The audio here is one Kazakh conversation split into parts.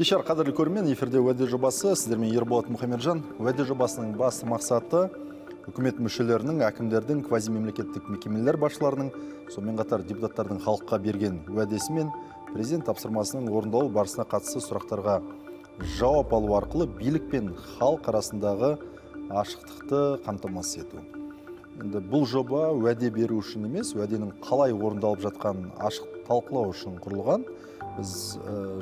Кешар қадірлі көрермен, эфирде уәде жобасы, сіздермен Ерболат Мұхамеджан. Уәде жобасының басты мақсаты үкімет мүшелерінің, әкімдердің, квазимемлекеттік мекемелер басшыларының, сонымен қатар депутаттардың халыққа берген уәдесі мен президент тапсырмасының орындалу барысына қатысты сұрақтарға жауап алу арқылы билік пен халық арасындағы ашықтықты қамтамасыз ету. Енді бұл жоба уәде беру үшін емес, уәденің қалай орындалып жатқанын ашық талқылау үшін құрылған. Біз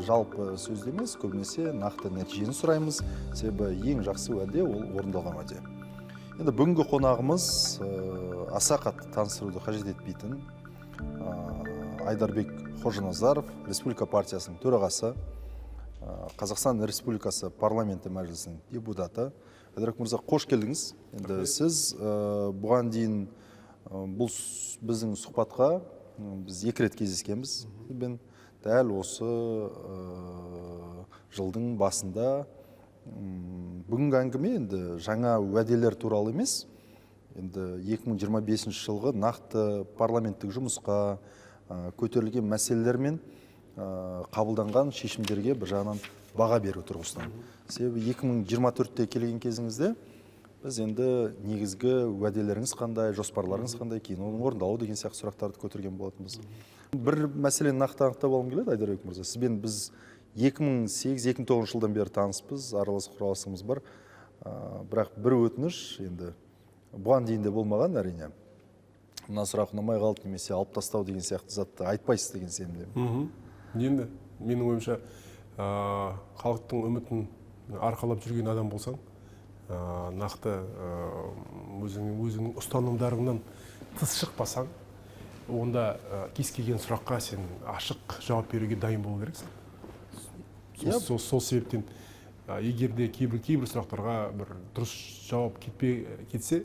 жалпы сөзде емес, көбінесе нақты нәтижені сұраймыз, себебі ең жақсы уәде ол орындалған уәде. Енді бүгінгі қонағымыз аса қатты таныстыруды қажет етпейтін Айдарбек Қожаназаров, Республика партиясының төрағасы, Қазақстан Республикасы парламенті мәжілісінің депутаты. Айдарбек мырза, қош келдіңіз. Енді сіз бұған дейін бұл біздің сұхбатқа біз екі рет кездескенбіз. Дәл осы жылдың басында бүгінгі әңгіме енді жаңа уәделер туралы емес, енді 2025 жылғы нақты парламенттік жұмысқа көтерілген мәселелер мен қабылданған шешімдерге бір жағынан баға беру тұрғысынан. Себебі 2024-те келген кезіңізде біз енді негізгі уәделеріңіз қандай, жоспарларыңыз қандай, кейін оның орындалу деген сияқты сұрақтарды көтерген болатынбыз. Бір мәселені нақты анықтап алғым келеді, Айдарбек мырза. Сізбен біз 2008-2009 жылдан бері таныспыз, араласып құраласымыз бар. Бірақ бір өтініш енді бұған дейін де болмаған, әрине. Мына сұрақ ұнамай қалды немесе алып тастау деген сияқты затты айтпайсыз деген сенімдемін. Енді менің ойымша халықтың үмітін арқалап жүрген адам болсаң, нақты өзіңнің ұстанымдарыңнан тыс шықпасаң, онда кез келген сұраққа сен ашық жауап беруге дайын болу керексің. Сол себептен егер де кейбір сұрақтарға бір дұрыс жауап кетсе,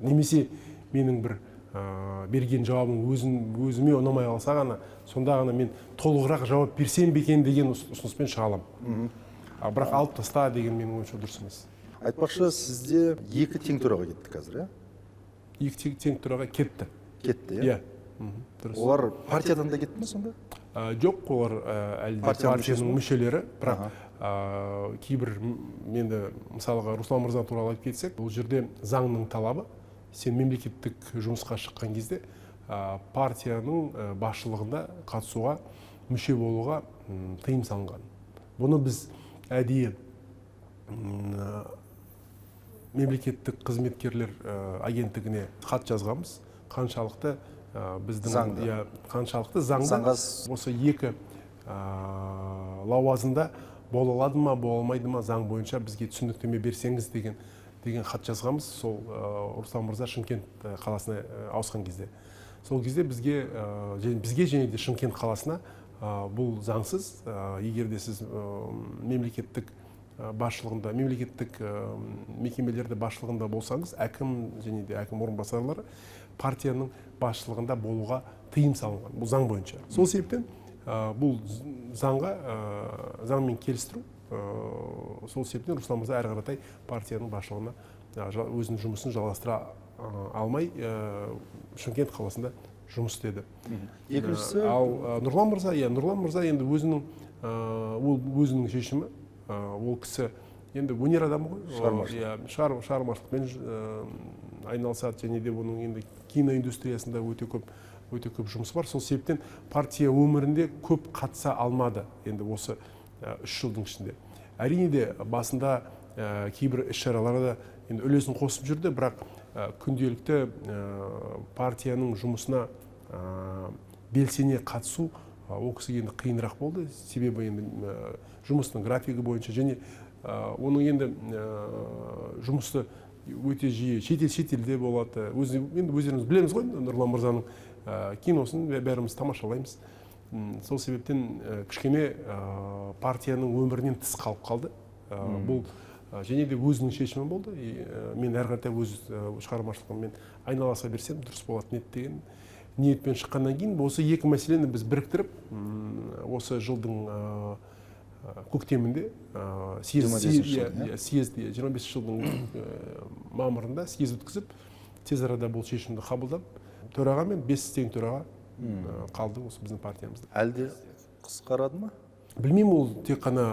немесе менің бір берген жауабым өзіме ұнамай қалса ғана, сонда ғана мен толығырақ жауап берсем бе екен деген ұсыныспен шыға аламын. Бірақ алып таста деген менің ойымша дұрыс емес. Айтпақшы, сізде екі тең төраға кетті қазір, иә? Екі тең төраға кетті. Кетті, иә? Олар партиядан да кетті ме сонда? Жоқ, олар әлде партияның мүшелері, бірақ кейбір, менде мысалға Руслан мырза туралы айтып кетсек, бұл жерде заңның талабы, сен мемлекеттік жұмысқа шыққан кезде партияның басшылығында қатысуға, мүше болуға тыйым салынған. Бұны біз әдейі мемлекеттік қызметкерлер агенттігіне хат жазғанбыз. Қаншалықты заңда осы екі лауазымда бола алады ма, бола алмайды ма, заң бойынша бізге түсініктеме берсеңіз деген хат жазғанбыз. Сол Руслан мырза Шымкент қаласына ауысқан кезде. Сол кезде бізге және де Шымкент қаласына бұл заңсыз, егер де сіз мемлекеттік басшылығында, мемлекеттік мекемелерді басшылығында болсаңыз, әкім және де әкім орынбасарлары партияның басшылығында болуға тыйым салынған, бұл заң бойынша. Сол себептен бұл заңмен келістіру, сол себептен Руслан мырза әрі қаратай партияның басшылығына өзінің жұмысын жалғастыра алмай Шымкент қаласында жұмыс істеді. Ал Нұрлан мырза енді өзінің шешімі, ол кісі енді өнер адамы ғой, шығармашылықпен айналысады, және де оның енді киноиндустриясында өте көп жұмыс бар. Сол себептен партия өмірінде көп қатыса алмады енді осы 3 жылдың ішінде. Әрине де басында кейбір іс-шараларға да енді үлесін қосып жүрді, бірақ күнделікті партияның жұмысына белсене қатысу ол кісіге енді қиынырақ болды. Себебі енді жұмыстың графигі бойынша және оның енді жұмысы өте жиі шетелде болады. Енді өздеріңіз білеміз ғой, Нұрлан мырзаның киносын бәріміз тамашалаймыз. Сол себептен кішкене партияның өмірінен тыс қалып қалды. Бұл және де өзінің шешімі болды. Мен әрі қаратай өз шығармашылығыммен айналаса берсем дұрыс болатын еді деген ниетпен шыққаннан кейін, осы екі мәселені біз біріктіріп, осы жылдың көктемінде съезд 25 жылдың мамырында съезд өткізіп, тез арада бұл шешімді қабылдап, төраға мен 5 тең төраға қалды осы біздің партиямызда. Әлде қысқарады ма? білмеймін, ол тек қана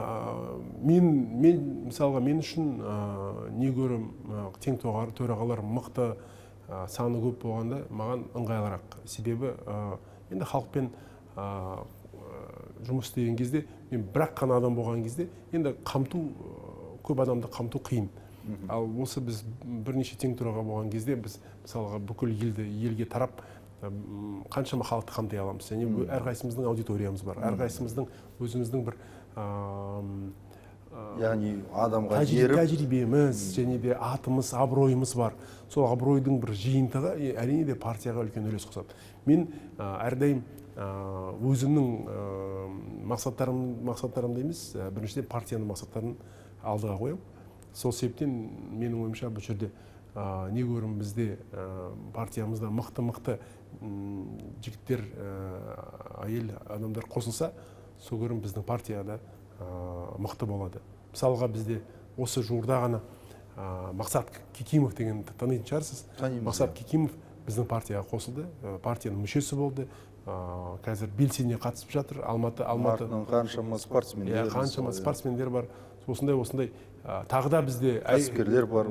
мен мысалға мен үшін не көрім, тең төрағалар мықты, саны көп болғанда маған ыңғайлырақ. Себебі енді халықпен жұмыс істеген кезде, мен бірақ қана адам болған кезде, енді қамту, көп адамды қамту қиын. Ал осы біз бірнеше тең төраға болған кезде, біз мысалға бүкіл елге тарап қаншама халықты қамтай аламыз. Және әрқайсымыздың аудиториямыз бар, әрқайсымыздың өзіміздің бір яғни адамға еріп тәжірибеміз, және де атымыз, абыройымыз бар. Сол абыройдың бір жиынтығы әрине де партияға үлкен үлес қосады. Мен әрдайым өзімнің мақсаттарымды емес, біріншіден партияның мақсаттарын алдыға қоямын. Сол себептен менің ойымша бұл жерде не көрім, бізде партиямызда мықты жігіттер, әйел адамдар қосылса, сол көрім біздің партияда мықты болады. Мысалға бізде осы жуырда ғана Мақсат Кекимов деген танитын шығарсыз. Мақсат Кекимов біздің партияға қосылды, партияның мүшесі болды. Қазір белсене қатысып жатыр. Алматының қаншама спортсмендер бар. Осындай тағы да бізде кәсіпкерлер бар.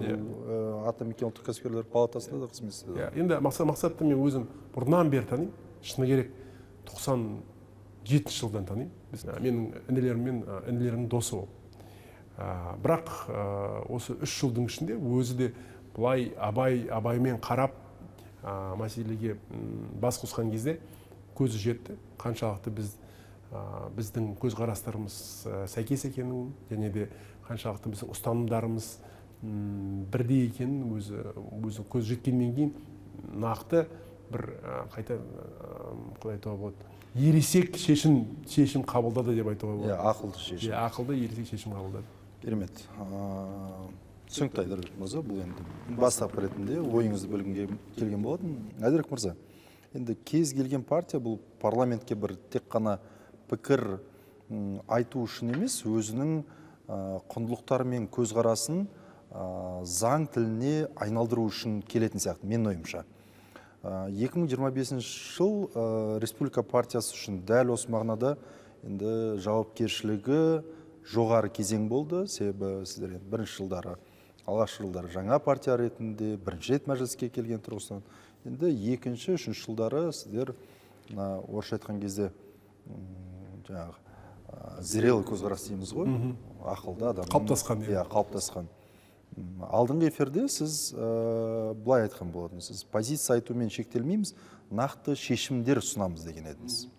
Атамекен ұлттық кәсіпкерлер палатасында да қызмет істеді. Енді Мақсатты мен өзім бұрыннан бері танимын. Шыны керек 97 жылдан танимын. Менің інілерімнің досы ол. Бірақ осы 3 жылдың ішінде өзі де бұлай абаймен қарап мәселеге бас қосқан кезде көзі жетті. Қаншалықты біздің көзқарастарымыз сәйкес екенін, және де қаншалықты біздің ұстанымдарымыз бірдей екенін өзі көз жеткеннен кейін нақты бір қалай айтуға болады, ересек шешім қабылдады деп айтуға болады. Ақылды шешім. Ақылды ересек шешім қабылдады. Керемет. Түсінікті Айдарбек мырза, бұл енді бастапқы ретінде ойыңызды білгімге келген болатын. Айдарбек мырза, енді кез келген партия бұл парламентке бір тек қана пікір айту үшін емес, өзінің құндылықтары мен көзқарасын заң тіліне айналдыру үшін келетін сияқты, менің ойымша. 2025 жыл Республика партиясы үшін дәл осы мағынада енді жауапкершілігі жоғары кезең болды. Себебі сіздер бірінші жылдары, алғашқы жылдары жаңа партия ретінде бірінші рет мәжіліске келген тұрғысынан, енді екінші, үшінші жылдары сіздер орысша айтқан кезде зрелый көзқарас дейміз ғой, ақылды адам қалыптасқан. Алдыңғы эфирде сіз былай айтқан болатынсыз, позиция айтумен шектелмейміз, нақты шешімдер ұсынамыз деген едіңіз.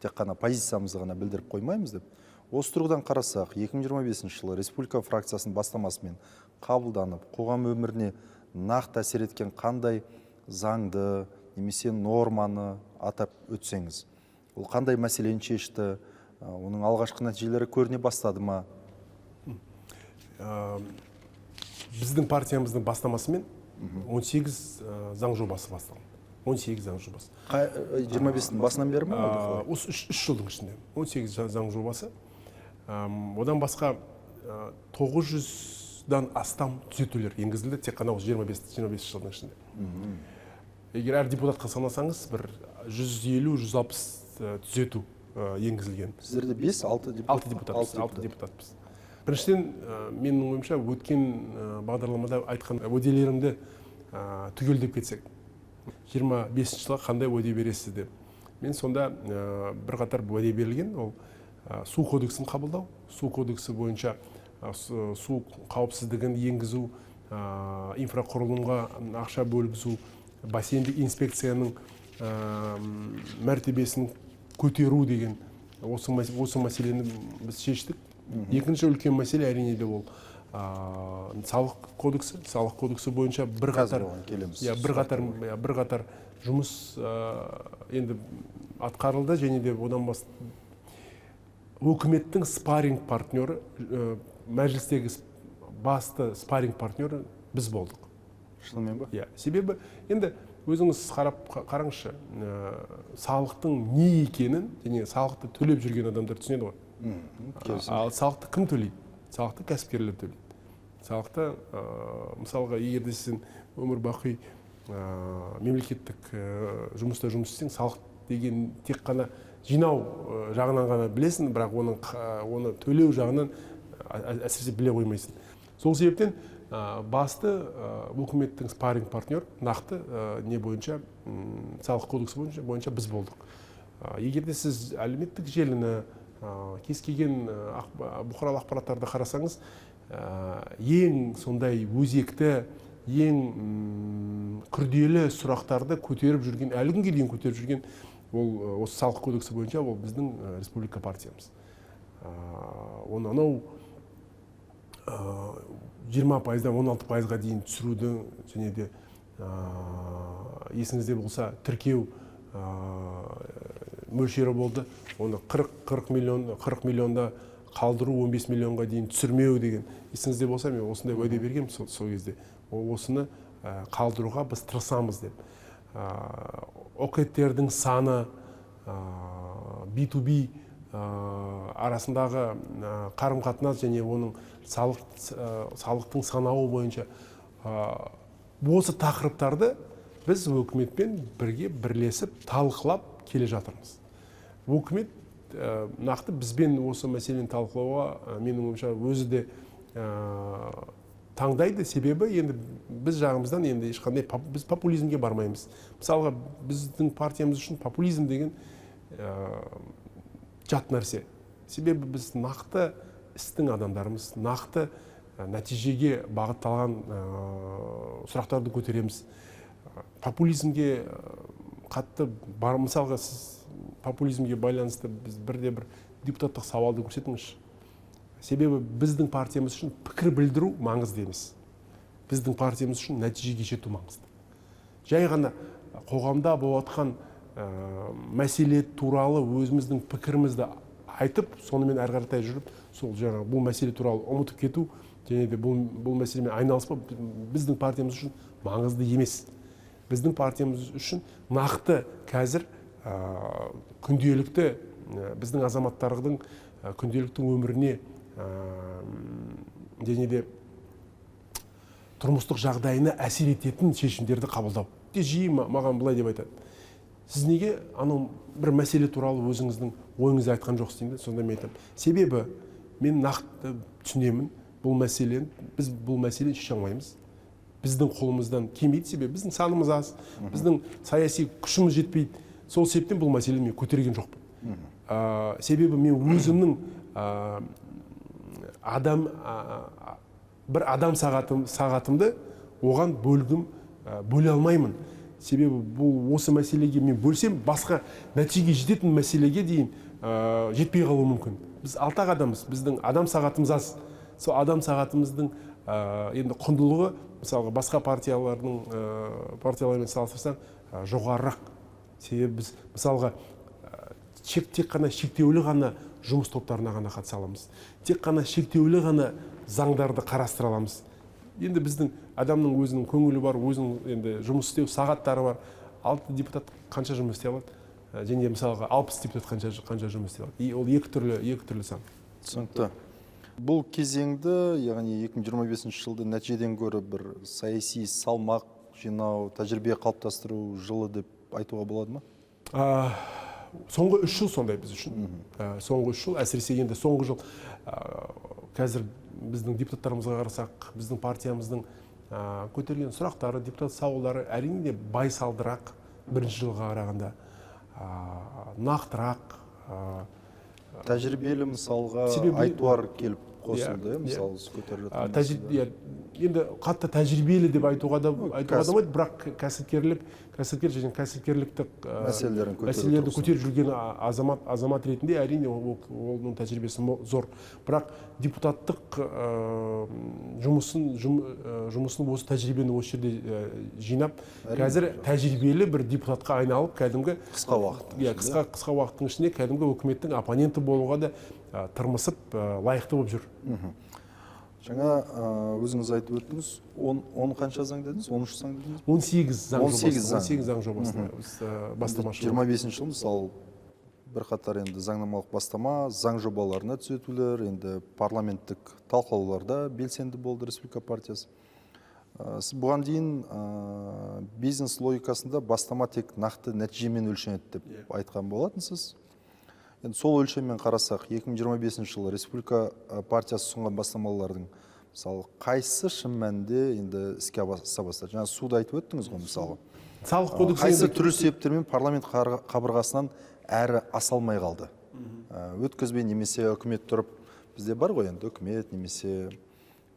Тек қана позициямызды ғана білдіріп қоймаймыз деп. Осы тұрғыдан қарасақ, 2025 жылы республика фракциясының бастамасымен қабылданып, қоғам өміріне нақты әсер еткен қандай заңды немесе норманы атап өтсеңіз, ол қандай мәселені шешті, оның алғашқы нәтижелері көріне бастады ма? Біздің партиямыздың бастамасымен 18 заң жобасы басталды. 18 заң жобасы. 25-дің басынан бері ме? Осы 3 жылдың ішінде 18 заң жобасы. Одан басқа 900-дан астам түзетулер енгізілді, тек қана осы 25 жылдың ішінде. Егер әр депутатқа санасаңыз, бір 150-160 түзету енгізілген. Сіздерде 5-6 депутатпыз. Біріншіден, менің ойымша, өткен бағдарламада айтқан уәделерімді түгелдеп кетсек, 25 жылға қандай уәде бересіз деп. Мен сонда бірқатар уәде берілген, ол су кодексін қабылдау, су кодексі бойынша су қауіпсіздігін енгізу, инфрақұрылымға ақша бөлгізу, бассейндік инспекцияның мәртебесін көтеру деген осы мәселені біз шештік. Екінші үлкен мәселе әрине де ол салық кодексі бойынша бірқатар жұмыс енді атқарылды, және де одан өкіметтің спарринг партнері, мәжілістегі басты спарринг партнері біз болдық. Шынымен ба? Себебі енді өзіңіз қараңызшы, салықтың не екенін, және салықты төлеп жүрген адамдар түсінеді ғой. Ал салықты кім төлейді? Салықты кәсіпкерлер төлейді. Салықты, мысалға, егер де сен өмір бақи мемлекеттік жұмыста жұмыс істесең, салық деген тек қана жинау жағынан ғана білесің, бірақ оны төлеу жағынан әсіресе біле қоймайсың. Сол себептен басты өкіметтің спарринг партнер нақты не бойынша, салық кодексі бойынша біз болдық. Егерде сіз әлеуметтік желіні, кез келген бұқаралық ақпараттарды қарасаңыз, ең сондай өзекті, ең күрделі сұрақтарды көтеріп жүрген, әлі күнге дейін көтеріп жүрген, ол осы салық кодексі бойынша ол біздің республика партиямыз. Оны анау 20%-дан 16%-ға дейін түсіруді, және де есіңізде болса тіркеу мөлшері болды. Оны 40 миллионда қалдыру, 15 миллионға дейін түсірмеу деген. Есіңізде болса, мен осындай уәде бергем сол кезде. Осыны қалдыруға біз тырысамыз деп. ОКТ-тердің саны, B2B арасындағы қарым-қатынас және оның салықтың санауы бойынша осы тақырыптарды біз өкіметпен бірге бірлесіп талқылап келе жатырмыз. Өкімет нақты бізбен осы мәселені талқылауға менің ойымша өзі де таңдайды, себебі енді біз жағымыздан енді ешқандай біз популизмге бармаймыз. Мысалға біздің партиямыз үшін популизм деген жат нәрсе. Себебі біз нақты істің адамдарымыз, нақты нәтижеге бағытталған сұрақтарды көтереміз. Популизмге қатты бар, мысалға сіз популизмге байланысты біз бірде-бір депутаттық сауалды көрсетіңізші. Себебі біздің партиямыз үшін пікір білдіру маңызды емес. Біздің партиямыз үшін нәтижеге жету маңызды. Жай ғана қоғамда болып жатқан мәселе туралы өзіміздің пікірімізді айтып, сонымен әрі қаратай жүріп, сол жаңағы бұл мәселе туралы ұмытып кету, және де бұл мәселемен айналыспау біздің партиямыз үшін маңызды емес. Біздің партиямыз үшін нақты қазір күнделікті біздің азаматтардың күнделікті өміріне және де тұрмыстық жағдайына әсер ететін шешімдерді қабылдау. Жиі маған былай деп айтады: сіз неге анау бір мәселе туралы өзіңіздің ойыңызды айтқан жоқсыз деймін. Сонда мен айтамын: себебі мен нақты түсінемін, біз бұл мәселені шеше алмаймыз. Біздің қолымыздан келмейді, себебі біздің санымыз аз, біздің саяси күшіміз жетпейді. Сол себептен бұл мәселені мен көтерген жоқпын. Себебі мен өзімнің бір адам сағатымды оған бөле алмаймын. Себебі бұл осы мәселеге мен бөлсем, басқа нәтижеге жететін мәселеге дейін жетпей қалуы мүмкін. Біз 6 адамбыз, біздің адам сағатымыз аз. Сол адам сағатымыздың енді құндылығы, мысалға басқа партиялармен салыстырсаң жоғарырақ. Себебі біз мысалға тек қана шектеулі ғана жұмыс топтарына ғана қатыса аламыз. Тек қана шектеулі ғана заңдарды қарастыра аламыз. Енді біздің адамның өзінің көңілі бар, өзінің енді жұмыс істеу сағаттары бар. 6 депутат қанша жұмыс істей алады? Және мысалға 60 депутат қанша жұмыс істей алады? Ол екі түрлі сан. Түсінікті. Бұл кезеңді, яғни 2025 жылды нәтижеден гөрі бір саяси салмақ жинау, тәжірибе қалыптастыру жылы деп айтуға болады ма? Соңғы 3 жыл сондай біз үшін. Соңғы 3 жыл, әсіресе енді соңғы жыл қазір біздің депутаттарымызға қарасақ, біздің партиямыздың көтерген сұрақтары, депутат сауалдары әрине де байсалдырақ, бірінші жылға қарағанда нақтырақ. Тәжірибелі мысалға айтуар келіп қосылды, мысалы көтерілетін. Енді қатты тәжірибелі деп айтуға да болмайды, бірақ кәсіпкер және кәсіпкерліктік мәселелерді көтеріп жүрген азамат ретінде әрине оның тәжірибесі зор. Бірақ депутаттық жұмысын осы тәжірибені осы жерде жинап, қазір тәжірибелі бір депутатқа айналып, кәдімгі қысқа уақыттың ішінде кәдімгі өкіметтің оппоненті болуға да тырмысып лайықты болып жүр. Жаңа өзіңіз айтып өттіңіз, 10 қанша заң дедіңіз? 13 заң дедіңіз? 18 заң жобасына бастамашы. 25 жыл мысалы бір қатар енді заңнамалық бастама, заң жобаларына түзетулер, енді парламенттік талқылауларда белсенді болды Республика партиясы. Сіз бұған дейін бизнес логикасында бастама тек нақты нәтижемен өлшенеді деп айтқан болатынсыз. енді сол өлшеммен қарасақ 2025 жылы республика партиясы ұсынған бастамалардың мысалы қайсысы шын мәнінде енді іске аса бастады? Жаңа суды айтып өттіңіз ғой мысалы. Салық кодексі Қайсы түрлі себептермен парламент қабырғасынан әрі аса алмай қалды? Өткізбей немесе үкімет тұрып, бізде бар ғой енді үкімет немесе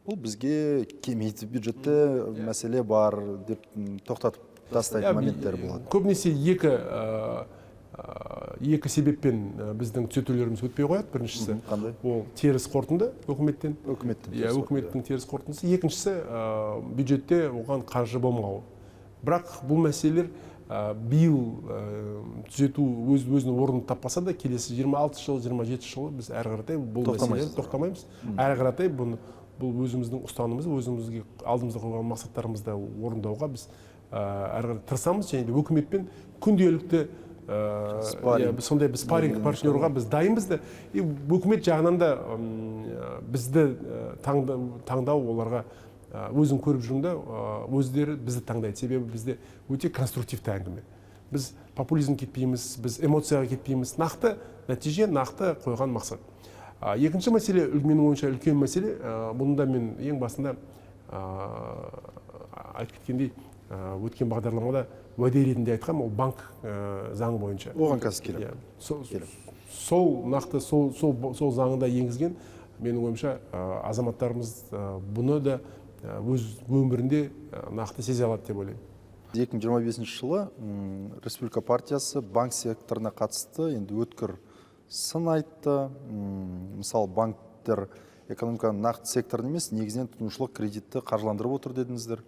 бұл бізге келмейді, бюджетте мәселе бар деп тоқтатып тастайтын моменттер болады. Көбінесе екі себеппен біздің түзетулеріміз өтпей қояды. Біріншісі ол теріс қорытынды үкіметтен. Үкіметтің теріс қорытындысы. Екіншісі бюджетте оған қаржы болмауы. Бірақ бұл мәселелер биыл түзету өзінің орнын таппаса да, келесі 26 жыл, 27 жылы біз әрі қаратай бұл мәселелерді тоқтамаймыз. Әрі қаратай бұл өзіміздің ұстанымыз, өзімізге алдымызда қойған мақсаттарымызды орындауға біз әрі қарай тырысамыз. Және де үкіметпен күнделікті сондай біз спарринг партнерға біз дайынбыз да, үкімет жағынан да бізді таңдау оларға өзін көріп жүргенде өздері бізді таңдайды. Себебі бізде өте конструктивті әңгіме. Біз популизм кетпейміз, біз эмоцияға кетпейміз. Нақты нәтиже, нақты қойған мақсат. Екінші мәселе, менің ойымша үлкен мәселе, бұнда мен ең басында айтып кеткендей, өткен бағдарламада уәде ретінде айтқам, ол банк заңы бойынша. Оған қазір келем. Сол нақты сол заңында енгізген, менің ойымша азаматтарымыз бұны да өз өмірінде нақты сезе алады деп ойлаймын. 2025 жылы республика партиясы банк секторына қатысты енді өткір сын айтты. Мысалы, банктер экономиканың нақты секторын емес, негізінен тұтынушылық кредитті қаржыландырып отыр дедіңіздер.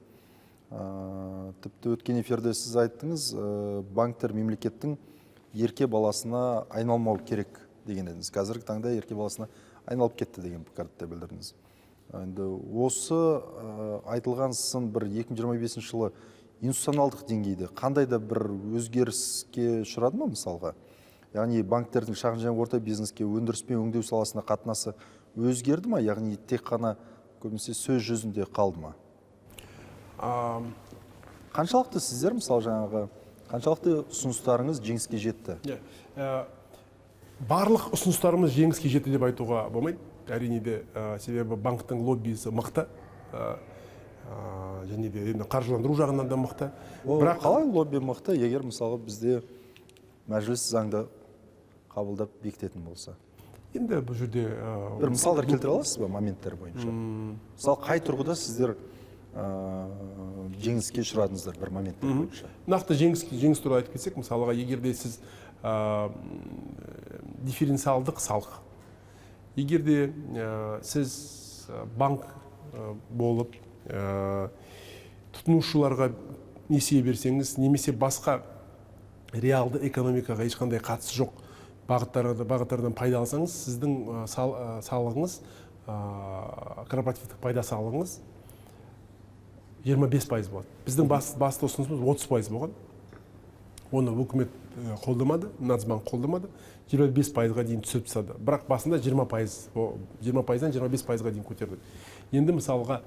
Тіпті өткен эфирде сіз айттыңыз, банктер мемлекеттің ерке баласына айналмау керек деген едіңіз. Қазіргі таңда ерке баласына айналып кетті деген пікірді білдірдіңіз. Енді осы айтылған сын бір 2025 жылы институционалдық деңгейде қандай да бір өзгеріске ұшырады ма мысалға? Яғни банктердің шағын және орта бизнеске өндіріс пен өңдеу саласына қатынасы өзгерді ма? Яғни тек қана көбінесе сөз жүзінде қалды ма? Қаншалықты сіздер мысалы жаңағы қаншалықты ұсыныстарыңыз жеңіске жетті? Барлық ұсыныстарымыз жеңіске жетті деп айтуға болмайды. Әрине де, себебі банктың лоббиісі мықты, және де қаржыландыру жағынан да мықты. Бірақ қалай лобби мықты, егер мысалы бізде мәжіліс заңды қабылдап бекітетін болса? Енді бұл жерде бір мысалдар келтіре аласыз ба моменттер бойынша? Мысалы, қай тұрғыда сіздер жеңіске ұшырадыңыздар бір моменттер бойынша? Нақты жеңіс туралы айтып кетсек, мысалға, егерде сіз дифференциалдық салық, егерде сіз банк болып тұтынушыларға несие берсеңіз, немесе басқа реалды экономикаға ешқандай қатысы жоқ бағыттардан пайда алсаңыз, сіздің салығыңыз, корпоративтік пайда салығыңыз 25% болады. Біздің басты ұсынысымыз 30% болған. Оны үкімет қолдамады, Нацбанк қолдамады, 25%-ға дейін түсіп тастады. Бірақ басында 20%-дан 25%-ға дейін көтерді. Енді мысалға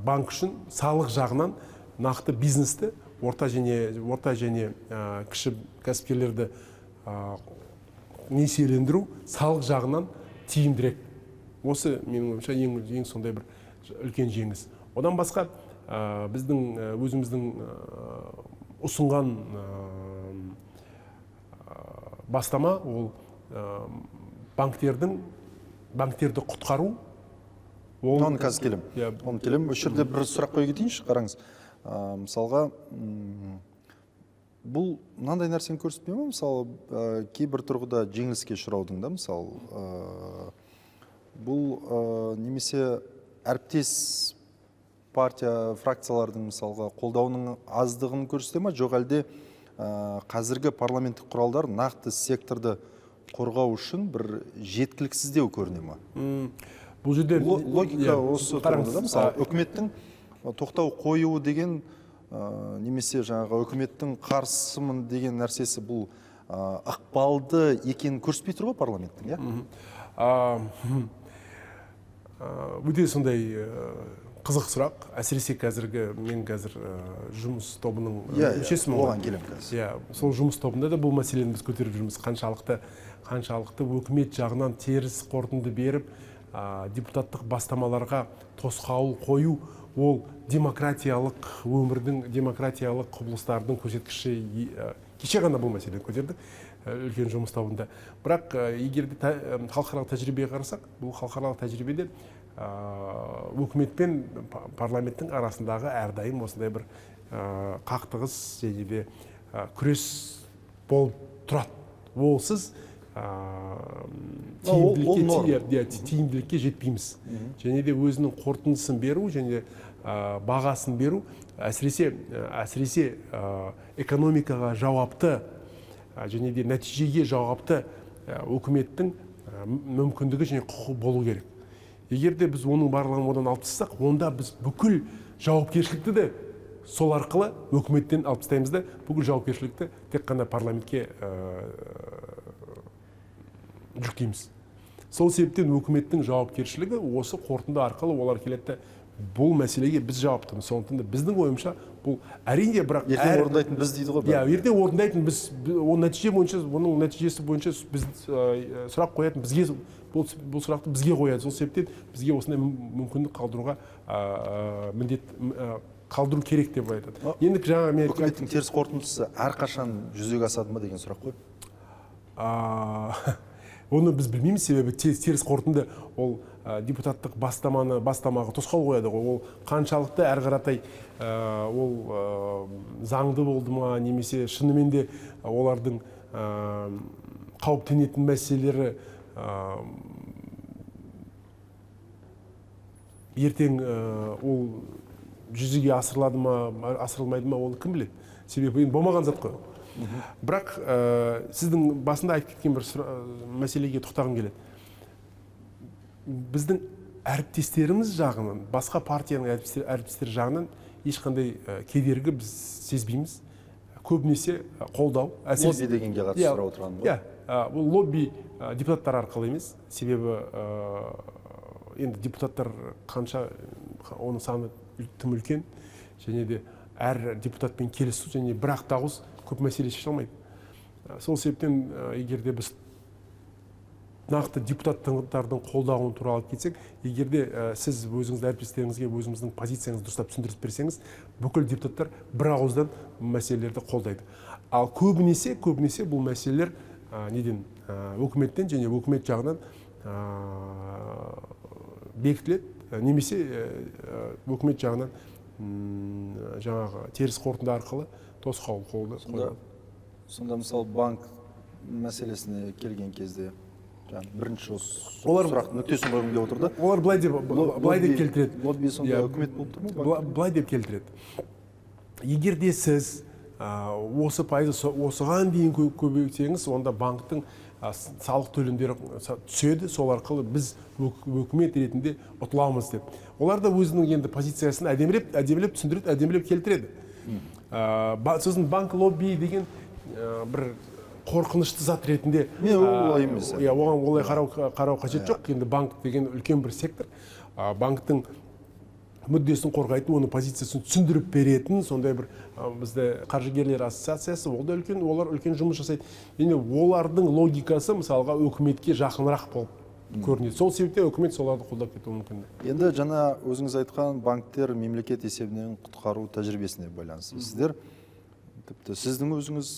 банк үшін салық жағынан нақты бизнесті, орта және кіші кәсіпкерлерді несиелендіру салық жағынан тиімдірек. Осы менің ойымша ең сондай бір үлкен жеңіс. Одан басқа біздің өзіміздің ұсынған бастама ол банктерді құтқару. Оны қазір келем. Осы жерде бір сұрақ қоя кетейінші, қараңыз. Мысалға, бұл мынандай нәрсені көрсетпей ме? Мысалы, кейбір тұрғыда жеңіліске ұшыраудың да, мысалы, бұл немесе әріптес партия фракциялардың мысалға қолдауының аздығын көрсете ме? Жоқ әлде қазіргі парламенттік құралдар нақты секторды қорғау үшін бір жеткіліксіздеу көріне ме? Бұл жерде логика осы тұрғыда, мысалы, үкіметтің тоқтау қоюы деген немесе жаңағы үкіметтің қарсымын деген нәрсесі бұл ықпалды екенін көрсетпей тұр ғой парламенттің, иә? Өте сондай қызық сұрақ. Әсіресе мен қазір жұмыс тобының мүшесімін. Оған келем қазір. Сол жұмыс тобында да бұл мәселені біз көтеріп жүрміз. Қаншалықты өкімет жағынан теріс қорытынды беріп, депутаттық бастамаларға тосқауыл қою, ол демократиялық өмірдің, демократиялық құбылыстардың көрсеткіші. Кеше ғана бұл мәселені көтердік үлкен жұмыс тобында. Бірақ егер де халықаралық тәжірибеге қарасақ, бұл халықаралық тәжірибеде өкімет пен парламенттің арасындағы әрдайым осындай бір қақтығыс және де күрес болып тұрады. Олсыз тиімділікке жетпейміз. Және де өзінің қорытындысын беру және бағасын беру, әсіресе экономикаға жауапты және де нәтижеге жауапты өкіметтің мүмкіндігі және құқы болу керек. Егер де біз оның барлығын одан алып тастасақ, онда біз бүкіл жауапкершілікті де сол арқылы өкіметтен алып тастаймыз да, бүкіл жауапкершілікті тек қана парламентке жүктейміз. Сол себептен өкіметтің жауапкершілігі осы қорытынды арқылы олар келеді. Бұл мәселеге біз жауаптымыз. Сондықтан да біздің ойымша бұл әрине, бірақ ертең орындайтын біз дейді ғой. Ертең орындайтын біз, оның нәтижесі бойынша біз сұрақ қоятын бізге, бұл сұрақты бізге қояды. Сол себептен бізге осындай мүмкіндік қалдыруға қалдыру керек деп айтады. Енді жаңа мен үкіметтің теріс қорытындысы әрқашан жүзеге асады ма деген сұрақ қой. Оны біз білмейміз, себебі теріс қорытынды ол депутаттық бастамаға тосқауыл қояды ғой. Ол қаншалықты әрі қаратай ол заңды болды ма, немесе шынымен де олардың қауіптенетін мәселелері ертең ол жүзеге асырылады ма, асырылмайды ма, оны кім біледі? Себебі болмаған зат қой. Бірақ сіздің басында айтып кеткен бір мәселеге тоқтағым келеді. Біздің әріптестеріміз жағынан, басқа партияның әріптестері жағынан ешқандай кедергі біз сезбейміз. Көбінесе қолдау. Лобби дегенге қатысты сұрап отырғаным ғой. Бұл лобби депутаттар арқылы емес. Себебі енді депутаттар қанша, оның саны тым үлкен, және де әр депутатпен келісу және бір-ақ дауыс көп мәселе шеше алмайды. Сол себептен егер де біз нақты депутаттардың қолдауын туралы кетсек, егер де сіз өзіңіз әріптестеріңізге өзіңіздің позицияңызды дұрыстап түсіндіріп берсеңіз, бүкіл депутаттар бір ауыздан мәселелерді қолдайды. Ал көбінесе бұл мәселелер неден, өкіметтен және өкімет жағынан бекітіледі, немесе өкімет жағынан жаңағы теріс қорытынды арқылы тосқауыл қойылады. Сонда мысалы банк мәселесіне келген кезде бірінші сұрақты нүктесін қойғым деп отырды. Олар былай деп келтіреді. Лобби сонда үкімет болып тұр ма? Былай деп келтіреді. Егер де сіз осы пайызы осыған дейін көбейтсеңіз, онда банктың салық төлемдері түседі, сол арқылы біз өкімет ретінде ұтыламыз деп. Олар да өзінің енді позициясын әдемілеп түсіндіреді, әдемілеп келтіреді. Сосын банк лобби деген бір қорқынышты зат ретінде олай емес. Оған олай қарау қажет жоқ. Енді банк деген үлкен бір сектор. Банктың мүддесін қорғайтын, оның позициясын түсіндіріп беретін, сондай бір бізде қаржыгерлер ассоциациясы, олар үлкен жұмыс жасайды. Енді олардың логикасы мысалға өкіметке жақынырақ болып көрінеді. Сол себептен өкімет соларды қолдап кетуі мүмкін. Енді жаңа өзіңіз айтқан банктер мемлекет есебінен құтқару тәжірибесіне байланысты. Сіздер тіпті сіздің өзіңіз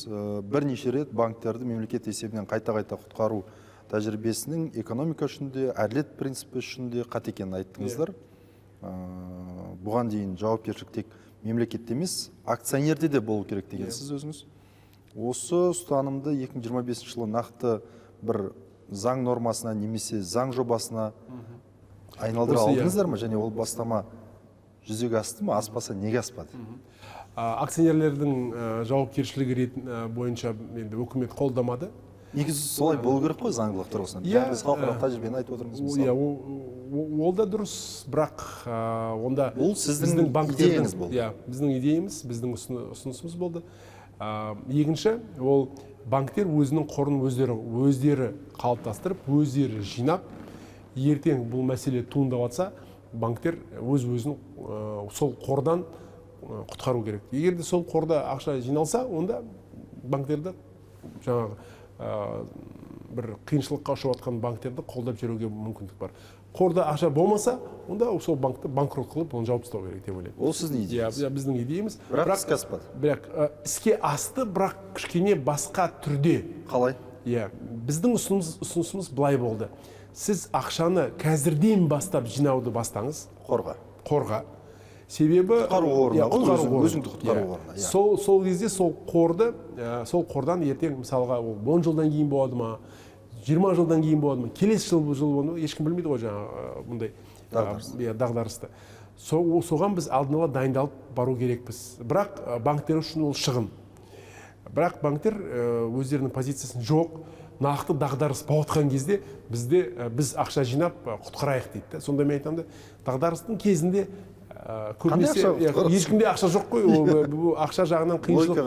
бірнеше рет банктерді мемлекет есебінен қайта-қайта құтқару тәжірибесінің экономика үшін де, әділет принципі үшін де қате екенін айттыңыздар. Бұған дейін жауапкершілік тек мемлекетте емес, акционерде де болу керек дегенсіз өзіңіз. Осы ұстанымды 2025 жылы нақты бір заң нормасына немесе заң жобасына айналдыра алдыңыздар ма? Және ол бастама жүзеге асты ма? Аспаса неге аспады? Акционерлердің жауапкершілігі бойынша өкімет қолдамады. Негізі солай болу керек қой заңдылық тұрғысынан. Біз халықаралық тәжірибені айтып отырмыз мысалы. Ол да дұрыс, бірақ онда бұл сіздің идеяңыз болды. Біздің идеямыз, біздің ұсынысымыз болды. Екінші, ол банктер өзінің қорын өздері қалыптастырып, өздері жинап, ертең бұл мәселе туындап жатса, банктер өз-өзін сол қордан құтқару керек. Егер де сол қорда ақша жиналса, онда банктерді жаңағы бір қиыншылыққа ұшырап жатқан банктерді қолдап жүруге мүмкіндік бар. Қорда ақша болмаса, онда сол банкті банкрот қылып, оны жауып тастау керек деп ойлаймын. Ол сіздің идеяңыз? Иә, біздің идеямыз. Бірақ іске аспады. Бірақ іске асты, бірақ кішкене басқа түрде. Қалай? Иә, біздің ұсынысымыз былай болды. Сіз ақшаны қазірден бастап жинауды бастаңыз. Қорға. Себебі өзіңді құтқару қорына. Сол кезде сол қордан ертең мысалға 10 жылдан кейін болады ма, 20 жылдан кейін болады ма, келесі жыл болады ма, ешкім білмейді ғой жаңағы бұндай дағдарысты. Соған біз алдын ала дайындалып бару керекпіз. Бірақ банктер үшін ол шығын. Бірақ банктер өздерінің позициясын жоқ, нақты дағдарыс болған кезде біз ақша жинап құтқарайық дейді. Сонда мен айтамын да, дағдарыстың кезінде көбінесе ешкімде ақша жоқ қой, ақша жағынан қиыншылық.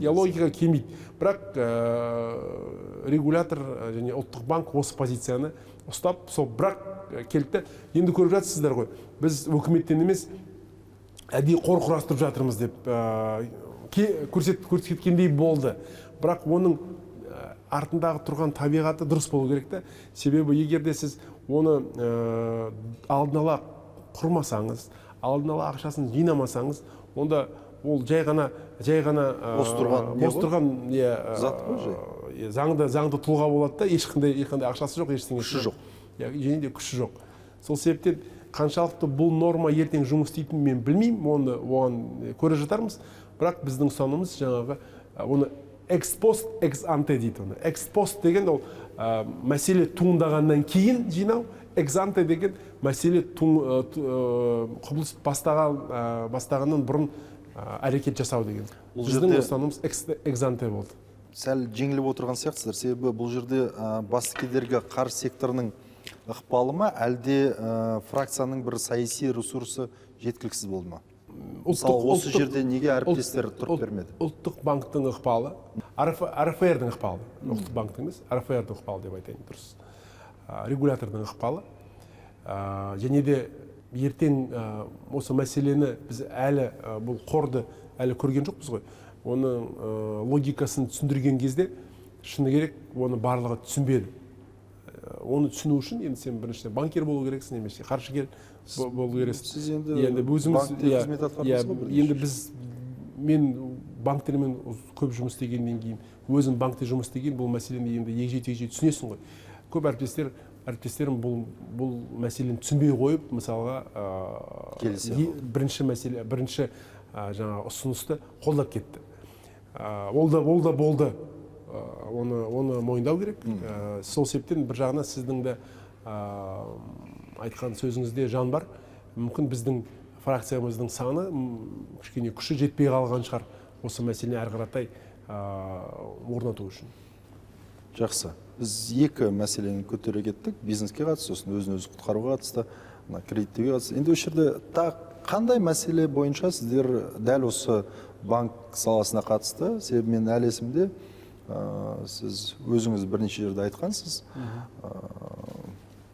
Логикаға келмейді. Бірақ регулятор және ұлттық банк осы позицияны ұстап, сол бірақ келді. Енді көріп жатсыздар ғой, біз өкіметтен емес, әдейі қор құрастырып жатырмыз деп көрсеткендей болды. Бірақ оның артындағы тұрған табиғаты дұрыс болу керек та. Себебі егер де сіз оны алдын ала құрмасаңыз, алдын ала ақшасын жинамасаңыз, онда ол жай ғана бос тұрған заңды тұлға болады да, ешқандай ақшасы жоқ, күші жоқ. Және де күші жоқ. Сол себептен қаншалықты бұл норма ертең жұмыс істейтінін мен білмеймін, оған көре жатармыз. Бірақ біздің ұстанымымыз жаңағы оны экспост, экс-анте дейді. Экспост деген ол мәселе туындағаннан кейін жинау, экс-анте деген мәселе құбылыс бастағаннан бұрын әрекет жасау деген. Біздің ұстанымыз экс-анте болды. Сәл жеңіліп отырған сияқтысыздар, себебі бұл жерде басты кедергі қаржы секторының ықпалы ма, әлде фракцияның бір саяси ресурсы жеткіліксіз болды ма? Мысалы, осы жерде неге әріптестер тұрып бермеді? Ұлттық банктың ықпалы, РФР-дің ықпалы, ұлттық банктың емес, РФР-дің ықпалы деп айтайын дұрыс. Регулятордың ықпалы. Және де ертең осы мәселені біз әлі бұл қорды әлі көрген жоқпыз ғой. Оның логикасын түсіндірген кезде шыны керек, оны барлығы түсінбеді. Оны түсіну үшін енді сен бірінші банкер болу керексің, немесе қаржыгер болу керексің. Сіз енді банкте қызмет атқардыңыз ба? Енді мен банктермен көп жұмыс істегеннен кейін, өзім банкте жұмыс істеген, бұл мәселені енді егжей-тегжей түсінесің ғой. Көп әріптестерім бұл мәселені түсінбей қойып, мысалға бірінші жаңа ұсынысты қолдап кетті. Ол да болды. Оны мойындау керек. Сол себептен бір жағынан сіздің де айтқан сөзіңізде жан бар. Мүмкін біздің фракциямыздың саны кішкене күші жетпей қалған шығар осы мәселені әрі қаратай орнату үшін. Жақсы. Біз екі мәселені көтере кеттік. Бизнеске қатысты, сосын өзін-өзі құтқаруға қатысты, кредиттеуге қатысты. Енді осы жерде қандай мәселе бойынша сіздер дәл осы банк саласына қатысты? Себебі мен әлі есімде, сіз өзіңіз бірнеше жерде айтқансыз,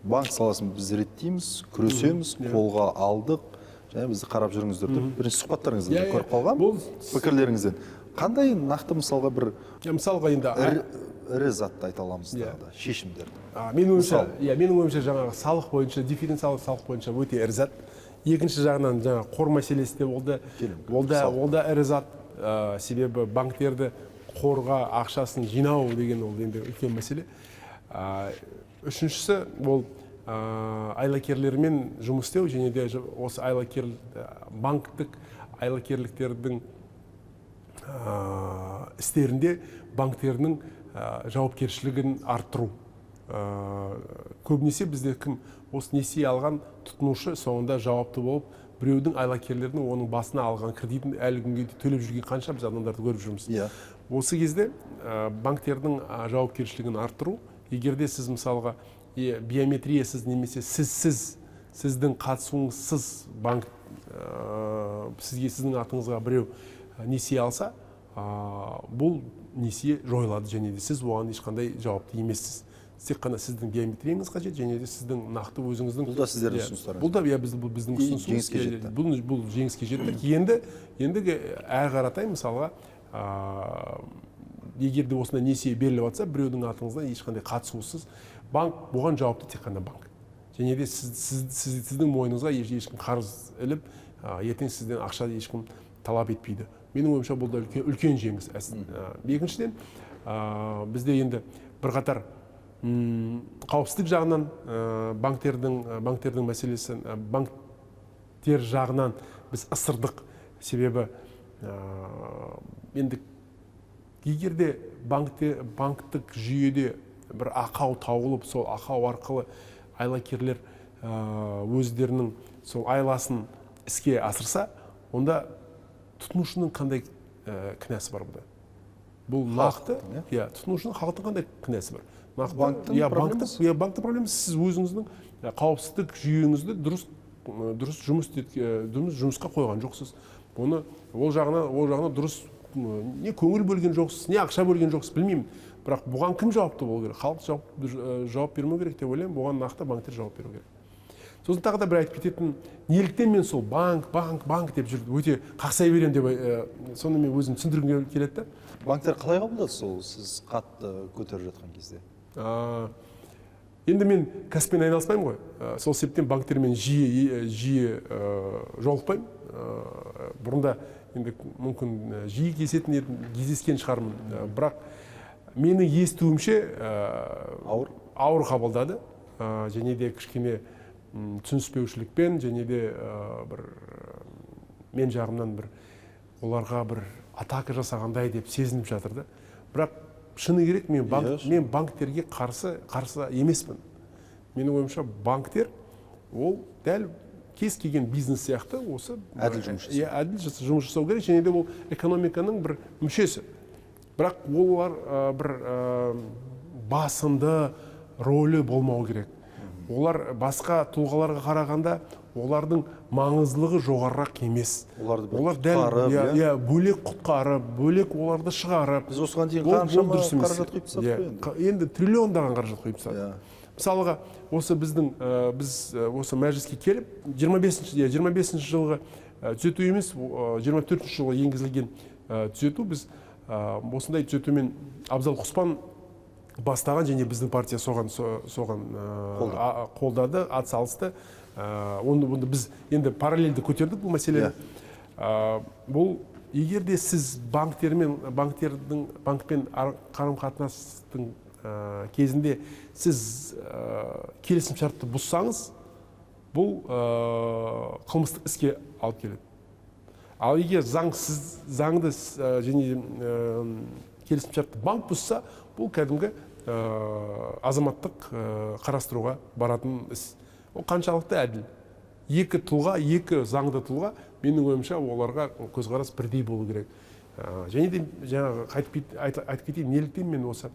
банк саласын біз реттейміз, күресеміз, қолға алдық, және бізді қарап жүріңіздер деп бірінші сұхбаттарыңызды көріп қалған пікірлеріңізден. Қандай нақты мысалға бір ірі затты айта аламыз да, шешімдерді? Менің ойымша жаңағы салық бойынша, дифференциалдық салық бойынша өте ірі зат. Екінші жағынан жаңағы қор мәселесі де болды. Ол да ірі зат. Себебі банктерді қорға ақшасын жинау деген ол енді үлкен мәселе. Үшіншісі ол айлакерлермен жұмыс істеу, және де осы банктік айлакерліктердің істерінде банктерінің жауапкершілігін арттыру. Көбінесе бізде кім осы несие алған тұтынушы соңында жауапты болып, біреудің айлакерлерінің оның басына алған кредитін әлі күнге төлеп жүрген қанша біз адамдарды көріп жүрміз. Осы кезде банктердің жауапкершілігін арттыру, егерде сіз мысалға биометриясыз немесе сіздің қатысуыңызсыз банк сіздің атыңызға біреу несие алса, бұл несие жойылады, және де сіз оған ешқандай жауапты емессіз. тек қана сіздің геометрияңыз қажет, және де сіздің нақты өзіңіздің. Бұл да сіздердің ұсыныстарыңыз. Бұл да біздің ұсынысымыз. Жеңіске жетті. Бұл жеңіске жетті. Ендігі әрі қаратай мысалға, егер де осындай несие беріліп жатса, біреудің атыңыздан ешқандай қатысусыз, банк бұған жауапты тек қана банк. Және де сіздің мойныңызға ешкім қарыз іліп, ертең сізден ақша ешкім талап етпейді. Менің ойымша бұл да үлкен жеңіс. Екіншіден, бізде енді бірқатар қауіпсіздік жағынан банктердің мәселесі, банктер жағынан біз ысырдық. Себебі енді егер де банктік жүйеде бір ақау тауылып, сол ақау арқылы айлакерлер өздерінің сол айласын іске асырса, онда тұтынушының қандай кінәсі бар бұда? Бұл нақты, тұтынушының халықтың қандай кінәсі бар? Банктың проблемасы, сіз өзіңіздің қауіпсіздік жүйеңізді дұрыс жұмысқа қойған жоқсыз. Ол жағына дұрыс не көңіл бөлген жоқсыз, не ақша бөлген жоқсыз, білмеймін. Бірақ бұған кім жауапты болу керек? Халық жауап бермеу керек деп ойлаймын, бұған нақты банктер жауап беру керек. Сосын тағы да бір айтып кететін, неліктен мен сол банк деп жүрді, өте қақсай берем деп, соны мен өзім түсіндіргім келеді. Банктер қалай қабылдады сол сіз қатты көтеріп жатқан кезде? Енді мен кәсіппен айналыспаймын ғой. Сол себептен банктермен жиі жолықпаймын. Бұрында енді мүмкін жиі кездескен шығармын. Бірақ мені естуімше ауыр қабылдады. Және де кішкене түсініспеушілікпен, және де мен жағымнан оларға атака жасағандай деп сезініп жатырды. Бірақ шыны керек, мен банктерге қарсы емеспін. Менің ойымша банктер ол дәл кез келген бизнес сияқты осы әділ жұмыс жасау керек, және де ол экономиканың бір мүшесі. Бірақ олар бір басымды рөлі болмау керек. Олар басқа тұлғаларға қарағанда олардың маңыздылығы жоғарырақ емес. Олар дәл бөлек құтқарып, бөлек оларды шығарып. Біз осыған дейін қаншама қаражат құйып тастадық қой енді. Енді триллиондаған қаражат құйып тастадық. Мысалға, біз осы мәжіліске келіп, 25 жылғы түзету емес, 24 жылғы енгізілген түзету, біз осындай түзетумен Абзал Құспан бастаған, және біздің партия соған қолдады, атсалысты. Оны біз енді параллельді көтердік бұл мәселені. Бұл егер де сіз банкпен қарым-қатынастың кезінде сіз келісім шартты бұзсаңыз, бұл қылмыстық іске алып келеді. Ал егер заңды және келісім шартты банк бұзса, бұл кәдімгі азаматтық қарастыруға баратын іс. Ол қаншалықты әділ. Екі заңды тұлға, менің ойымша оларға көзқарас бірдей болу керек. Және де жаңағы айтып кетейін, неліктен мен осы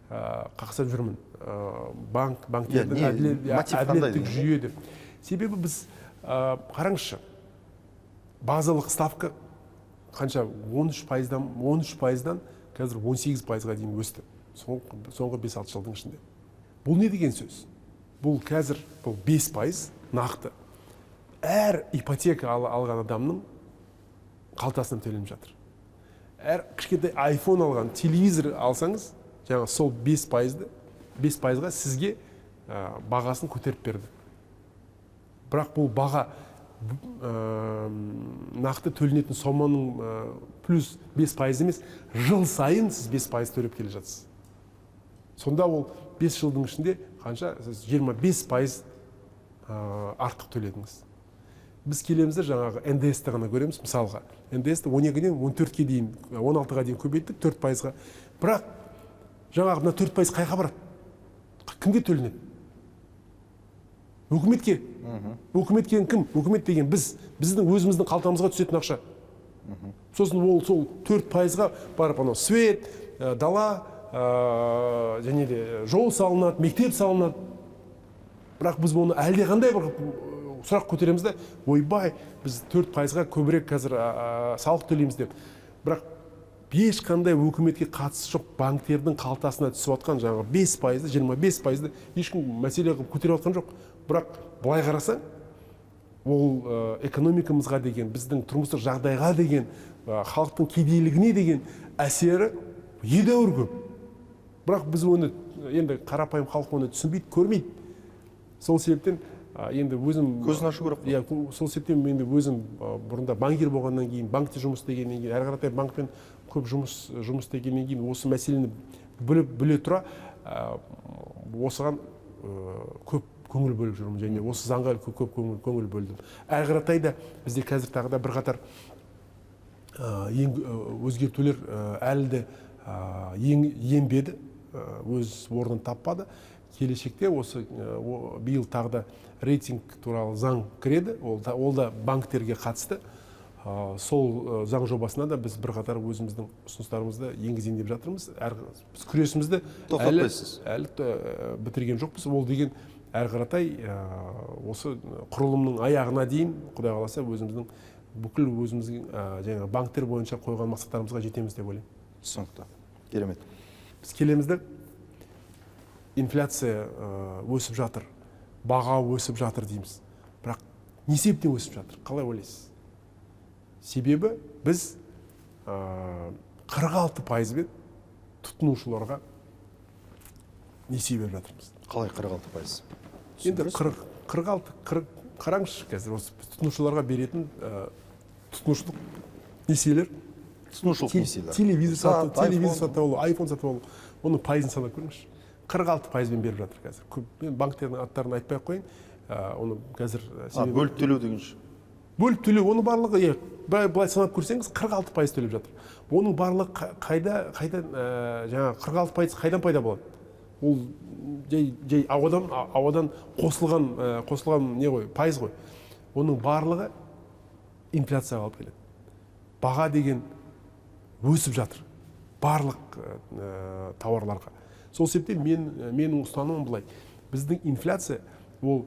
қақсап жүрмін. Банктердің әділеттік жүйе деп. Себебі біз қараңызшы, базалық ставка қанша 13%-дан қазір 18%-ға дейін өсті. Соңғы 5-6 жылдың ішінде. Бұл не деген сөз? Бұл қазір 5% нақты. Әр ипотека алған адамның қалтасынан төленіп жатыр. Әр кішкентай iPhone алған, телевизор алсаңыз, жаңа сол 5%-ға сізге бағасын көтеріп берді. Бірақ бұл баға нақты төленетін соманың плюс 5% емес, жыл сайын сіз 5% төлеп келе жатсыз. Сонда ол 5 жылдың ішінде қанша? 25% артық төледіңіз. Біз келемізді жаңағы НДС-ті ғана көреміз, мысалға. НДС-ті 12-ден 14-ге дейін, 16-ға дейін көбейттік, 4%-ға. Бірақ жаңағы 4% қайға барады? Кімге төленеді? Өкіметке. Өкіметке кім? Өкімет деген біздің өзіміздің қалтамызға түсетін ақша. Сосын ол сол 4%-ға барып, свет, дала, және де жол салынады, мектеп салынады. Бірақ біз оны әлде қандай бір сұрақ көтереміз де, ойбай, біз 4%-ға көбірек қазір салық төлейміз деп. Бірақ ешқандай өкіметке қатысы жоқ банктердің қалтасына түсіп жатқан жаңағы 5%, 25%-ді ешкім мәселе қылып көтеріп жатқан жоқ. Бірақ былай қарасаң, ол экономикамызға деген, біздің тұрмыстық жағдайға деген, халықтың кедейлігіне деген әсері едәуір көп. Бірақ біз оны енді қарапайым халық оны түсінбейді, көрмейді. Сол себептен енді өзім көзін ашу керек. Иә, сол себептен енді өзім бұрында банкир болғаннан кейін, банкте жұмыс істегеннен кейін, әрі қаратай банкпен көп жұмыс істегеннен кейін осы мәселені біле тұра осыған көп көңіл бөліп жүрмін, және осы заңға көп көңіл бөлдім. Әрі қаратай да бізде қазір тағы да бірқатар өзгертулер әлі де енбеді, өз орнын таппады. Келешекте осы биыл тағы да рейтинг туралы заң кіреді, ол да банктерге қатысты. Сол заң жобасына да біз бірқатар өзіміздің ұсыныстарымызды енгізейін деп жатырмыз. Біз күресімізді әлі бітірген жоқпыз. Ол деген әрі қаратай осы құрылымның аяғына дейін, Құдай қаласа, бүкіл өзіміздің жаңағы банктер бойынша қойған мақсаттарымызға жетеміз деп ойлаймын. Түсінікті. Керемет. Біз келемізді, инфляция өсіп жатыр, баға өсіп жатыр дейміз. Бірақ не себептен өсіп жатыр? Қалай ойлайсыз? Себебі біз 46%-бен тұтынушыларға несие беріп жатырмыз. Қалай 46%? Енді 46, қараңызшы, қазір осы тұтынушыларға беретін тұтынушылық несиелер, телевизор сатып алу, айфон сатып алу, оның пайызын санап көріңізші. 46%-бен беріп жатыр қазір. Мен банктердің аттарын айтпай-ақ қойын, оны қазір бөліп төлеу дегенше. Бөліп төлеу, оның барлығы, былай санап көрсеңіз, 46% төлеп жатыр. Оның барлығы жаңа 46% қайдан пайда болады? Ол жай ауадан қосылған не ғой, пайыз ғой. Оның барлығы инфляцияға алып келеді. Баға деген өсіп жатыр барлық тауарларға. Сол себептен менің ұстанымым былай. Біздің инфляция ол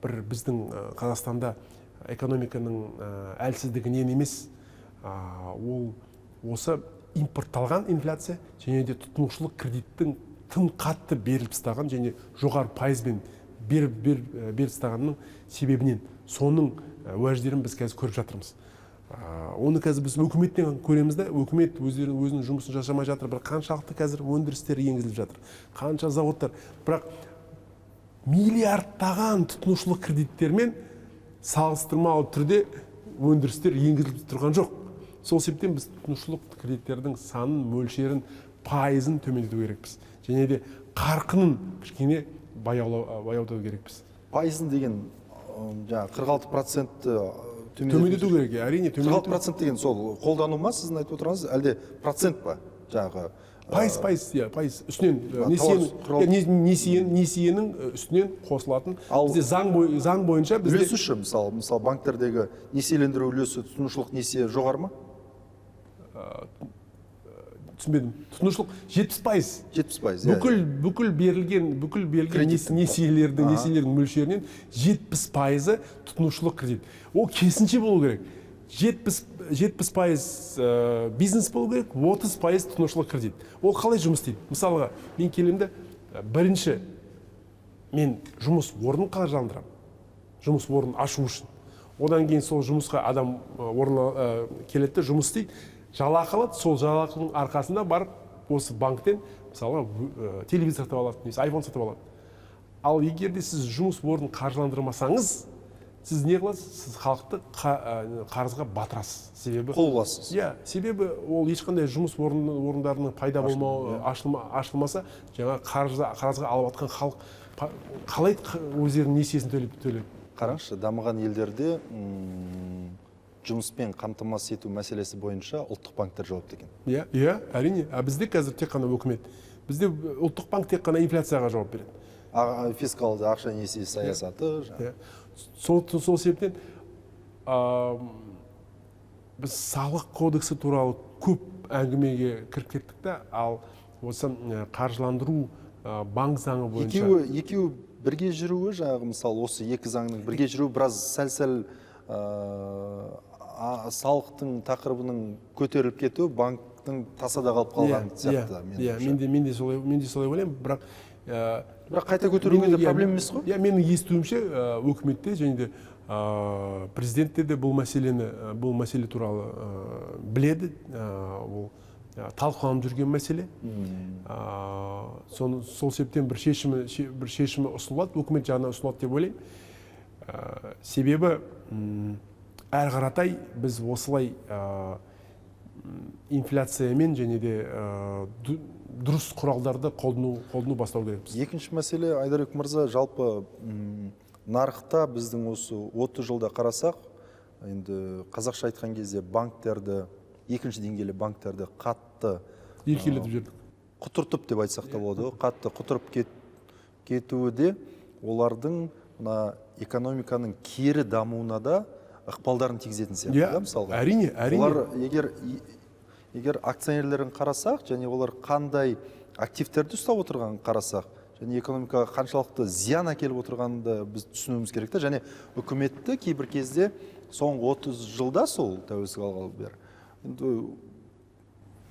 біздің Қазақстанда экономиканың әлсіздігінен емес, ол осы импортталған инфляция және де тұтынушылық кредиттің тым қатты беріліп тастаған және жоғары пайызбен беріп тастағанның себебінен соның уәждерін біз қазір көріп жатырмыз. Оны қазір біз өкіметтен көреміз де, өкімет өзінің жұмысын жасамай жатыр, бірақ қаншалықты қазір өндірістер енгізіліп жатыр, қанша заводтар, бірақ миллиардтаған тұтынушылық кредиттермен салыстырмалы түрде өндірістер енгізіліп тұрған жоқ. Сол себептен біз тұтынушылық кредиттердің санын, мөлшерін, пайызын төмендету керекпіз. Және де қарқынын кішкене баяулау керекпіз. Пайызын деген 46% төмендету керек, әрине. 46% деген сол қолдану ма, сіздің айтып отырғаныңыз, әлде процент па? Пайыз, үстінен несиенің үстінен қосылатын. Бізде заң бойынша үлесі үшін, мысалы банктердегі несиелендіру үлесі тұтынушылық несие жоғары ма? Түсінбедім. Тұтынушылық 70%. 70%. Бүкіл берілген несиелердің мөлшерінен 70% тұтынушылық кредит. Ол керісінше болу керек. 70% бизнес болу керек, 30% тұтынушылық кредит. Ол қалай жұмыс істейді? Мысалға, мен келемді, бірінші мен жұмыс орнын қаржыландырамын. Жұмыс орнын ашу үшін. Одан кейін сол жұмысқа адам орнына келеді, жұмыс істейді. Жалақы алады, сол жалақының арқасында барып осы банктен мысалы телевизор сатып алады, немесе айфон сатып алады. Ал егер де сіз жұмыс орнын қаржыландырмасаңыз, сіз не қыласыз? Сіз халықты қарызға батырасыз. Себебі қол басасыз. Иә, себебі ол ешқандай жұмыс орындарының пайда болмауы ашылмаса, жаңа қарызға алып жатқан халық қалай өздерінің несиесін төлеп? Қараңызшы, дамыған елдерде жұмыспен қамтамасыз ету мәселесі бойынша ұлттық банктер жауапты екен. Иә, әрине. Бізде қазір тек қана өкімет. Бізде ұлттық банк тек қана инфляцияға жауап береді. Фискалды ақша несие саясаты. Сол себептен біз салық кодексі туралы көп әңгімеге кіріп кеттік та, ал осы қаржыландыру банк заңы бойынша. Екеуі бірге жүруі, мысалы осы екі заңның бірге жүруі біраз сәл салықтың тақырыбының көтеріліп кетуі банктың тасада қалып қалған сияқты. Мен де солай ойлаймын, бірақ қайта көтеруге де проблема емес қой. Менің естуімше өкіметте және де президентте де бұл мәселе туралы біледі, ол талқыланып жүрген мәселе. Сол себептен бір шешімі ұсынылады, өкімет жағынан ұсынылады деп ойлаймын. Себебі әр қаратай біз осылай инфляциямен және де дұрыс құралдарды қолдану бастау керекпіз. Екінші мәселе, Айдарбек мырза, жалпы нарықта біздің осы 30 жылда қарасақ, енді қазақша айтқан кезде банктерді, екінші деңгейлі банктерді қатты еркелетіп жүрдік. Құтыртып деп айтсақ та болады, қатты құтырып кетуі де олардың экономиканың кері дамуына да ықпалдарын тигізетін сияқты, мысалға. Әрине. Олар егер акционерлерін қарасақ, және олар қандай активтерді ұстап отырғанын қарасақ, және экономикаға қаншалықты зиян әкеліп отырғанды біз түсінуіміз керек та, және үкіметті кейбір кезде соңғы 30 жылда сол тәуелсіздік алғалы бері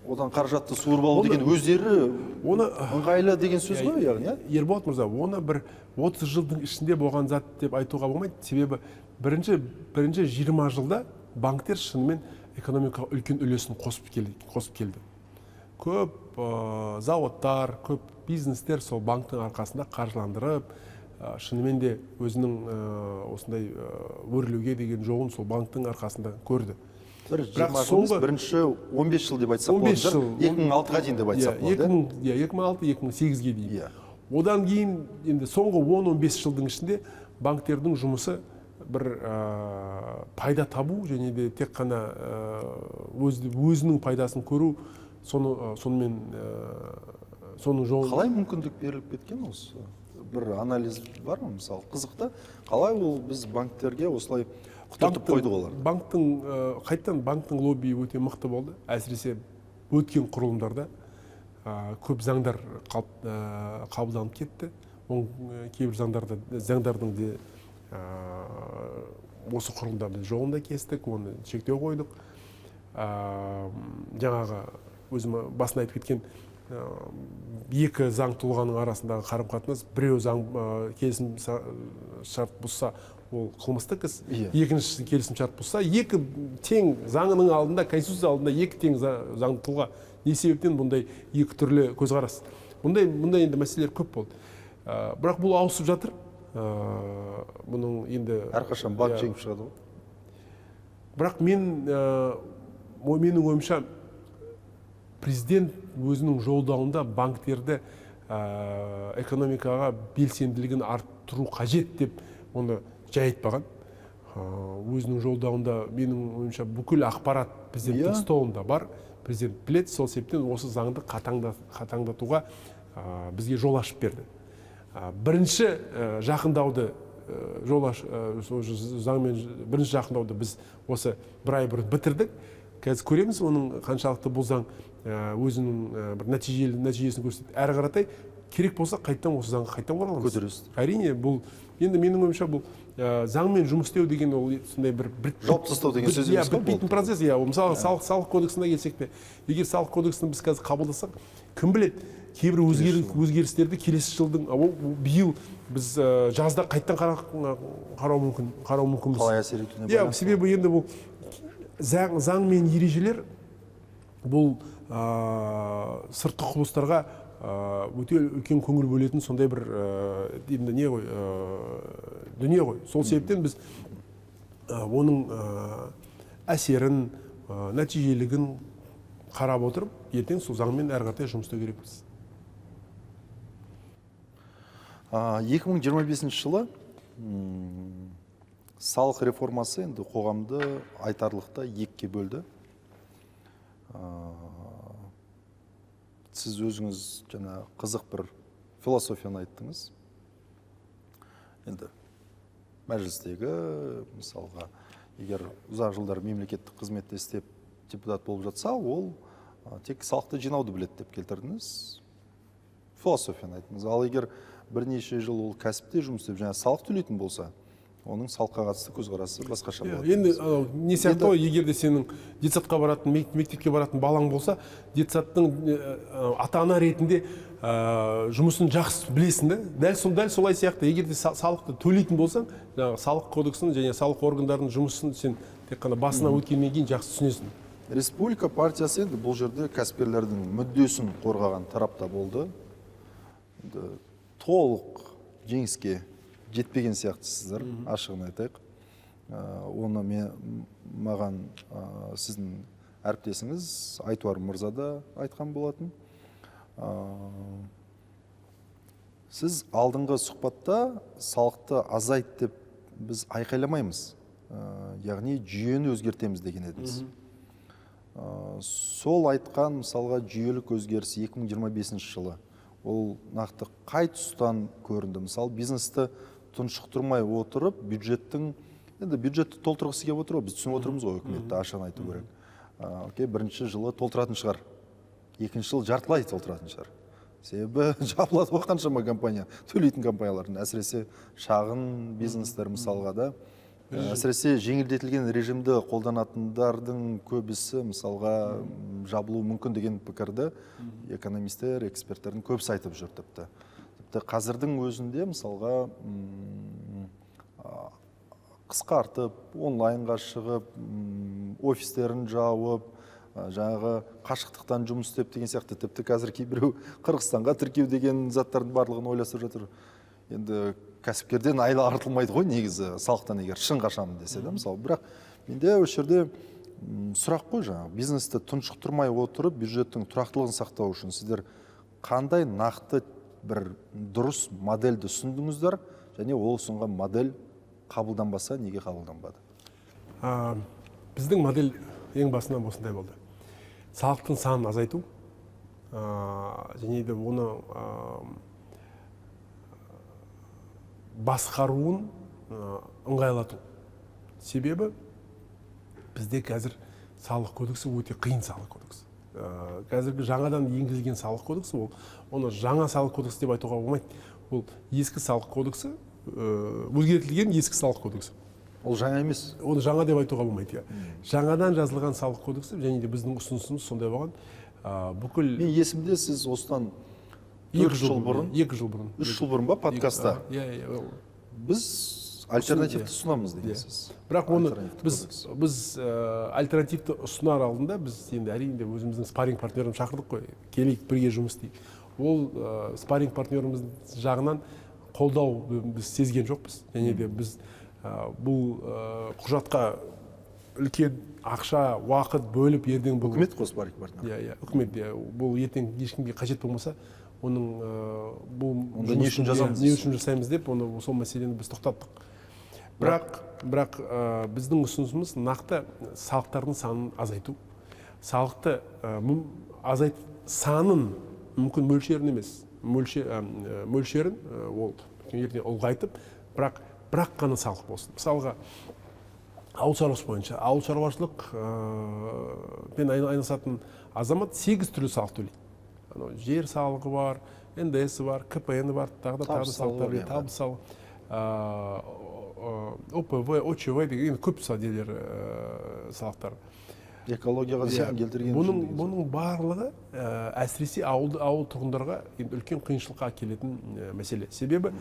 одан қаражатты суырып алу деген өздері ыңғайлы деген сөз ғой, яғни. Ерболат мырза, оны бір 30 жылдың ішінде болған зат деп айтуға болмайды. Себебі бірінші 20 жылда банктер шынымен экономикаға үлкен үлесін қосып келді. Көп заводтар, көп бизнестер сол банктың арқасында қаржыландырып, шынымен де өзінің осындай өрлеуге деген жолын сол банктың арқасында көрді. Бірінші 15 жыл деп айтсақ болады, 2006-ға дейін деп айтсақ болады. 2006-2008-ге дейін. Одан кейін, енді соңғы 10-15 жылдың ішінде банктердің жұмысы бір пайда табу және де тек қана өзінің пайдасын көру, соның жолын... Қалай мүмкіндік беріліп кеткен осы? Бір анализ бар ма, мысалы, қызықты? Қалай ол біз банктерге осылай құтыртып қойды олар? Банктың лоббиі өте мықты болды. Әсіресе өткен құрылымдарда көп заңдар қабылданып кетті. Кейбір заңдардың де осы құрылымдардың жолында кестік, оны шектеу қойдық. Жаңағы өзім басында айтып кеткен екі заң тұлғаның арасындағы қарым-қатынас, біреу заң келісім шарт бұзса, ол қылмыстық іс, екіншісі келісім шарт бұзса, екі тең заңының алдында, конституция алдында екі тең заңды тұлға. Не себептен бұндай екі түрлі көзқарас? Бұндай енді мәселелер көп болды. Бірақ бұл ауысып жатыр. Бұның енді әрқашан банк жеңіп шығады ғой. Бірақ менің ойымша президент өзінің жолдауында банктерді экономикаға белсенділігін арттыру қажет деп оны жай айтпаған. Өзінің жолдауында менің ойымша бүкіл ақпарат президенттің столында бар. Президент білет, сол себептен осы заңды қатаңдатуға бізге жол ашып берді. Бірінші жақындауды бірінші жақындауды біз осы бір ай бұрын бітірдік. Қазір көреміз, оның қаншалықты бұл заң өзінің бір нәтижесін көрсетеді. Әрі қаратай керек болса қайттан осы заңға қайттан оралымыз. Көтересіз. Әрине, бұл енді менің ойымша бұл заңмен жұмыс істеу деген ол сондай бір жауып тастау деген сөз емес қой. Бітпейтін процесс. Мысалы, салық кодексіне келсек те, егер салық кодексін біз қазір қабылдасақ, кім біледі, кейбір өзгерістерді келесі жылдың биыл біз жазда қайттан қарау мүмкінбіз. Қалай әсер етуіне байланысты. Себебі енді бұл заң мен ережелер бұл сыртқы құбылыстарға өте үлкен көңіл бөлетін сондай бір дүние ғой. Сол себептен біз оның әсерін, нәтижелігін қарап отырып, ертең сол заңмен әрі қаратай жұмыс істеу керекпіз. 2025 жылы салық реформасы енді қоғамды айтарлықтай екіге бөлді. Сіз өзіңіз жаңа қызық бір философияны айттыңыз. Енді мәжілістегі, мысалға, егер ұзақ жылдар мемлекеттік қызметте істеп депутат болып жатса, ол тек салықты жинауды біледі деп келтірдіңіз. Философияны айттыңыз. Ал егер бірнеше жыл ол кәсіпте жұмыс істеп, жаңа салық төлейтін болса, оның салыққа қатысты көзқарасы басқаша болады. Енді не сияқты ғой, егер де сенің детсадқа баратын, мектепке баратын балаң болса, детсадтың ата-ана ретінде жұмысын жақсы білесің да. Дәл солай сияқты, егер де салықты төлейтін болсаң, жаңағы салық кодексін және салық органдарының жұмысын сен тек қана басынан өткеннен кейін жақсы түсінесің. Республика партиясы енді бұл жерде кәсіпкерлердің мүддесін қорғаған тарапта болды. Толық жеңіске жетпеген сияқтысыздар, ашығын айтайық. Оны маған сіздің әріптесіңіз Айтуар мырза да айтқан болатын. Сіз алдыңғы сұхбатта салықты азайт деп біз айқайламаймыз. Яғни жүйені өзгертеміз деген едіңіз. Сол айтқан мысалға жүйелік өзгеріс 2025 жылы. Ол нақты қай тұстан көрінді? Мысалы, бизнесті тұншықтырмай отырып, бюджетті толтырғысы келіп отыр, біз түсініп отырмыз ғой, үкіметті ашығын айту керек. Бірінші жылы толтыратын шығар, екінші жыл жартылай толтыратын шығар. Себебі жабылады ғой қаншама компания, төлейтін компаниялардың, әсіресе шағын бизнестер мысалға да. Әсіресе жеңілдетілген режимді қолданатындардың көбісі мысалға жабылу мүмкін деген пікірді экономистер, эксперттердің көбісі айтып жүр тіпті. Қазірдің өзінде мысалға қысқартып, онлайнға шығып, офистерін жауып, жаңағы қашықтықтан жұмыс істеп деген сияқты, тіпті қазір кейбіреу Қырғызстанға тіркеу деген заттардың барлығын ойласып жатыр. Енді кәсіпкерден айла артылмайды ғой негізі, салықтан егер шын қашамын десе да, мысалы. Бірақ менде осы жерде сұрақ қой, жаңағы бизнесті тұншықтырмай отырып, бюджеттің тұрақтылығын сақтау үшін сіздер қандай нақты бір дұрыс модельді ұсындыңыздар, және ол ұсынған модель қабылданбаса, неге қабылданбады? Біздің модель ең басынан осындай болды. Салықтың санын азайту, және де оны басқаруын ыңғайлату. Себебі бізде қазір салық кодексі өте қиын салық кодексі. Қазіргі жаңадан енгізілген салық кодексі, оны жаңа салық кодексі деп айтуға болмайды. Ол ескі салық кодексі, өзгертілген ескі салық кодексі. Ол жаңа емес. Оны жаңа деп айтуға болмайды. Жаңадан жазылған салық кодексі, және де біздің ұсынысымыз сондай болған. Бүкіл мен есімде сіз осыдан 2 жыл бұрын 3 жыл бұрын ба подкастта біз альтернативті ұсынамыз дегенсіз. Бірақ оны біз альтернативті ұсынар алдында біз енді әрине өзіміздің спарринг партнерімізді шақырдық қой, келейік бірге жұмыс істейік. Ол спарринг партнеріміз жағынан қолдау біз сезген жоқпыз. Және де біз бұл құжатқа үлкен ақша, уақыт бөліп ертең бұл үкімет қой спарринг партнер. Үкімет бұл ертең ешкімге қажет болмаса, оның бұл не үшін жасаймыз деп, оны сол мәселені біз тоқтаттық. Бірақ біздің ұсынысымыз нақты салықтардың санын азайту. Салықты санын мүмкін мөлшерін емес, мөлшерін ол ұлғайтып, бірақ қана салық болсын. Мысалға, ауыл шаруашылық бойынша, ауыл шаруашылық пен айналысатын азамат 8 түрлі салық төлейді. Жер салығы бар, НДС бар, КПН бар, тағы салықтар, табыс салығы, ОПВ, ОЧВ деген көп салықтар. Экологияға зиян келтірген. Бұның барлығы әсіресе ауыл тұрғындарға үлкен қиыншылыққа келетін мәселе. Себебі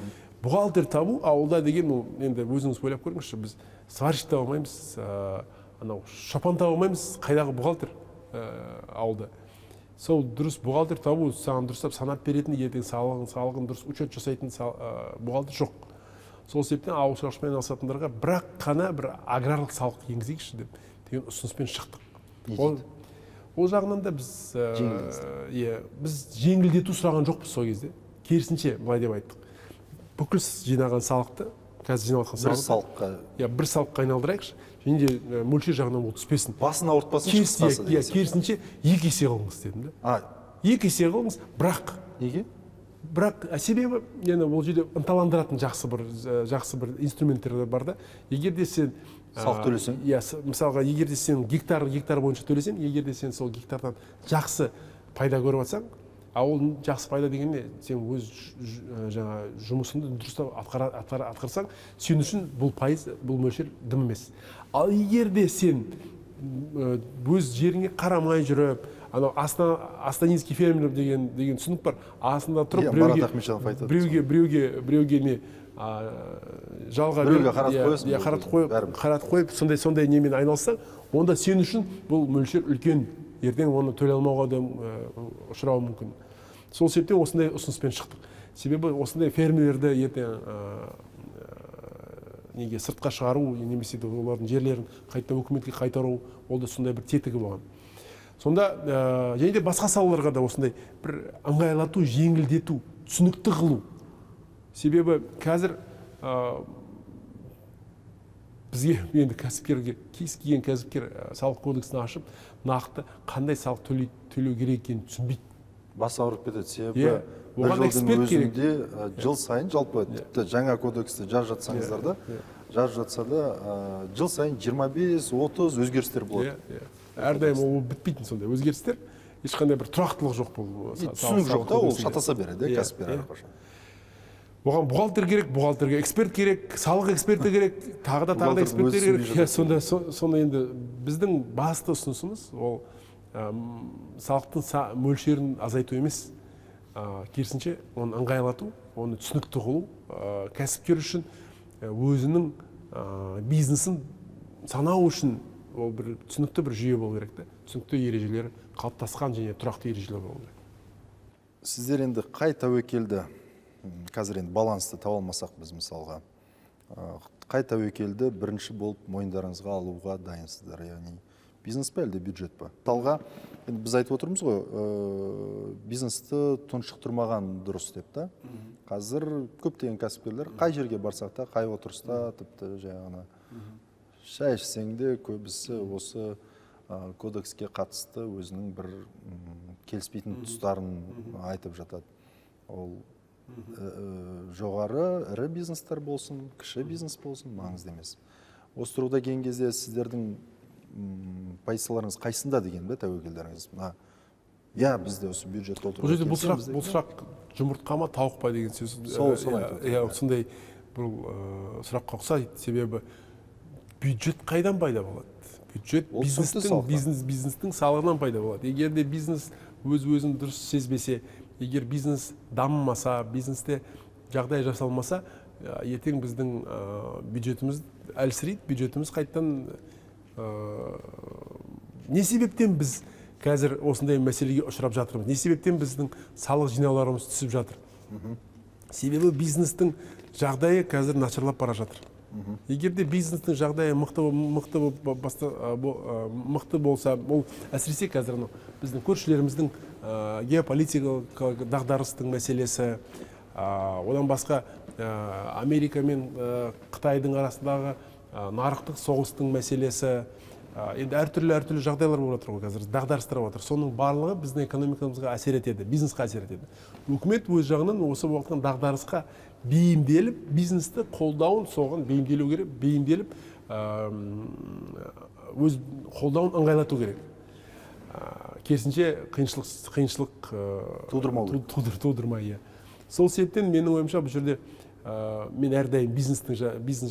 бухгалтер табу ауылда деген, енді өзіңіз ойлап көріңізші, біз сварщик таба алмаймыз, шопан таба алмаймыз, қайдағы бухгалтер ауылда. Сол дұрыс бухгалтер табу, саған дұрыстап санап беретін, ертең салығын дұрыс учет жасайтын бухгалтер жоқ. Сол себептен ауыл шаруашылығымен айналысатындарға бірақ қана бір аграрлық салық енгізейікші деген ұсыныспен шықтық. Ол жағынан да біз жеңілдету сұраған жоқпыз сол кезде. Керісінше былай деп айттық. Бүкіл жинаған салықты, қазір жиналған салықты бір салыққа айналдырайықшы, және де мөлшер жағынан ол түспесін. Басын ауыртпасын, шықпасын. Керісінше 2 есе қылыңыз дедім да. 2 есе қылыңыз, бірақ. Неге? Бірақ себебі ол жерде ынталандыратын жақсы бір инструменттер бар да. Егер де сен салық төлесең, мысалға, егер де сен гектар бойынша төлесең, егер де сен сол гектардан жақсы пайда көріп жатсаң, ол жақсы пайда деген не? Сен өз жаңа жұмысыңды дұрыстап атқарсаң, сен үшін бұл пайыз, бұл мөлшер дым емес. Ал егер де сен өз жеріңе қарамай жүріп, анау астанинский фермер деген түсінік бар. Астында тұрып біреуге не жалға қаратып қойып, сондай немен айналсаң, онда сен үшін бұл мөлшер үлкен. Ертең оны төлей алмауға да ұшырауы мүмкін. Сол себептен осындай ұсыныспен шықтық. Себебі осындай фермерлерді ертең неге сыртқа шығару, немесе олардың жерлерін қайта өкіметке қайтару, ол да сондай бір тетігі болған. Сонда және де басқа салаларға да осындай бір ыңғайлату, жеңілдету, түсінікті қылу. Себебі қазір бізге енді кәсіпкерге, кез келген кәсіпкер салық кодексін ашып, нақты қандай салық төлеу керек екенін түсінбейді. Бас ауырып кетеді. Себебі бір жылдың өзінде жыл сайын, жалпы тіпті жаңа кодексті жазып жатсаңыздар да, жазып жатса да, жыл сайын 25-30 өзгерістер болады. Әрдайым ол бітпейтін сондай өзгерістер, ешқандай бір тұрақтылық жоқ бұл. Түсінік жоқ та, ол шатаса береді кәсіпкер әрқашан. Оған бухгалтер керек, бухгалтерге эксперт керек, салық эксперті керек, тағы да эксперттер керек. Сонда енді біздің басты ұсынысымыз ол салықтың мөлшерін азайту емес, керісінше оны ыңғайлату, оны түсінікті қылу, кәсіпкер үшін өзінің бизнесін санау үшін ол бір түсінікті бір жүйе болу керек. Түсінікті ережелері қалыптасқан және тұрақты ережелер болу керек. Сіздер енді қай тәуекелді, қазір енді балансты таба алмасақ біз мысалға, қай тәуекелді бірінші болып мойындарыңызға алуға дайынсыздар, яғни бизнес па әлде бюджет па? Мысалға біз айтып отырмыз ғой, бизнесті тұншықтырмаған дұрыс деп та. Қазір көптеген кәсіпкерлер қай жерге барсақ та, қай отырыста, тіпті жаңағына шай ішсең де көбісі осы кодекске қатысты өзінің бір келіспейтін тұстарын айтып жатады. Ол жоғары, ірі бизнестер болсын, кіші бизнес болсын, маңызды емес. Осы тұрғыда келген кезде сіздердің позицияларыңыз қайсында деген бе тәуекелдеріңіз? Я, бізде осы бюджет толтыруға келсеміз. Бұл сұрақ жұмыртқа ма, тауық па деген сөз. Сондай бұл сұраққа ұқсайды, себебі бюджет қайдан пайда болады? Бюджет бизнестің салығынан пайда болады. Егер де бизнес өз-өзін дұрыс сезбесе, егер бизнес дамымаса, бизнесте жағдай жасалмаса, ертең біздің бюджетіміз әлсірейді, бюджетіміз қайттан не себептен біз қазір осындай мәселеге ұшырап жатырмыз? Не себептен біздің салық жинауларымыз түсіп жатыр? Себебі бизнестің жағдайы қазір нашарлап бара жатыр. Егер де бизнестің жағдайы мықты болса, ол әсіресе қазір біздің көршілеріміздің геополитикалық дағдарыстың мәселесі, одан басқа Америка мен Қытайдың арасындағы нарықтық соғыстың мәселесі, енді әртүрлі жағдайлар болып жатыр ғой қазір, дағдарыстар болып жатыр. Соның барлығы біздің экономикамызға әсер етеді, бизнесқа әсер етеді. Үкімет өз жағынан осы болған дағдарысқа бейімделіп, бизнесті қолдауын соған бейімделу керек, бейімделіп, өз қолдауын ыңғайлату керек. Керісінше қиыншылық тудырмай. Сол себептен менің ойымша бұл жерде мен әрдайым бизнес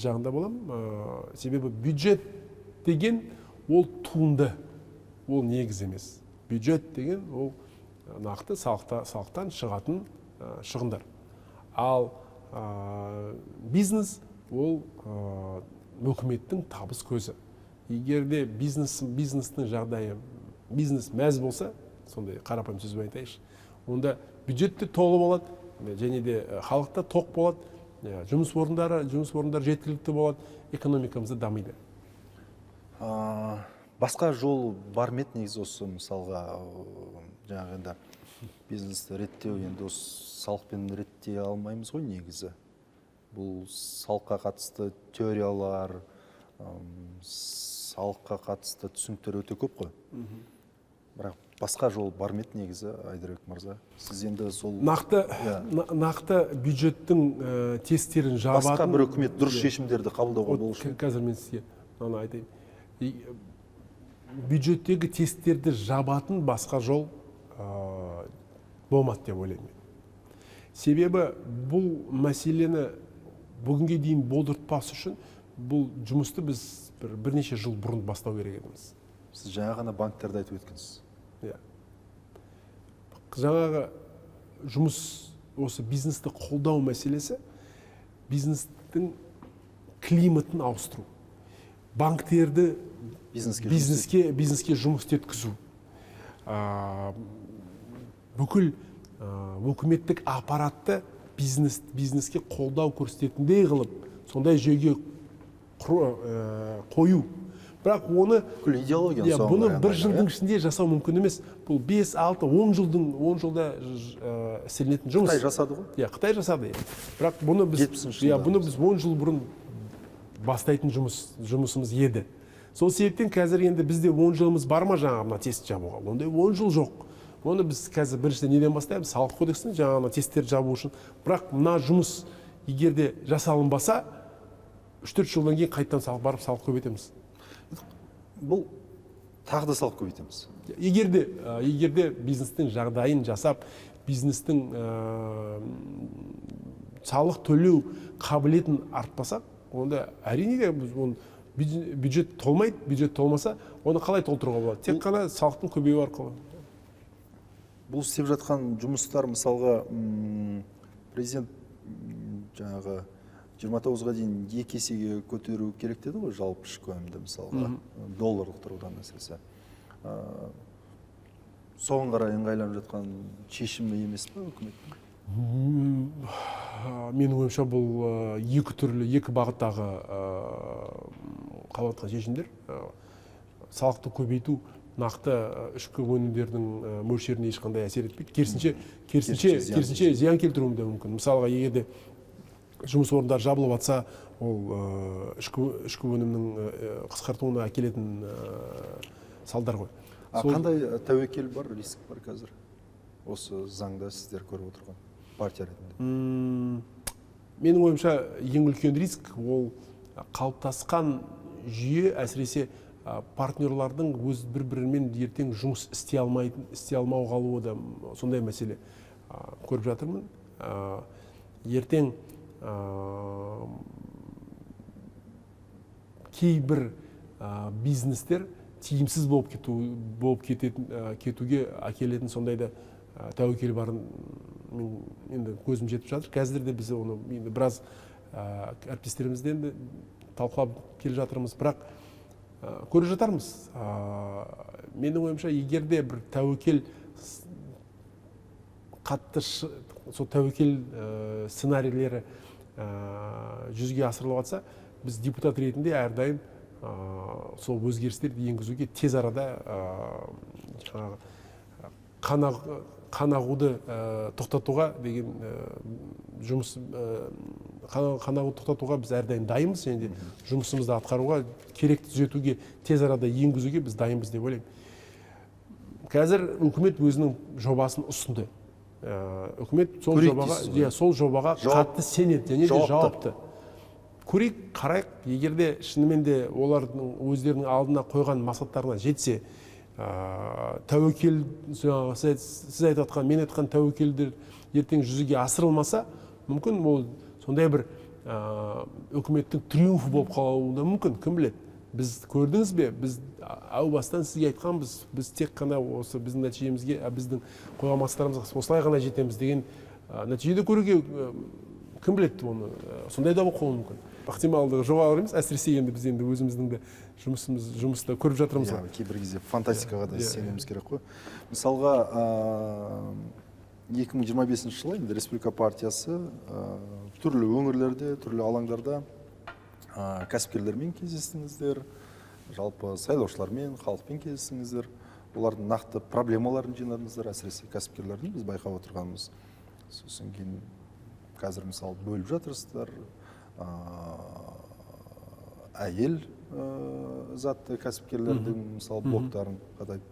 жағында боламын. Себебі бюджет деген ол туынды, ол негіз емес. Бюджет деген ол нақты салықтан шығатын шығындар. Ал бизнес ол үкіметтің табыс көзі. Егер де бизнестің жағдайы, бизнес мәз болса, сондай қарапайым сөзбен айтайыншы, онда бюджет те толы болады, және де халықта тоқ болады, жұмыс орындары жеткілікті болады, экономикамызда дамиды. Басқа жол бар ма еді негізі осы мысалға, жаңағында бизнесті реттеу, енді осы салықпен реттей алмаймыз ғой негізі. Бұл салыққа қатысты теориялар, салыққа қатысты түсініктер өте көп қой. Бірақ басқа жол бар ма еді негізі, Айдарбек мырза? Сіз енді сол нақты бюджеттің тесттерін жабатын, басқа бір үкімет дұрыс шешімдерді қабылдауға болу үшін. Қазір мен сізге айтайын. Бюджеттегі тесттерді жабатын басқа жол болмады деп ойлаймын. Себебі бұл мәселені бүгінге дейін болдыртпас үшін бұл жұмысты біз бірнеше жыл бұрын бастау керек едіміз. Сіз жаңа ғана банктерді айтып өткенсіз. Жаңағы жұмыс, осы бизнесті қолдау мәселесі, бизнестің климатын ауыстыру, банктерді бизнеске жұмыс еткізу, бүкіл өкіметтік аппаратты бизнеске қолдау көрсететіндей қылып, сондай жүйеге қою. Бірақ оны бұны бір жылдың ішінде жасау мүмкін емес. Бұл 5, 6, 10 жылда істелінетін жұмыс. Қытай жасады ғой? Қытай жасады. Бірақ бұны біз 10 жыл бұрын бастайтын жұмысымыз еді. Сол себептен қазір енді бізде 10 жылымыз бар ма жаңа мына тест жабуға? Ондай 10 жыл жоқ. Оны біз қазір біріншіден неден бастаймыз? Салық кодексін жаңа тесттерді жабу үшін. Бірақ мына жұмыс егерде жасалынбаса, 3-4 жылдан кейін қайттан барып салық көбейтеміз. Бұл тағы да салық көбейтеміз. Егерде бизнестің жағдайын жасап, бизнестің салық төлеу қабілетін артпасақ, онда әрине бюджет толмайды, бюджет толмаса, оны қалай толтыруға болады? Тек қана салықтың көбеюі арқылы. Бұл істеп жатқан жұмыстар, мысалға, президент жаңағы 29-ға дейін 2 есеге көтеру керек деді ғой, жалпы ішкі өнімді, мысалға, долларлық тұрғыдан әсіресе. Соған қарай ыңғайланып жатқан шешімі емес пе үкіметтің? Менің ойымша бұл екі бағыттағы қабылданған шешімдер. Салықты көбейту нақты ішкі өнімдердің мөлшеріне ешқандай әсер етпейді. Керісінше зиян келтіруі де мүмкін. Мысалға, егерде жұмыс орындары жабылып жатса, ол ішкі өнімнің қысқартуына әкелетін салдар ғой. Қандай тәуекел бар, риск бар қазір? Осы заңда сіздер көріп отырған партия ретінде? Менің ойымша ең үлкен риск ол қалыптасқан жүйе, әсіресе партнерлардың өз бір-бірімен ертең жұмыс істей алмау қалуы да сондай мәселе көріп жатырмын. Ертең кейбір бизнестер тиімсіз болып кетуге әкелетін сондай да тәуекел барын енді көзім жетіп жатыр. Қазір де біз оны біраз әріптестерімізден талқылап келе жатырмыз, бірақ көріп жатармыз. Менің ойымша, егерде бір тәуекел сол тәуекел сценарийлері жүзге асырылып жатса, біз депутат ретінде әрдайым сол өзгерістерді енгізуге тез арада қанағуды тоқтатуға деген қанағуды тоқтатуға біз әрдайым дайынбыз, және жұмысымызды атқаруға, керекті түзетуге, тез арада енгізуге біз дайынбыз деп ойлаймын. Қазір үкімет өзінің жобасын ұсынды. Үкімет сол жобаға қатты сенеді және де жауапты. Көрейік, қарайық, егерде шынымен де олардың өздерінің алдына қойған мақсаттарына жетсе, тәуекел, сіз айтып жатқан, мен айтқан тәуекелдер ертең жүзеге асырылмаса, мүмкін ол сондай бір үкіметтің триумфы болып қалуы да мүмкін, кім біледі. Біз көрдіңіз бе, біз әу бастан сізге айтқанбыз, біз тек қана осы біздің нәтижемізге, біздің қойған мақсаттарымызға осылай ғана жетеміз деген нәтижеде көруге кім біледі, оны сондай да болып қалуы мүмкін. Ықтималдығы жоғары емес, әсіресе енді біз енді өзіміздің де жұмысты көріп жатырмыз. Кейбір кезде фантастикаға да сенуіміз керек қой. Мысалға, 2025 жылы енді Республика партиясы түрлі өңірлерде, түрлі алаңдарда кәсіпкерлермен кездестіңіздер, жалпы сайлаушылармен, халықпен кездестіңіздер. Олардың нақты проблемаларын жинадыңыздар, әсіресе кәсіпкерлердің біз байқап отырғанымыз. Сосын кейін қазір мысалы бөліп жатырсыздар, әйел затты кәсіпкерлердің мысалы блоктарын қадайды.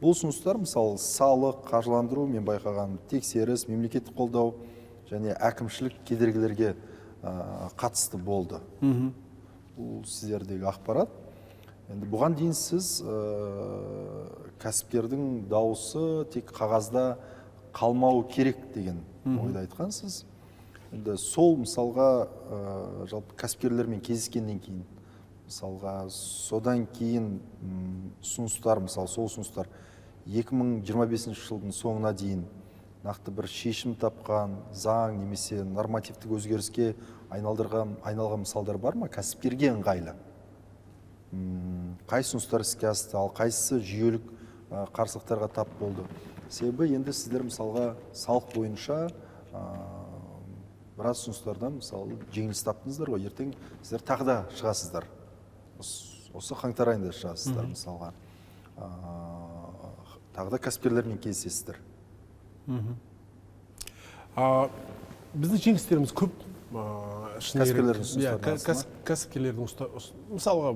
Бұл ұсыныстар мысалы салық, қаржыландыру, мен байқаған тексеріс, мемлекеттік қолдау және әкімшілік кедергілерге қатысты болды. Бұл сіздердегі ақпарат. Енді бұған дейін сіз кәсіпкердің дауысы тек қағазда қалмауы керек деген ойды айтқансыз. Енді сол мысалға жалпы кәсіпкерлермен кездескеннен кейін, мысалға содан кейін ұсыныстар, мысалы сол ұсыныстар 2025 жылдың соңына дейін нақты бір шешім тапқан заң немесе нормативтік өзгеріске айналған мысалдар бар ма кәсіпкерге ыңғайлы? Қай ұсыныстар іске асты, ал қайсысы жүйелік қарсылықтарға тап болды? Себебі енді сіздер мысалға салық бойынша біраз ұсыныстардан мысалы жеңіліс таптыңыздар ғой, ертең сіздер тағы да шығасыздар. Осы қаңтар айында шығасыздар мысалға. Тағы да кәсіпкерлермен кездесесіздер. Біздің жеңістеріміз көп. Кәсіпкерлердің мысалға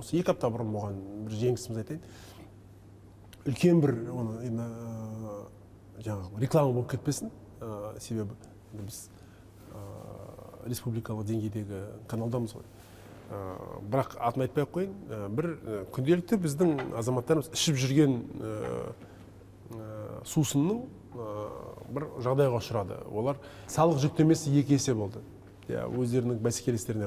осы 2 апта бұрын болған бір жеңісіміз айтайын. Үлкен бір реклама болып кетпесін, себебі біз республикалық деңгейдегі каналдамыз ғой. Бірақ атын айтпай-ақ қойын, бір күнделікті біздің азаматтарымыз ішіп жүрген сусынның бір жағдайға ұшырады. Олар салық жүктемесі 2 есе болды. Өздерінің бәсекелестеріне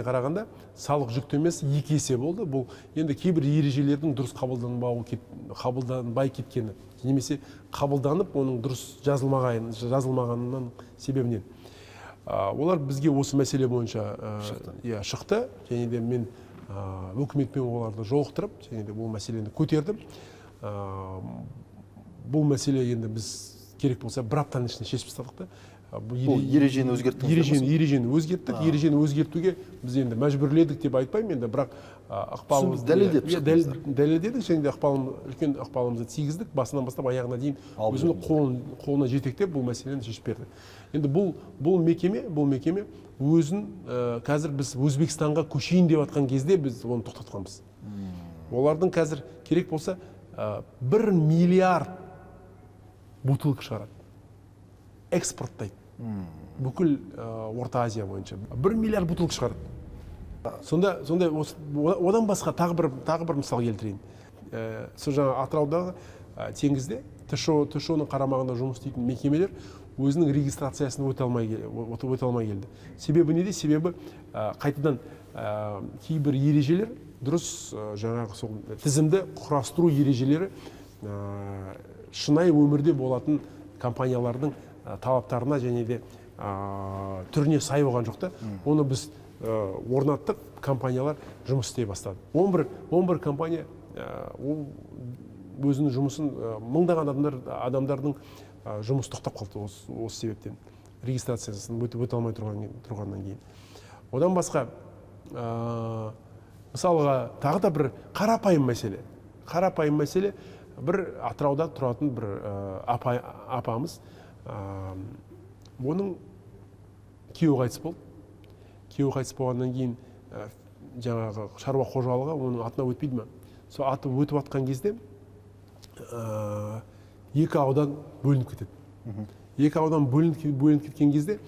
қарағанда салық жүктемесі 2 есе болды. Бұл енді кейбір ережелердің дұрыс қабылданбай кеткені, немесе қабылданып, оның дұрыс жазылмағанынан себебінен. Олар бізге осы мәселе бойынша шықты, және де мен өкіметпен оларды жолықтырып, және де бұл мәселені көтердім. Бұл мәселе енді біз керек болса бір аптаның ішінде шешіп тастадық та. Ережені өзгерттіңіз? Ережені өзгерттік. Ережені өзгертуге біз енді мәжбүрледік деп айтпаймын, енді бірақ ықпалымызды дәлелдедік, және де үлкен ықпалымызды тигіздік, басынан бастап аяғына дейін өзінің қолына жетектеп бұл мәселені шешіп берді. Енді бұл мекеме өзін қазір біз Өзбекстанға көшейін деп жатқан кезде біз оны тоқтатқанбыз. Олардың қазір керек болса 1 миллиард бутылка шығарады, экспорттайды бүкіл Орта Азия бойынша 1 миллиард бутылка шығарады. Сонда одан басқа тағы бір мысал келтірейін. Сол жаңа Атыраудағы теңізде ТШО-ның қарамағында жұмыс істейтін мекемелер өзінің регистрациясын өте алмай келді. Себебі неде? Себебі қайтадан кейбір ережелер дұрыс, жаңағы сол тізімді құрастыру ережелері шынайы өмірде болатын компаниялардың талаптарына және де түріне сай болған жоқ та. Оны біз орнаттық, компаниялар жұмыс істей бастады. 11 компания өзінің жұмысын, мыңдаған адамдардың жұмыс тоқтап қалды осы себептен, регистрациясын өте алмай тұрғаннан кейін. Одан басқа мысалға тағы да бір қарапайым мәселе, бір Атырауда тұратын бір апамыз, оның күйеуі қайтыс болды. Күйеуі қайтыс болғаннан кейін жаңағы шаруа қожалығы оның атына өтпейді ме? Сол аты өтіп жатқан кезде 2 аудан бөлініп кетеді. 2 аудан бөлініп кеткен кезде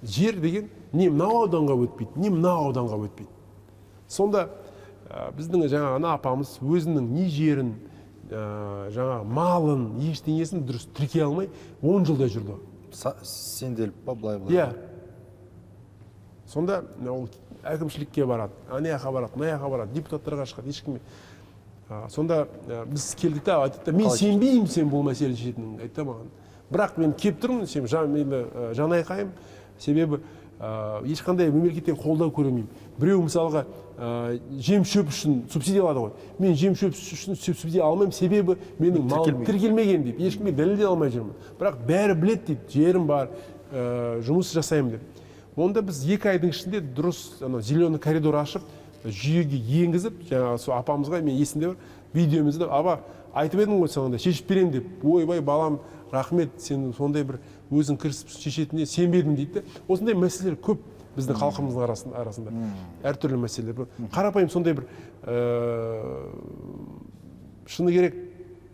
жер деген не мынау ауданға өтпейді, не мынау ауданға өтпейді. Сонда біздің жаңа ана апамыз өзінің не жерін, жаңа малын, ештеңесін дұрыс тіркей алмай 10 жылдай жүрді. Сенделіп па, былай? Сонда ол әкімшілікке барады, анаяққа барады, мынаяққа барады, депутаттарға шығады, ешкімге. Сонда біз келдік та, айтты, мен сенбеймін сен бұл мәселені шешетінін, айтты маған. Бірақ мен кеп тұрмын, сен жан айқайым, себебі ешқандай мемлекеттен қолдау көремеймін. Біреу мысалға жем шөп үшін субсидия алады ғой. Мен жем шөп үшін субсидия алмаймын, себебі менің малым тіркелмеген деп, ешкімге дәлелдей алмай жүрмін. Бірақ бәрі білет дейді, жерім бар, жұмыс жасаймын деп. Онда біз 2 айдың ішінде дұрыс зеленый коридор ашып, жүйеге енгізіп, жаңағы сол апамызға, мен есімде бар, видеомызды, аба, айтып едім ғой саған да, шешіп берем деп. Ойбай, балам, рахмет, сен сондай бір өзің кірісіп шешетіне сенбедім дейді. Осындай мәселелер көп біздің халқымыздың арасында. Әртүрлі мәселелер. Қарапайым сондай бір шыны керек,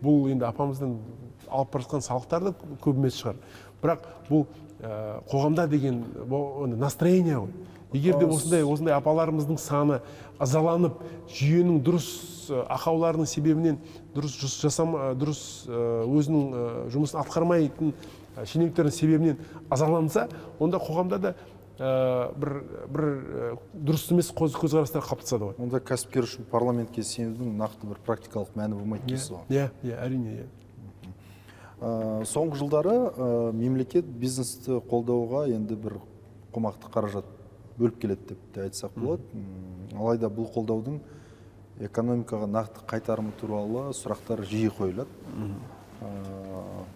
бұл енді апамыздың алып бара жатқан салықтар да көп емес шығар. Бірақ бұл қоғамда деген настроение ғой. егер де осындай апаларымыздың саны ызаланып, жүйенің дұрыс ақауларының себебінен дұрыс өзінің жұмысын атқармайтын шенеуніктердің себебінен ызаланса, онда қоғамда да бір дұрыс емес көзқарастар қалыптасады ғой. Онда кәсіпкер үшін парламентке сенудің нақты бір практикалық мәні болмайды дейсіз ғой. Иә, әрине. Соңғы жылдары мемлекет бизнесті қолдауға енді бір қомақты қаражат бөліп келеді деп те айтсақ болады. Алайда бұл қолдаудың экономикаға нақты қайтарымы туралы сұрақтар жиі қойылады.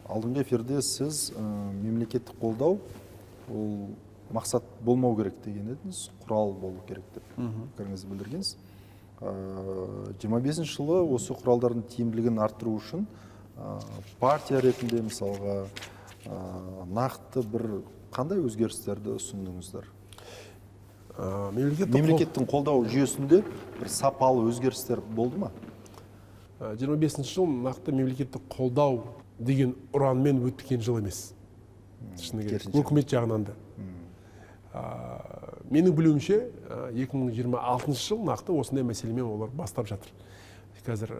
Алдыңғы эфирде сіз мемлекеттік қолдау ол мақсат болмау керек деген едіңіз, құрал болу керек деп пікіріңізді білдіргенсіз. 25 жылы осы құралдардың тиімділігін арттыру үшін партия ретінде мысалға нақты бір қандай өзгерістерді ұсындыңыздар? Мемлекеттің қолдау жүйесінде бір сапалы өзгерістер болды ма? 25 жыл нақты мемлекеттік қолдау деген ұранмен өткен жыл емес. Өкімет жағынан да. Менің білуімше 2026 жыл нақты осындай мәселемен олар бастап жатыр. Қазір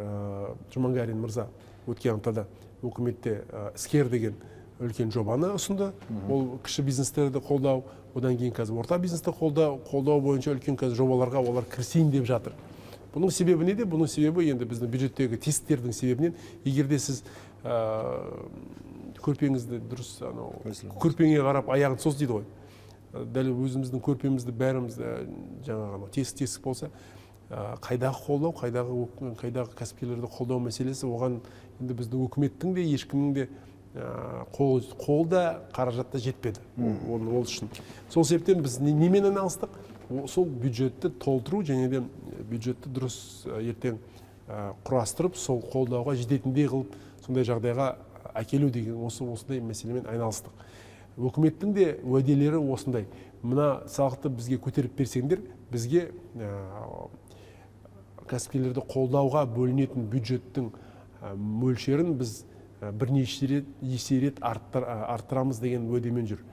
Жұманғарин мырза өткен аптада өкіметте іскер деген үлкен жобаны ұсынды. Ол кіші бизнестерді қолдау, одан кейін қазір орта бизнесті қолдау бойынша үлкен қазір жобаларға олар кірісейін деп жатыр. Бұның себебі неде? Бұның себебі енді біздің бюджеттегі тесіктердің себебінен, егер де сіз көрпеңізді дұрыс, көрпеңе қарап аяғын сос дейді ғой. Дәл өзіміздің көрпемізді бәрімізді жаңағы тесік болса, қайдағы қолдау, қайдағы кәсіпкерлерді қолдау мәселесі, оған енді біздің үкіметтің де ешкімнің де қолда қаражатта жетпеді ол үшін. Сол себептен біз немен айналыстық? Сол бюджетті толтыру және де бюджетті дұрыс ертең құрастырып, сол қолдауға жететіндей қылып, сондай жағдайға әкелу деген осындай мәселемен айналыстық. Өкіметтің де уәделері осындай. Мына салықты бізге көтеріп берсеңдер, бізге кәсіпкерлерді қолдауға бөлінетін бюджеттің мөлшерін біз бірнеше рет арттырамыз деген уәдемен жүр.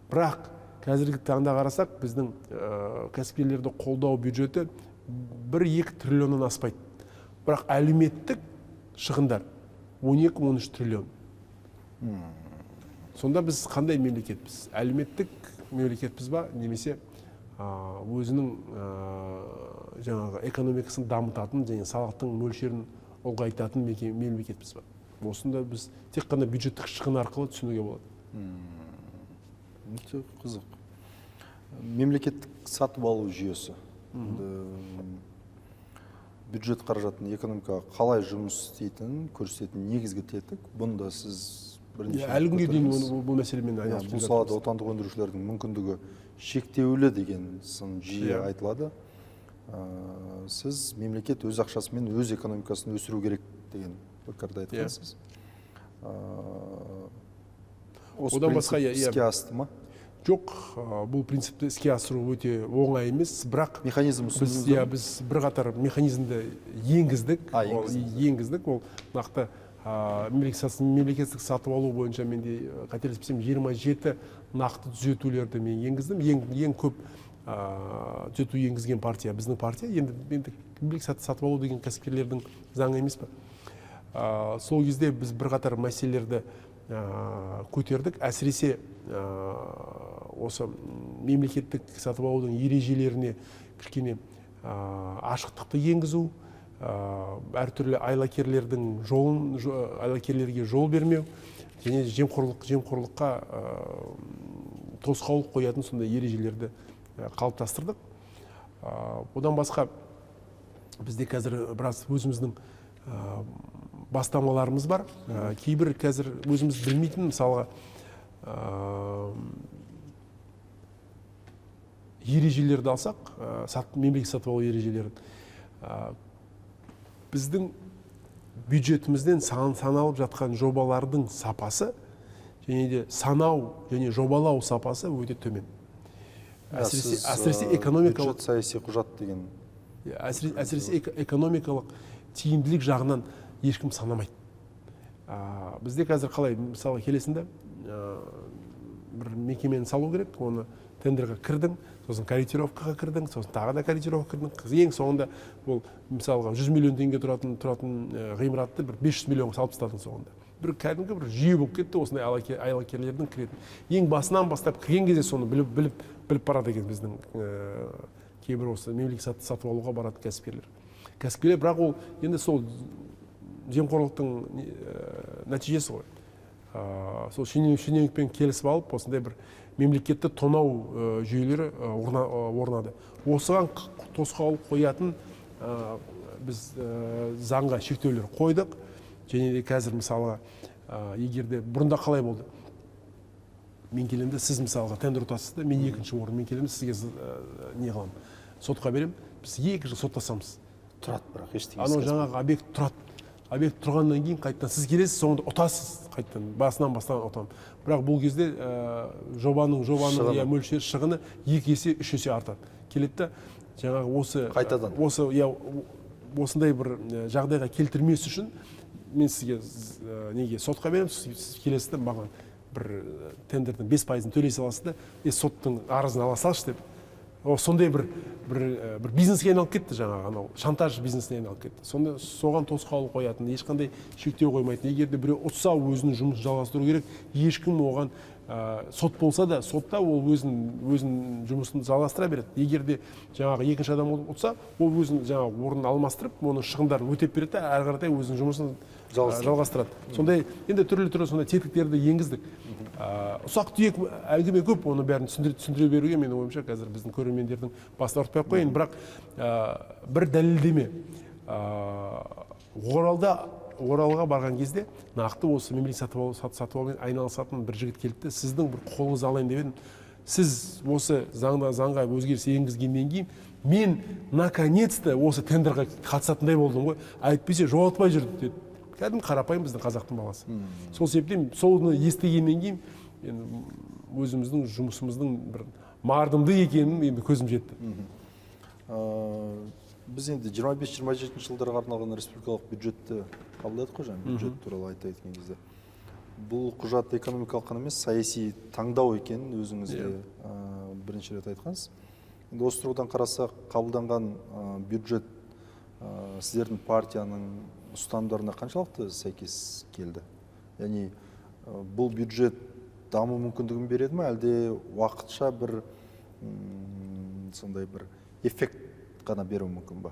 Бірақ қазіргі таңда қарасақ, біздің кәсіпкерлерді қолдау бюджеті 1-2 триллионнан аспайды. Бірақ әлеуметтік шығындар 12-13 триллион. Сонда біз қандай мемлекетпіз? Әлеуметтік мемлекетпіз ба, немесе өзінің жаңағы экономикасын дамытатын және салықтың мөлшерін ұлғайтатын мемлекетпіз ба? Осында біз тек қана бюджеттік шығын арқылы түсінуге болады. Өте қызық. Мемлекеттік сатып алу жүйесі. Бюджет қаражатын экономикаға қалай жұмыс істейтінін көрсететін негізгі тетік. Бұнда сіз әлі күнге дейін бұл мәселемен айналысып бұл салада отандық өндірушілердің мүмкіндігі шектеулі деген сын жиі айтылады. Сіз мемлекет өз ақшасымен өз экономикасын өсіру керек деген пікірді айтқансыз. Осы принцип іске асты ма? Жоқ, бұл принципті іске асыру өте оңай емес, бірақ біз бірқатар механизмді енгіздік. Ол нақты мемлекеттік сатып алу бойынша менде қателеспесем 27 нақты түзетулерді мен енгіздім. Ең көп түзету енгізген партия біздің партия. Енді мемлекеттік сатып алу деген кәсіпкерлердің заңы емес пе? Сол кезде біз бірқатар мәселелерді көтердік. Әсіресе осы мемлекеттік сатып алудың ережелеріне кішкене ашықтықты енгізу, әртүрлі айлакерлерге жол бермеу, және жемқорлыққа тосқауыл қоятын сондай ережелерді қалыптастырдық. Одан басқа бізде қазір біраз өзіміздің бастамаларымыз бар. Кейбір қазір өзіміз білмейтін, мысалға ережелерді алсақ, мемлекеттік сатып алу ережелерін, біздің бюджетімізден саналып жатқан жобалардың сапасы және де санау және жобалау сапасы өте төмен. Әсіресе экономикалық бюджет саяси құжат деген. Әсіресе экономикалық тиімділік жағынан ешкім санамайды. Бізде қазір қалай, мысалы келесінде бір мекемені салу керек, оны тендерға кірдің, сосын корректировкаға кірдің, сосын тағы да корректировка кірдің. Ең соңында ол мысалға 100 миллион теңге тұратын ғимаратты бір 500 миллионға салып тастадың соңында. Бір кәдімгі бір жүйе болып кетті осындай айлакерлердің кіретін. Ең басынан бастап кірген кезде соны біліп барады екен біздің кейбір осы мемлекет сатып алуға баратын кәсіпкерлер. Бірақ ол енді сол жемқорлықтың нәтижесі ғой. Сол шенеунікпен келісіп алып, осындай бір мемлекетті тонау жүйелері орнады. Осыған тосқауыл қоятын біз заңға шектеулер қойдық. Және де қазір мысалға егерде бұрында қалай болды? Мен келемді, сіз мысалға тендер ұтасыз да, мен екінші орын, мен келемді, сізге не қыламын? Сотқа берем, біз 2 жыл соттасамыз. Тұрады, бірақ ештеңе. Анау жаңағы объект тұрады. Объект тұрғаннан кейін қайттан сіз келесіз, соңында ұтасыз, қайттан басынан ұтамын. Бірақ бұл кезде жобаның мөлшері шығыны 2 есе, 3 есе артады. Келеді, жаңағы осы қайтадан. Осындай бір жағдайға келтірмес үшін мен сізге неге сотқа беремін, сіз келесіз де маған бір тендердің 5%-ын төлей саласыз да, соттың арызын ала салшы деп. Сондай бір бизнеске айналып кетті, жаңағы анау шантаж бизнесіне айналып кетті. Сонда соған тосқауыл қоятын, ешқандай шектеу қоймайтын. Егер де біреу ұтса, өзінің жұмысын жалғастыру керек, ешкім оған сот болса да, сотта ол өзінің жұмысын жалғастыра береді. Егер де жаңағы екінші адам ұтса, ол өзінің жаңағы орнын алмастырып, оның шығындарын өтеп береді, әрі қаратай өзінің жұмысын жалғастырады. Сондай енді түрлі сондай тетіктерді енгіздік. Ұсақ түйек әңгіме көп, оны бәрін түсіндіре беруге менің ойымша қазір біздің көрермендердің басын ауыртпай ақ қояйын. Бірақ бір дәлелдеме. Оралға барған кезде нақты осы мемлекет сатып алумен айналысатын бір жігіт келді, сіздің бір қолыңызды алайын деп едім. Сіз осы заңға өзгеріс енгізгеннен кейін мен наконец-то осы тендерға қатысатындай болдым ғой. Әйтпесе жоғалтпай жүрдік деді. Кәдімгі қарапайым біздің қазақтың баласы. Сол себептен соны естігеннен кейін өзіміздің жұмысымыздың бір мардымды екенін енді көзім жетті. Біз енді 25-27 жылдарға арналған республикалық бюджетті қабылдадық қой, жаңа бюджет туралы айта кеткен кезде. Бұл құжат экономикалық қана емес, саяси таңдау екенін өзіңізде бірінші рет айтқансыз. Енді осы тұрғыдан қарасақ, қабылданған бюджет сіздердің партияның ұстанымдарына қаншалықты сәйкес келді? Яғни бұл бюджет даму мүмкіндігін береді ме, әлде уақытша бір сондай бір эффект қана беру мүмкін ба?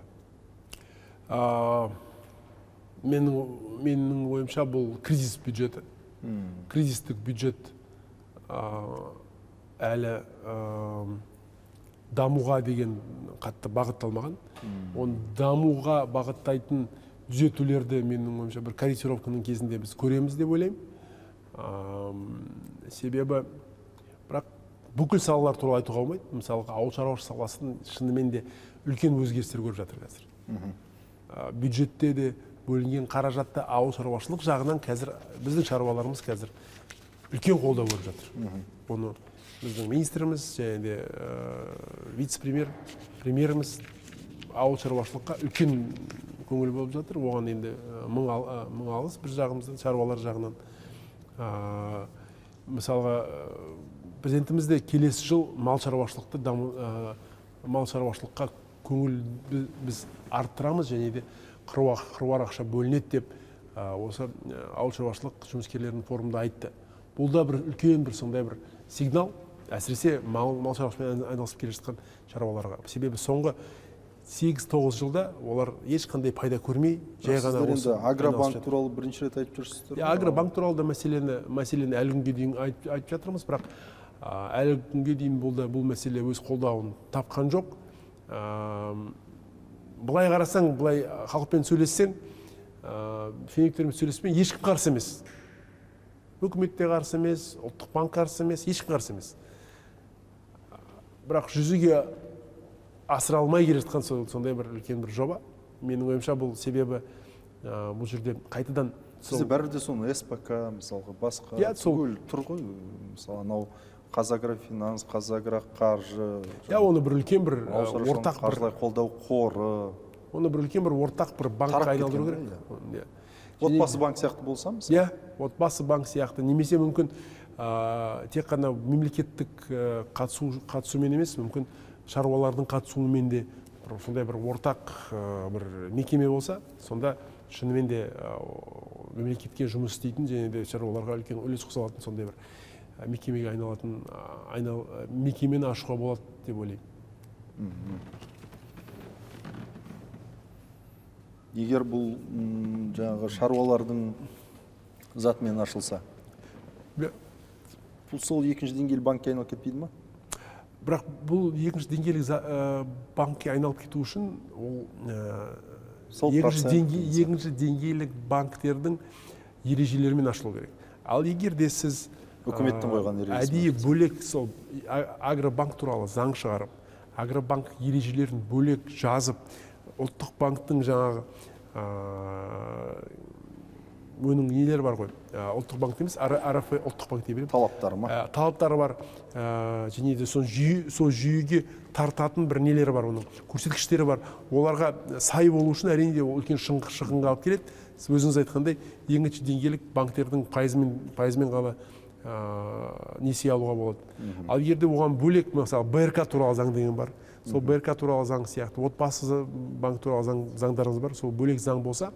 Менің ойымша бұл кризис бюджеті. Кризистік бюджет әлі дамуға деген қатты бағытталмаған. Оны дамуға бағыттайтын түзетулерді менің ойымша бір корректировканың кезінде біз көреміз деп ойлаймын. Себебі бірақ бүкіл салалар туралы айтуға болмайды. Мысалға ауыл шаруашылық саласын шынымен де үлкен өзгерістер көріп жатыр қазір. Бюджетте де бөлінген қаражатты ауыл шаруашылық жағынан қазір біздің шаруаларымыз қазір үлкен қолдау көріп жатыр. Оны біздің министріміз және де вице-премьеріміз ауыл шаруашылыққа үлкен көңіл болып жатыр. Оған енді мың алғыс бір жағымыздан, шаруалар жағынан. Мысалға президентіміз де келесі жыл мал шаруашылыққа көңіл біз арттырамыз және де қыруар ақша бөлінеді деп осы ауыл шаруашылық жұмыскерлерінің форумында айтты. Бұл да бір үлкен бір сондай бір сигнал, әсіресе мал шаруашылығымен айналысып келе жатқан шаруаларға. Себебі соңғы 8-9 жылда олар ешқандай пайда көрмей, жай ғана осы агробанк туралы бірінші рет айтып жүрсіздер. Агробанк туралы да мәселені әлі күнге дейін айтып жатырмыз, бірақ әлі күнге дейін бұл мәселе өз қолдауын тапқан жоқ. Бұлай қарасаң, бұлай халықпен сөйлессең, шенеуніктермен сөйлеспен ешкім қарсы емес. Үкімет те қарсы емес, ұлттық банк қарсы емес, ешкім қарсы емес. Бірақ жүзеге асыра алмай келе жатқан сондай бір үлкен бір жоба. Менің ойымша бұл себебі бұл жерде қайтадан сізде бәрібір де соны СПК мысалға басқа түгел тұр ғой. Мысалы анау Қазагрофинанс, Қазагроқаржы. Оны бір үлкен бір ортақ қаржылай қолдау қоры. Оны бір үлкен бір ортақ бір банкқа айналдыру керек. Отбасы банк сияқты болса мысалы? Иә, отбасы банк сияқты, немесе мүмкін тек қана мемлекеттік қатысумен емес, мүмкін шаруалардың қатысуымен де сондай бір ортақ бір мекеме болса, сонда шынымен де мемлекетке жұмыс істейтін және де шаруаларға үлкен үлес қоса алатын сондай бір мекемеге айналатын мекемені ашуға болады деп ойлаймын. Егер бұл жаңағы шаруалардың затымен ашылса, бұл сол екінші деңгейлі банкке айналып кетпейді ма? Бірақ бұл екінші деңгейлі банкке айналып кету үшін ол екінші деңгейлік банктердің ережелерімен ашылу керек. Ал егер де сіз үкіметтің қойған ережесі әдейі бөлек сол агробанк туралы заң шығарып, агробанк ережелерін бөлек жазып, ұлттық банктың жаңағы оның нелері бар ғой, ұлттық банк емес, РФ ұлттық банк деп беремін. Талаптары ма? Талаптары бар, және де сол жүйеге тартатын бір нелері бар, оның көрсеткіштері бар. Оларға сай болу үшін әрине үлкен шығынға алып келеді. Сіз өзіңіз айтқандай, екінші деңгейлік банктердің пайызымен ғана несие алуға болады. Ал егерде оған бөлек, мысалы, БРК туралы заң деген бар. Сол БРК туралы заң сияқты, отбасы банк туралы заңдарыңыз бар, сол бөлек заң болса,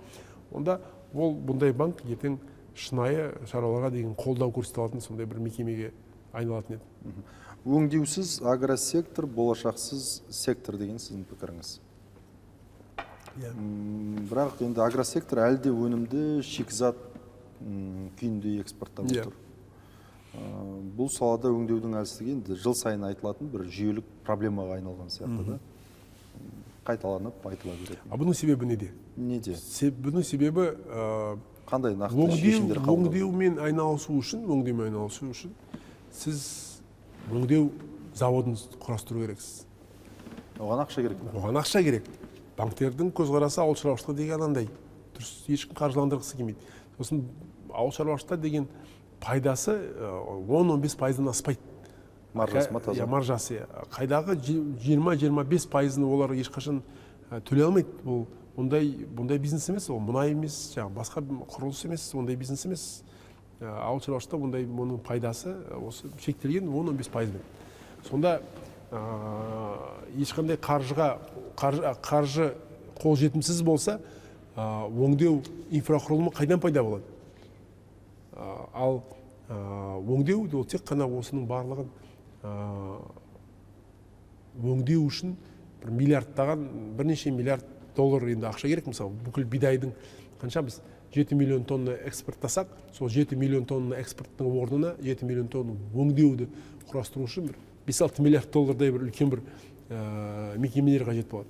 онда ол бұндай банк ертең шынайы шаруаларға деген қолдау көрсете алатын сондай бір мекемеге айналатын еді. Өңдеусіз агросектор, болашақсыз сектор деген сіздің пікіріңіз. Бірақ енді агросектор әлі де өнімді шикізат күйінде экспорттап отыр. Бұл салада өңдеудің әлсіздігі енді жыл сайын айтылатын бір жүйелік проблемаға айналған сияқты да. Қайталанып айтыла береді. Бұның себебі неде? Неде? Бұның себебі қандай нақты шешімдер қабылдау? Өңдеумен айналысу үшін сіз өңдеу заводын құрастыру керексіз. Оған ақша керек. Оған ақша керек. Банктердің көзқарасы ауыл шаруашылығы деген андай. Дұрыс, ешкім қаржыландырғысы келмейді. Сосын ауыл шаруашылықта деген пайдасы 10-15%-дан аспайды. Маржасы ма таза? Маржасы. Қайдағы 20-25%-ны олар ешқашан төлей алмайды. Бұл бұндай бизнес емес, ол мұнай емес, басқа құрылыс емес, ондай бизнес емес. Ауыл шаруашылықта бұның пайдасы осы шектелген 10-15%-мен. Сонда ешқандай қаржы қолжетімсіз болса, өңдеу инфрақұрылымы қайдан пайда болады? Ал өңдеу ол тек қана осының барлығын өңдеу үшін бірнеше миллиард доллар енді ақша керек. Мысалы, бүкіл бидайдың қанша біз 7 миллион тонна экспорттасақ, сол 7 миллион тонна экспорттың орнына 7 миллион тонна өңдеуді құрастыру үшін 5-6 миллиард доллардай бір үлкен бір мекемелер қажет болады.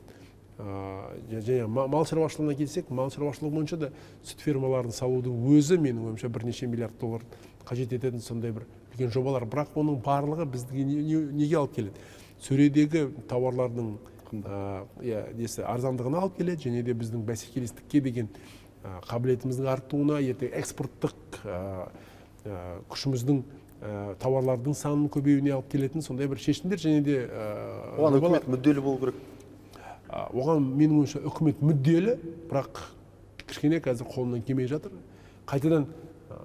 Және мал шаруашылығына келсек, мал шаруашылығы бойынша да сүт фермаларын салудың өзі менің ойымша бірнеше миллиард доллар қажет ететін сондай бір үлкен жобалар. Бірақ оның барлығы бізді неге алып келеді? Сөредегі тауарлардың арзандығына алып келеді, және де біздің бәсекелестікке деген қабілетіміздің артуына, экспорттық күшіміздің тауарлардың санының көбеюіне алып келетін сондай бір шешімдер, және де оған үкімет мүдделі болу керек. Оған менің ойымша үкімет мүдделі, бірақ кішкене қазір қолынан келмей жатыр. Қайтадан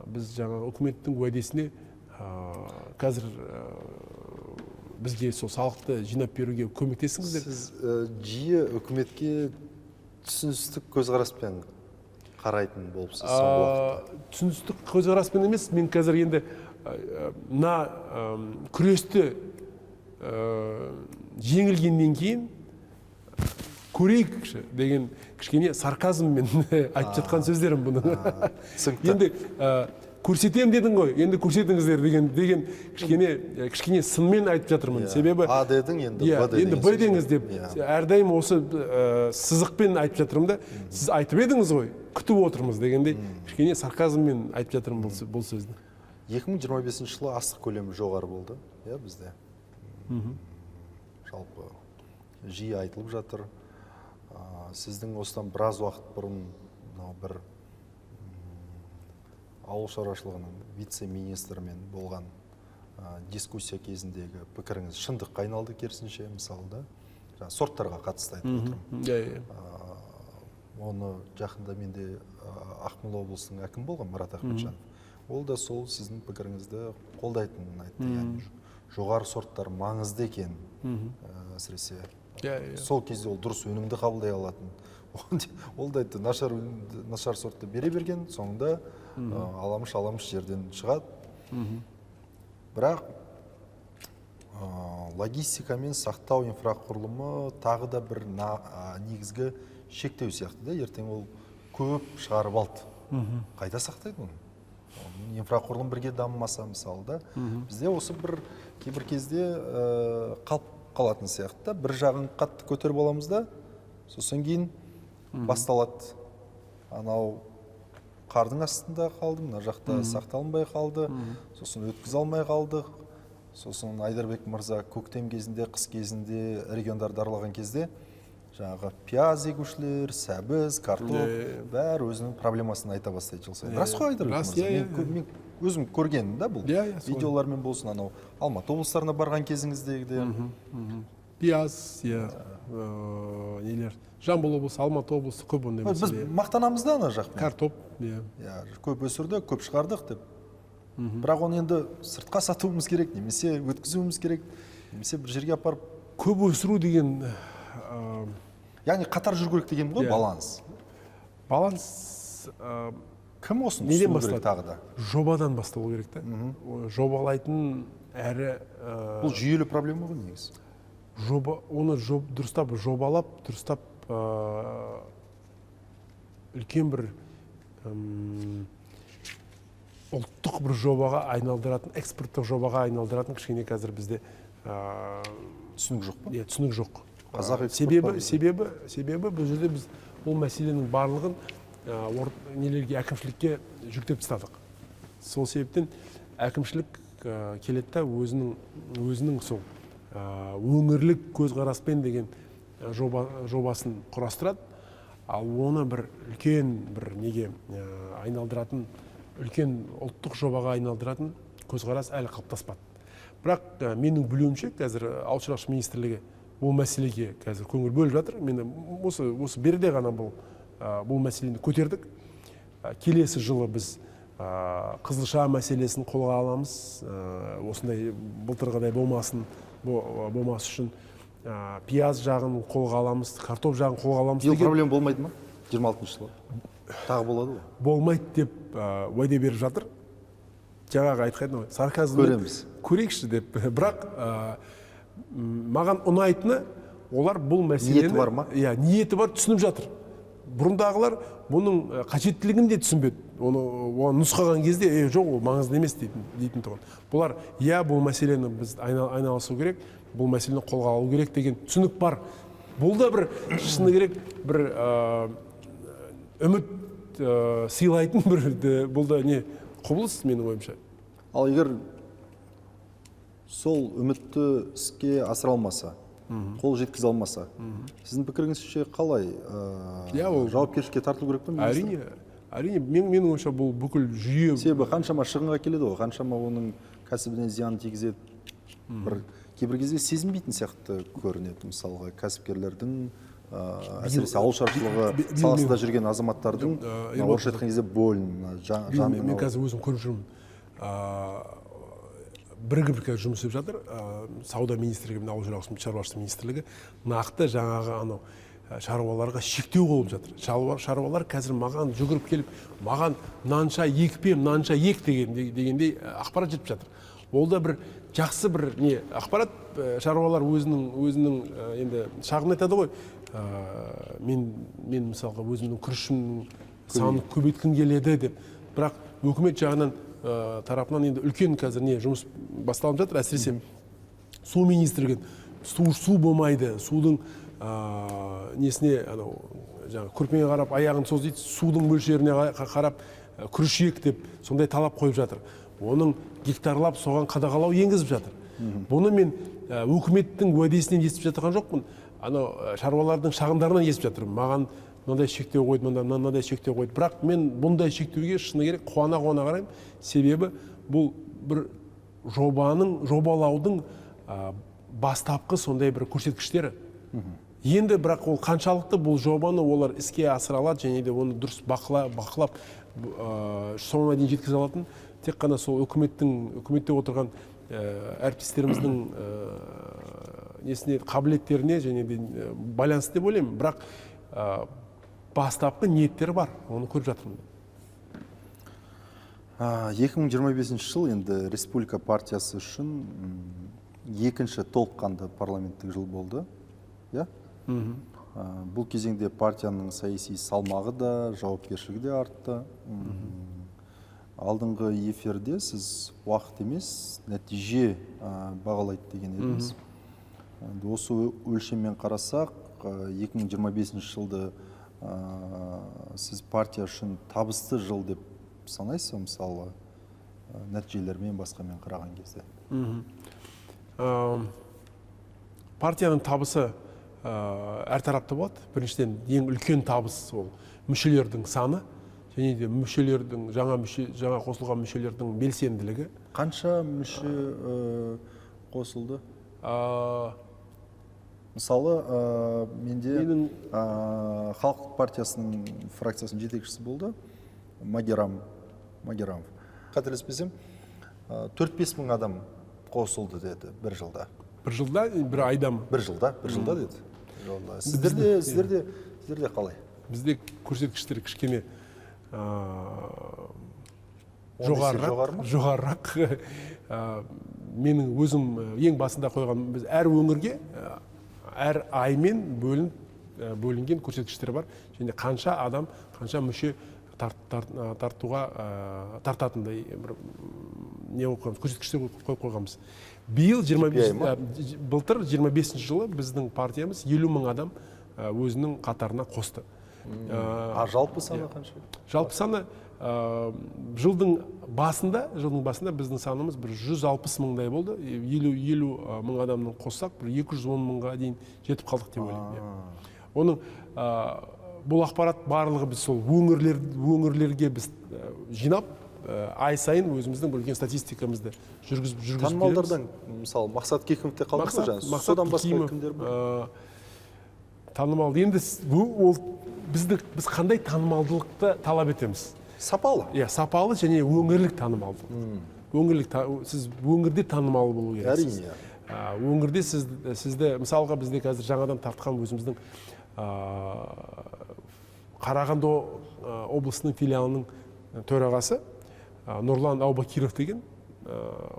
біз жаңа үкіметтің уәдесіне қазір бізге сол салықты жинап беруге көмектесіңіздер. Сіз жиі үкіметке түсіністік көзқараспен қарайтын болыпсыз соңғы уақытта. Түсіністік көзқараспен емес, мен қазір енді күресті жеңілгеннен кейін көрейікші деген кішкене сарказммен айтып жатқан сөздерім бұның. Енді көрсетем дедің ғой, енді көрсетіңіздер деген кішкене сынмен айтып жатырмын. Себебі А дедің, енді Б деңіз деп әрдайым осы сызықпен айтып жатырмын да, сіз айтып едіңіз ғой, күтіп отырмыз дегендей кішкене сарказммен айтып жатырмын бұл сөзді. 2025 жылы астық көлемі жоғары болды, бізде. Жалпы жиі айтылып жатыр. Сіздің осыдан біраз уақыт бұрын бір ауыл шаруашылығының вице-министрімен болған дискуссия кезіндегі пікіріңіз шындыққа айналды керісінше, мысалы да, сорттарға қатысты айтып отырмын. оны жақында менде Ақмола облысының әкімі болған Марат Ахметжанов. Ол да сол сіздің пікіріңізді қолдайтынын айтты. Яғни жоғары сорттар маңызды екен, әсіресе. Сол кезде ол дұрыс өнімді қабылдай алатын. Ол да айтты, нашар сортты бере берген, соңында аламыш жерден шығады. Бірақ логистика мен сақтау инфрақұрылымы тағы да бір негізгі шектеу сияқты да, ертең ол көп шығарып алды. Қайда сақтайды оны? Инфрақұрылым бірге дамымаса мысалы да, бізде осы бір кейбір кезде қалып қалатын сияқты. Бір жағын қатты көтеріп аламыз да, сосын кейін басталады. Анау қардың астында қалды, мына жақта сақталынбай қалды, сосын өткізе алмай қалды. Сосын Айдарбек мырза көктем кезінде, қыс кезінде региондарды аралаған кезде жаңағы пияз егушілер, сәбіз, картоп бәрі өзінің проблемасын айта бастайды жыл сайын. Рас қой Айдарбек мырза? Мен өзім көргенмін да бұл видеолармен болсын, анау Алматы облыстарына барған кезіңіздегіде. Пияз, нелер, Жамбыл облысы, Алматы облысы көп ондай мәселе. Біз мақтанамыз да ана жақпен. Картоп, көп өсірдік, көп шығардық деп. Бірақ оны енді сыртқа сатуымыз керек, немесе өткізуіміз керек, немесе бір жерге апарып. Көп өсіру деген... Яғни қатар жүру керек деген ғой, баланс. Баланс... Кім осыны түсіну керек тағы да? Жобадан басталу керек та. Жобалайтын әрі... Бұл жүйелі проблема ғой негіз. Оны дұрыстап жобалап, дұрыстап үлкен бір ұлттық бір жобаға айналдыратын, экспорттық жобаға айналдыратын кішкене қазір бізде түсінік жоқ па? Түсінік жоқ. Себебі бұл жерде біз бұл мәселенің барлығын нелерге, әкімшілікке жүктеп тастадық. Сол себептен әкімшілік келетті өзінің сол өңірлік көзқараспен деген жобасын құрастырады, ал оны бір үлкен бір неге айналдыратын, үлкен ұлттық жобаға айналдыратын көзқарас әлі қалыптаспады. Бірақ менің білуімше қазір ауыл шаруашылық министрлігі бұл мәселеге қазір көңіл бөліп жатыр. Мен осы берде ғана бұл мәселені көтердік. Келесі жылы біз қызылша мәселесін қолға аламыз. Осындай былтырғыдай болмас үшін пияз жағын қолға аламыз, картоп жағын қолға аламыз. Ел проблема болмайды ма? 26-шы жылы. Тағы болады ғой? Болмайды деп уәде беріп жатыр. Жаңағы айтқаны ғой, сарказммен көрейікші деп. Бірақ маған ұнайтыны, олар бұл мәселені... Ниеті бар ма? Ниеті бар, түсініп жатыр. Бұрындағылар бұның қажеттілігін де түсінбеді. Оны нұсқаған кезде, жоқ, ол маңызды емес дейтін тұғын. Бұлар, бұл мәселені біз айналысу керек, бұл мәселені қолға алу керек деген түсінік бар. Бұл да бір шыны керек, бір үміт сыйлайтын бұл да не құбылыс менің ойымша. Ал егер сол үмітті іске асыра алмаса, қол жеткізе алмаса, сіздің пікіріңізше қалай? Жауапкершілікке тартылу керек пе? Әрине, менің ойымша бұл бүкіл жүйе... Себебі қаншама шығынға келеді ғой, қаншама оның кәсібіне зиян тигізеді. Кейбір кезде сезінбейтін сияқты көрінеді, мысалға кәсіпкерлердің, әсіресе ауыл шаруашылығы саласында жүрген азаматтардың орысша айтқан кезде болын. Мен қазір өзім көріп жүрмін. Бірігіп жұмыс істеп жатыр. Сауда министрлігі мен ауыл шаруашылығы министрлігі нақты жаңағы анау шаруаларға шектеу қойып жатыр. Шаруалар қазір маған жүгіріп келіп, маған мынанша екпем, мынанша ек дегендей ақпарат жетіп жатыр. Ол да бір жақсы бір не ақпарат. Шаруалар өзінің енді шағын айтады ғой. Мен мысалға өзімнің күрішімнің санын көбейткім келеді деп. Бірақ өкімет жағынан тарапынан енді үлкен қазір не жұмыс басталып жатыр. Әсіресе су министрлігі су болмайды, судың несіне көрпеге қарап аяғын созайды, судың мөлшеріне қарап күріш ек деп сондай талап қойып жатыр. Оның гектарлап соған қадағалау енгізіп жатыр. Бұны мен өкіметтің уәдесінен естіп жатқан жоқпын. Шаруалардың шағымдарынан естіп жатырмын. Маған мынандай шектеу қойды, мынандай шектеу қойды. Бірақ мен бұндай шектеуге шыны керек қуана қараймын. Себебі бұл бір жобалаудың бастапқы сондай бір көрсеткіштері. Енді бірақ ол қаншалықты бұл жобаны олар іске асыра алады және де оны дұрыс бақылап соңына дейін жеткізе алатын тек қана сол үкіметте отырған әріптестеріміздің несіне қабілеттеріне және де байланысты деп ойлаймын. Бірақ бастапқы ниеттері бар, оны көріп жатырмын. 2025 жыл енді Республика партиясы үшін екінші толыққанды парламенттік жыл болды. Бұл кезеңде партияның саяси салмағы да, жауапкершілігі де артты. Алдыңғы эфирде сіз уақыт емес, нәтиже бағалайды деген едіңіз. Осы өлшеммен қарасақ, 2025 жылды сіз партия үшін табысты жыл деп санайсыз, мысалы, нәтижелермен басқамен қараған кезде? Партияның табысы әртарапты болады. Біріншіден, ең үлкен табыс ол мүшелердің саны, және де мүшелердің, жаңа қосылған мүшелердің белсенділігі. Қанша мүше қосылды? Мысалы, менде Халық партиясының фракциясының жетекшісі болды, Магерамов. Қателеспесем, 4-5 мың адам қосылды деді бір жылда. Бір жылда, бір айдам? Бір жылда деді. Сіздерде қалай? Бізде көрсеткіштер кішкене жоғарырақ. Менің өзім ең басында қойған, біз әр өңірге әр аймен бөлінген көрсеткіштер бар. Және қанша адам, қанша мүше тартуға тартатындай көрсеткіштер қойып қойғанбыз. Былтыр 25 жылы біздің партиямыз 50 мың адам өзінің қатарына қосты. Жалпы саны қанша? Жалпы саны жылдың басында біздің санымыз 160 мыңдай болды. 50 мың адамның қоссақ, 210 мыңға дейін жетіп қалдық деп ойлаймын. Оның бұл ақпарат барлығы біз сол өңірлерге біз жинап, ай сайын өзіміздің білген статистикамызды жүргізіп келеміз. Танымалдардан, мысалы, Мақсат Кекімовте қалды ма жаңа? Содан басқа кімдер бар? Танымал. Енді біз қандай танымалдылықты талап етеміз? Сапалы? Сапалы және өңірлік танымалдылық. Сіз өңірде танымал болу керексіз. Өңірде сізді, мысалға бізде қазір жаңадан тартқан өзіміздің Қарағанды облысының филиалының төрағасы Нұрлан Аубакиров деген,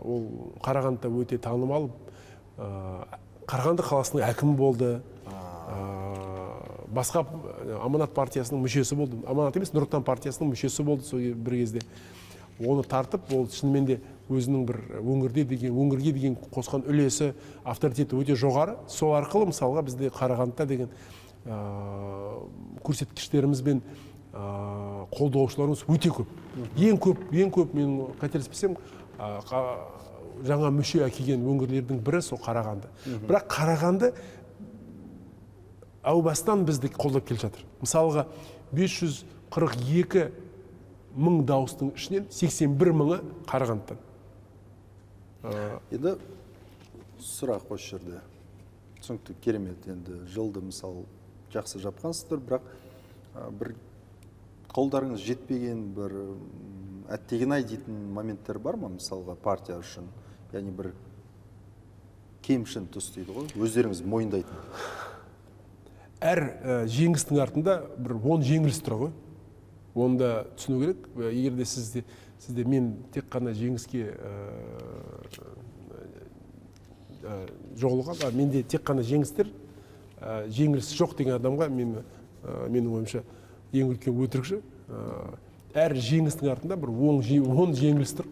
ол Қарағандыда өте танымал, Қарағанды қаласының әкімі болды, басқа Аманат партиясының мүшесі болды. Аманат емес, Нұр Отан партиясының мүшесі болды бір кезде. Оны тартып, ол шынымен де өзінің бір өңірге деген қосқан үлесі, авторитеті өте жоғары. Сол арқылы мысалға бізде Қарағандыда деген көрсеткіштеріміз бен қолдаушыларымыз өте көп. Ең көп, мен қателеспесем, жаңа мүше әкелген өңірлердің бірі сол Қарағанды. Бірақ Қарағанды әубастан бізді қолдап келе жатыр. Мысалға 542 мың дауыстың ішінен 81 мыңы Қарағандыдан. Енді сұрақ осы жерде. Түсінікті, керемет. Енді жылды мысалы жақсы жапқансыздар, бірақ бір қолдарыңыз жетпеген, бір әттеген-ай дейтін моменттер бар ма, мысалға партия үшін? Яғни бір кемшін тұс дейді ғой, өздеріңіз мойындайтын. Әр жеңістің артында бір 10 жеңіліс тұр ғой. Оны да түсіну керек. Егерде сізде мен тек қана жеңіске жоғылған, менде тек қана жеңістер, жеңіліс жоқ деген адамға менің ойымша ең үлкен өтірікші. Әр жеңістің артында бір 10 жеңіліс тұр.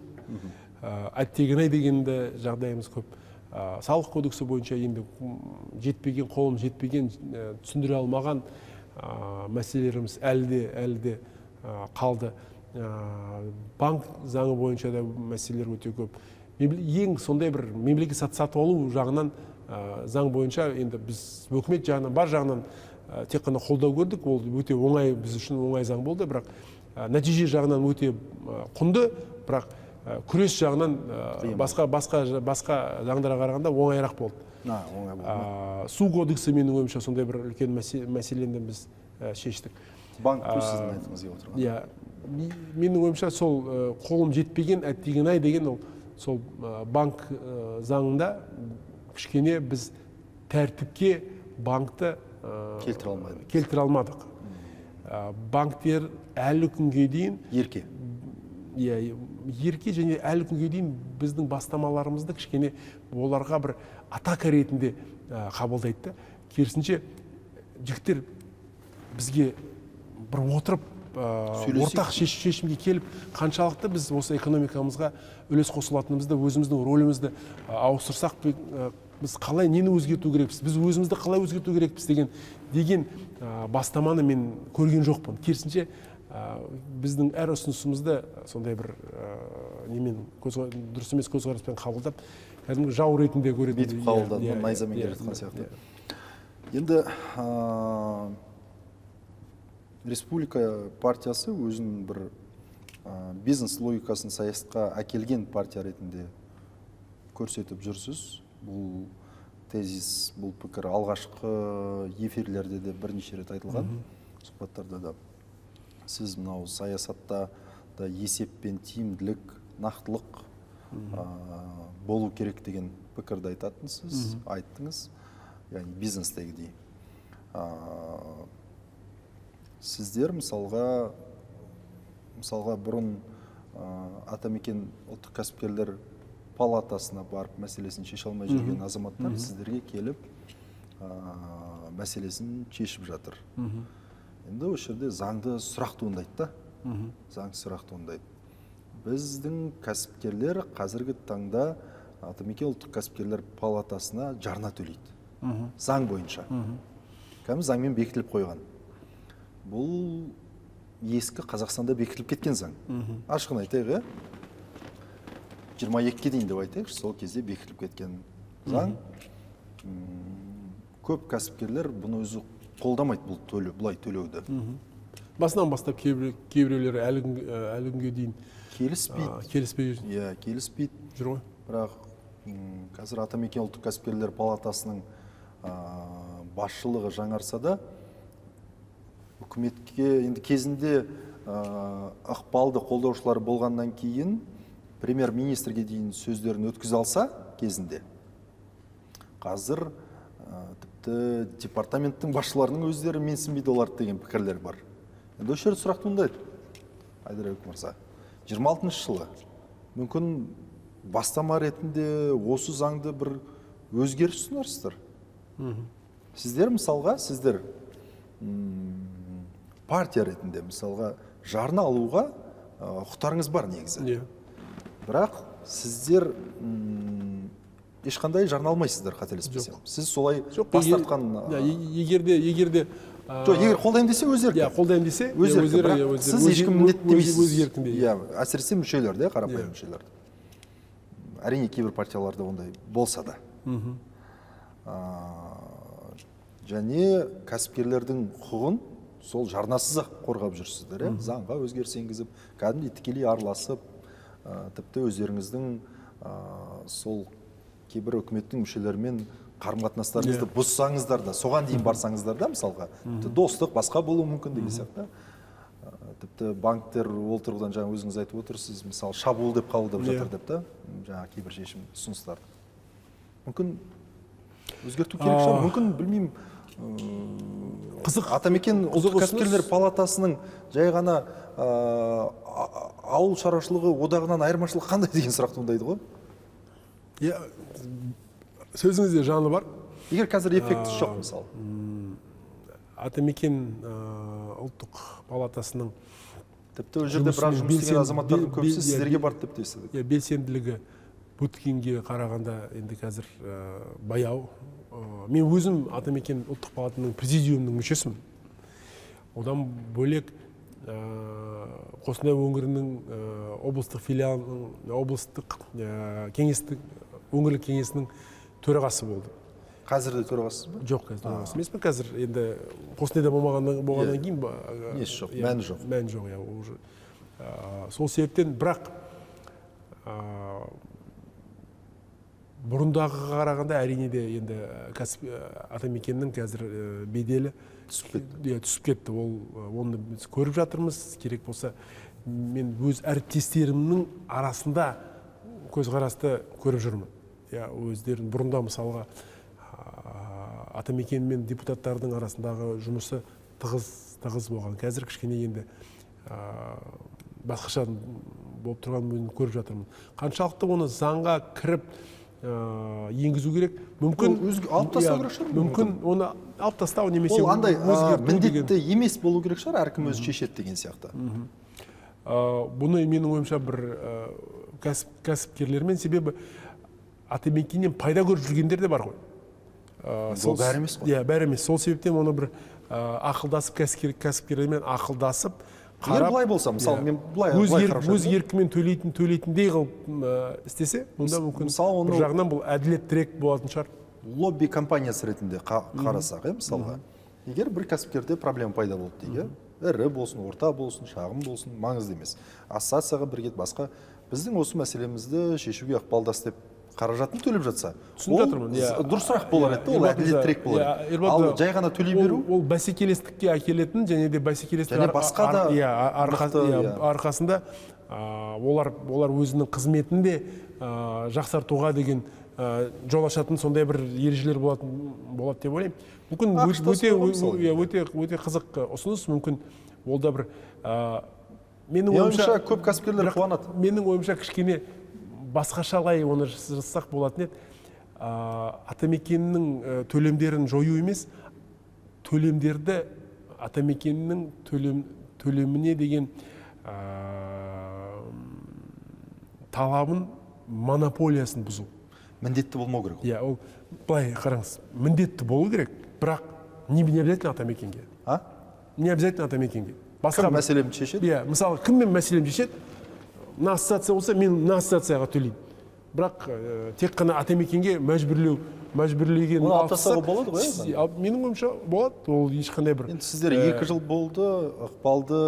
Әттеген-ай дегенде жағдайымыз көп. Салық кодексі бойынша енді қолым жетпеген, түсіндіре алмаған мәселелеріміз әлде қалды. Банк заңы бойынша да мәселелер өте көп. Ең сондай бір мемлекет сатып алу жағынан заң бойынша енді біз өкімет жағынан, бар жағынан тек қана қолдау көрдік. Ол өте оңай, біз үшін оңай заң болды, бірақ нәтиже жағынан өте құнды, бірақ күрес жағынан басқа заңдарға қарағанда оңайырақ болды. Оңай болды. Су кодексі менің ойымша сондай бір үлкен мәселені біз шештік. Банк сіздің айтыңыз келіп отырған. Иә, менің ойымша сол қолым жетпеген, әттеген-ай деген ол сол банк заңында кішкене біз тәртіпке банкты келтіре алмадық. Банктер әлі күнге дейін ерке және әлі күнге дейін біздің бастамаларымызды кішкене оларға бір атака ретінде қабылдайды. Керісінше жігіттер бізге бір отырып ортақ шешімге келіп, қаншалықты біз осы экономикамызға үлес қосылатынымызды, өзіміздің рөлімізді ауыстырсақ, біз қалай нені өзгерту керекпіз, біз өзімізді қалай өзгерту керекпіз деген бастаманы мен көрген жоқпын. Керісінше біздің әр ұсынысымызды сондай бір дұрыс емес көзқараспен қабылдап, кәдімгі жау ретінде көретін. Бетіп қабылдады, найзамен келе жатқан сияқты. Енді республика партиясы өзінің бір бизнес логикасын саясатқа әкелген партия ретінде көрсетіп жүрсіз. Бұл тезис, бұл пікір алғашқы эфирлерде де бірнеше рет айтылған, сұхбаттарда да. Сіз мынау саясатта да есеп пен тиімділік, нақтылық болу керек деген пікірді айтатынсыз, айттыңыз, яғни бизнестегідей. Сіздер мысалға бұрын Атамекен ұлттық кәсіпкерлер палатасына барып мәселесін шеше алмай жүрген азаматтар сіздерге келіп мәселесін шешіп жатыр. Енді осы жерде заңды сұрақ туындайды. Заңды сұрақ туындайды. Біздің кәсіпкерлер қазіргі таңда Атамекен ұлттық кәсіпкерлер палатасына жарна төлейді. Заң бойынша. Кәдімгі заңмен бекітіліп қойған. Бұл ескі Қазақстанда бекітіліп кеткен заң. Ашығын айтайық, 22-ке дейін деп айтайық, сол кезде бекітіліп кеткен заң. Көп кәсіпкерлер бұны өзі қолдамайды, бұлай төлеуді. Басынан бастап кейбіреулері әлі күнге дейін келіспейді. Жүр ғой. Бірақ қазір Атамекен ұлттық кәсіпкерлер палатасының басшылығы жаңарса да, үкіметке енді кезінде ықпалды қолдаушылар болғаннан кейін премьер-министрге дейін сөздерін өткізе алса кезінде, қазір тіпті департаменттің басшыларының өздері менсінбейді оларды деген пікірлер бар. Енді осы жерде сұрақ туындайды. Айдарбек мырза, 26 жылы мүмкін бастама ретінде осы заңды бір өзгеріс ұсынарсыздар. Сіздер мысалға, партия ретінде мысалға жарна алуға құқықтарыңыз бар негізі. Бірақ сіздер ешқандай жарна алмайсыздар, қателеспесем. Сіз солай бас тартқан. Егерде қолдаймын десе өздеркі. Қолдаймын десе өздеркі. Сіз ешкім міндеттемейсіз. Әсіресе мүшелерде, қарапайым мүшелерде. Әрине кейбір партияларда ондай болса да. Және кәсіпкерлердің құқығын сол жарнасыз қорғап жүрсіздер, заңға өзгеріс енгізіп, кәдімгідей тікелей араласып, тіпті өздеріңіздің сол кейбір үкіметтің мүшелерімен қарым-қатынастарыңызды бұзсаңыздар да, соған дейін барсаңыздар да, мысалға, достық басқа болуы мүмкін деген сияқты. Тіпті банктер ол тұрғыдан жаңа өзіңіз айтып отырсыз, мысалы шабуыл деп қабылдап жатыр деп та, жаңа кейбір шешім ұсыныстарды. Мүмкін өзгерту керек шығар, мүмкін білмеймін. Атамекен ұлттық кәсіпкерлер палатасының жай ғана ауыл шаруашылығы одағынан айырмашылығы қандай деген сұрақ туындайды ғой? Сөзіңізде жаны бар. Егер қазір эффекті жоқ мысалы. Атамекен ұлттық палатасының тіпті ол жерде бірақ жұмыс істеген азаматтардың көбісі сіздерге барды деп естідік. Белсенділігі бүткенге қарағанда енді қазір баяу. Мен өзім Атамекен ұлттық палатасының президиумының мүшесімін. Одан бөлек Қостанай өңірінің облыстық филиалының, облыстық өңірлік кеңесінің төрағасы болды. Қазір де төрағасыз ба? Жоқ, қазір төрағасы емеспін. Қазір енді Қостанайда болғаннан кейін несі жоқ, мәні жоқ. Мәні жоқ, иә. Сол себептен, бірақ бұрындағы қарағанда әрине де енді Атамекеннің қазір беделі түсіп кетті. Оны біз көріп жатырмыз. Керек болса, мен өз әріптестерімнің арасында көзқарасты көріп жүрмін. Өздерін бұрында мысалға Атамекен мен депутаттардың арасындағы жұмысы тығыз болған. Қазір кішкене енді басқаша болып тұрғанын көріп жатырмын. Қаншалықты оны заңға кіріп енгізу керек? Мүмкін алып тастау керек шығар. Мүмкін оны алып тастау немесе ол андай міндетті емес болу керек шығар, әркім өзі шешеді деген сияқты. Бұны менің ойымша бір кәсіпкерлермен, себебі Атамекеннен пайда көріп жүргендер де бар ғой. Бұл бәрі емес қой. Бәрі емес. Сол себептен оны бір ақылдасып, кәсіпкерлермен ақылдасып, егер былай болса, мысалы, мен былай өз еркімен төлейтіндей қылып істесе, онда мүмкін бір жағынан бұл әділеттірек болатын шығар. Лобби компаниясы ретінде қарасақ, мысалға, егер бір кәсіпкерде проблема пайда болды дейік, ірі болсын, орта болсын, шағын болсын, маңызды емес. Ассоциацияға бірге басқа біздің осы мәселемізді шешуге ықпалдас деп қаражатын төлеп жатса, ол дұрысырақ болар еді, ол әділеттірек болар еді. Ал жай ғана төлей беру, ол бәсекелестікке әкелетін, және де бәсекелестік арқасында олар өзінің қызметін де жақсартуға деген жол ашатын сондай бір ережелер болады деп ойлаймын. Мүмкін өте қызық ұсыныс, мүмкін ол да бір менің ойымша көп кәсіпкерлер қуанады. Менің ойымша кішкене басқашалай оны жасасақ болатын еді. Атамекеннің төлемдерін жою емес, төлемдерді Атамекеннің төлеміне деген талабын, монополиясын бұзу. Міндетті болмау керек. Ол былай қараңыз, міндетті болу керек, бірақ не обязательно Атамекенге. Не обязательно Атамекенге. Кім мәселемді шешеді? Мысалы, кіммен мәселемді шешеді? Мына ассоциация болса, мен мына ассоциацияға төлеймін. Бірақ тек қана Атамекенге мәжбүрлеген алып тастауға болады ғой? Менің ойымша болады. Ол ешқандай бір. Енді сіздер 2 жыл болды, ықпалды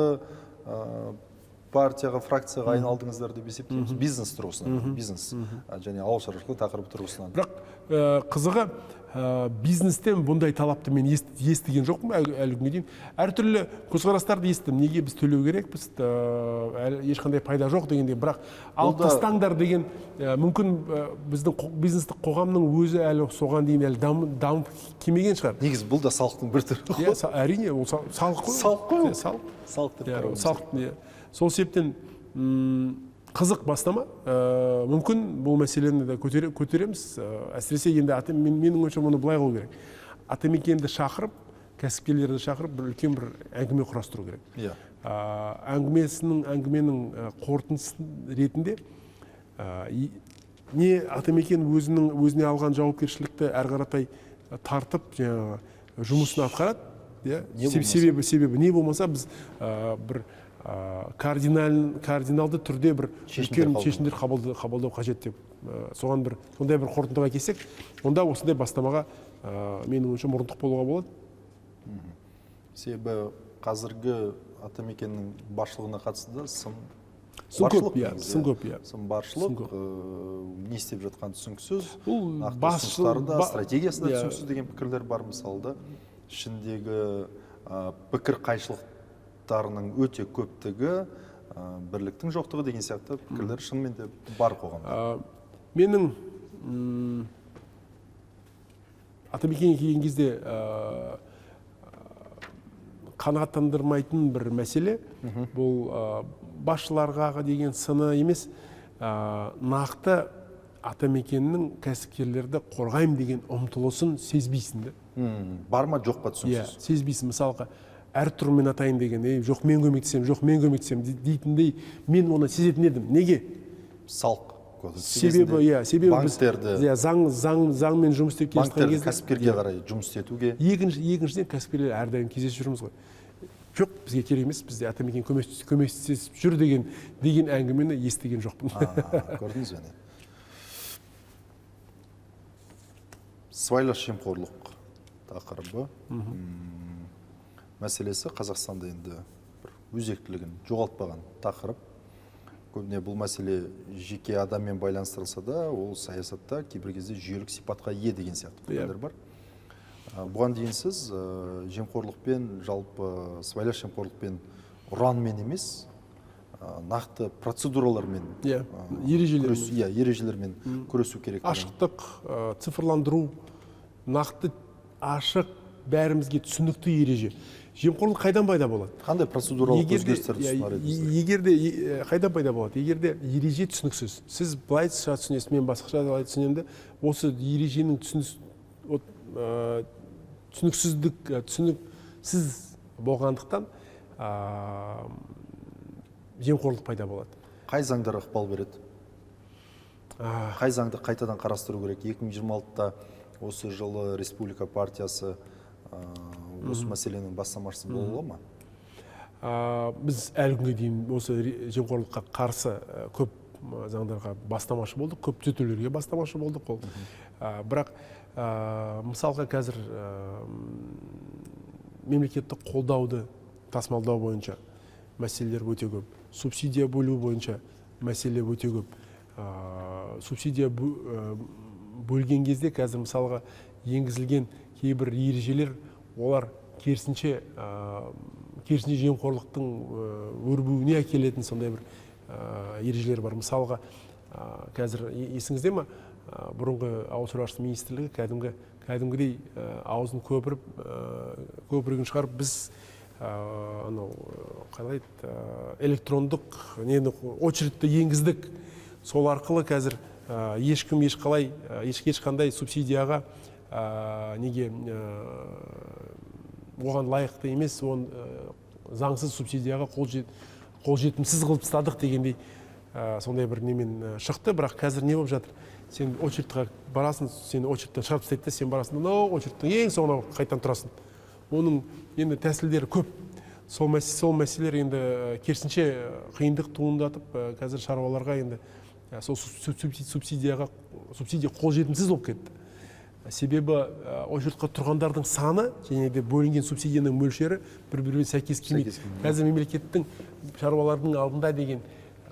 партияға, фракцияға айналдыңыздар деп есептейміз. Бизнес тұрғысынан, бизнес және ауыл шаруашылығы тақырыбы тұрғысынан. Бірақ қызығы, бизнестен бұндай талапты мен естіген жоқпын әлі күнге дейін. Әртүрлі көзқарастарды естідім. Неге біз төлеу керекпіз, ешқандай пайда жоқ дегенде, бірақ алып тастаңдар деген, мүмкін біздің бизнестік қоғамның өзі әлі соған дейін әлі дамып келмеген шығар. Негізі бұл да салықтың бір түрі. Әрине, ол салық қой. Салық. Сол себептен қызық бастама. Мүмкін бұл мәселені көтереміз. Әсіресе енді менің ойымша мұны былай қылу керек. Атамекенді шақырып, кәсіпкерлерді шақырып, бір үлкен бір әңгіме құрастыру керек. Әңгіменің қорытындысы ретінде не Атамекен өзіне алған жауапкершілікті әрі қаратай тартып, жұмысын атқарады. Себебі не болмаса біз бір кардиналды түрде бір үлкен шешімдер қабылдау қажет деп сондай бір қорытындыға келсек, онда осындай бастамаға менің ойымша мұрындық болуға болады. Себебі қазіргі Атамекеннің басшылығына қатысты да сын көп. Сын баршылық, не істеп жатқан түсініксіз, нақты ұсыныстары да, стратегиясы да түсініксіз деген пікірлер бар. Мысалда, ішіндегі пікір қайшылықтарының өте көптігі, бірліктің жоқтығы деген сияқты пікірлер шынымен де бар қоғамда. Менің Атамекенге келген кезде қанағаттандырмайтын бір мәселе, бұл басшыларға деген сыны емес, нақты Атамекеннің кәсіпкерлерді қорғаймын деген ұмтылысын сезбейсің. Бар ма, жоқ па түсінсіз? Сезбейсің. Мысалға, әр тұрмен атайын деген, жоқ мен көмектесем дейтіндей, мен оны сезетін едім. Неге? Салық. Себебі банктерді, заңмен жұмыс істеп келе жатқан кезде кәсіпкерге қарай жұмыс етуге. Екіншіден кәсіпкерлер әрдайым кездесіп жүрміз ғой. Жоқ, бізге керек емес, бізде Атамекен көмектесіп жүр деген әңгімені естіген жоқпын. Көрдіңіз бе? Сыбайлас жемқорлық тақырыбы мәселесі Қазақстанда енді өзектілігін жоғалтпаған тақырып. көбіне бұл мәселе жеке адаммен байланыстырылса да, ол саясатта кейбір кезде жүйелік сипатқа ие деген сияқты пікірлер бар. Бұған дейін сіз жемқорлықпен, жалпы сыбайлас жемқорлықпен ұранмен емес, нақты процедуралармен, ережелермен күресу керек. Ашықтық, цифрландыру, нақты ашық, бәрімізге түсінікті ереже. Жемқорлық қайдан пайда болады? Қандай процедуралық өзгерістер ұсынар едіңіз? Егерде қайдан пайда болады? Егерде ереже түсініксіз. Сіз былайша түсінесіз, мен басқаша түсінемін де, осы ереженің түсініксіз болғандықтан жемқорлық пайда болады. Қай заңдар ықпал береді? Қай заңды қайтадан қарастыру керек? 2026-та осы жылы Республика партиясы осы мәселенің бастамашысы бола ма? Біз әлі күнге дейін осы жемқорлыққа қарсы көп заңдарға бастамашы болдық, көп түзетулерге бастамашы болдық. Бірақ мысалға қазір мемлекеттік қолдауды тасымалдау бойынша мәселелер өте көп. Субсидия бөлу бойынша мәселе өте көп. Субсидия бөлген кезде қазір мысалға енгізілген кейбір ережелер, олар керісінше жемқорлықтың өрбуіне әкелетін сондай бір ережелер бар. Мысалға қазір есіңізде ма, бұрынғы ауыл шаруашылығы министрлігі кәдімгідей аузын көпірігін шығарып, біз электрондық очередті енгіздік. Сол арқылы қазір ешқандай субсидияға оған лайықты емес, заңсыз субсидияға қолжетімсіз қылып тастадық дегендей сондай бір немен шықты. Бірақ қазір не болып жатыр? Сен очередтқа барасың, сен очередтен шығарып тастайды, сен барасың, очередтің ең соңына қайтадан тұрасың. Оның енді тәсілдері көп. Сол мәселелер енді керісінше қиындық туындатып, қазір шаруаларға енді сол субсидия қолжетімсіз болып кетті. Себебі очередқа тұрғандардың саны және де бөлінген субсидияның мөлшері бір-біріне сәйкес келмейді. Қазір мемлекеттің шаруалардың алдында деген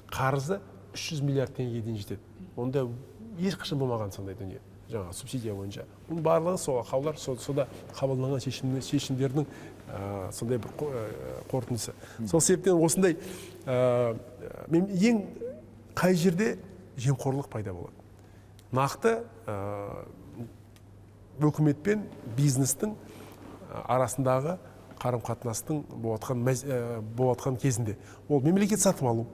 қарызы 300 миллиард теңгеге дейін жетеді. Онда ешқашан болмаған сондай дүние, жаңа субсидия бойынша. Бұның барлығы сол ақаулар, сода қабылданған шешімдердің сондай бір қорытындысы. Сол себептен осындай ең қай жерде жемқорлық пайда болады? Нақты үкімет пен бизнестің арасындағы қарым-қатынастың болатқан кезінде. Ол мемлекет сатып алу.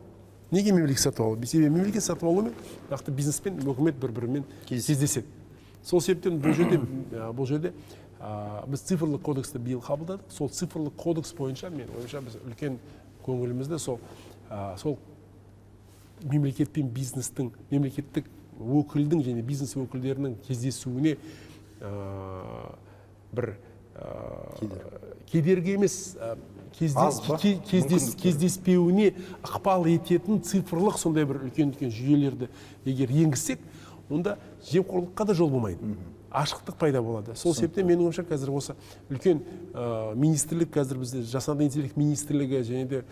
Неге мемлекет сатып алу? Себебі мемлекет сатып алу мен нақты бизнес пен үкімет бір-бірімен кездеседі. Сол себептен бұл жерде біз цифрлық кодексті биыл қабылдадық. Сол цифрлық кодекс бойынша, мен ойымша, біз үлкен көңілімізді сол мемлекет пен бизнестің, мемлекеттік өкілдің және бизнес өкілдерінің кездесуіне бір кедергі емес, кездеспеуіне ықпал ететін цифрлық сондай бір үлкен жүйелерді егер енгізсек, онда жемқорлыққа да жол болмайды. Ашықтық пайда болады. Сол себептен менің ойымша қазір осы үлкен министрлік, қазір бізде жасанды интеллект министрлігі және де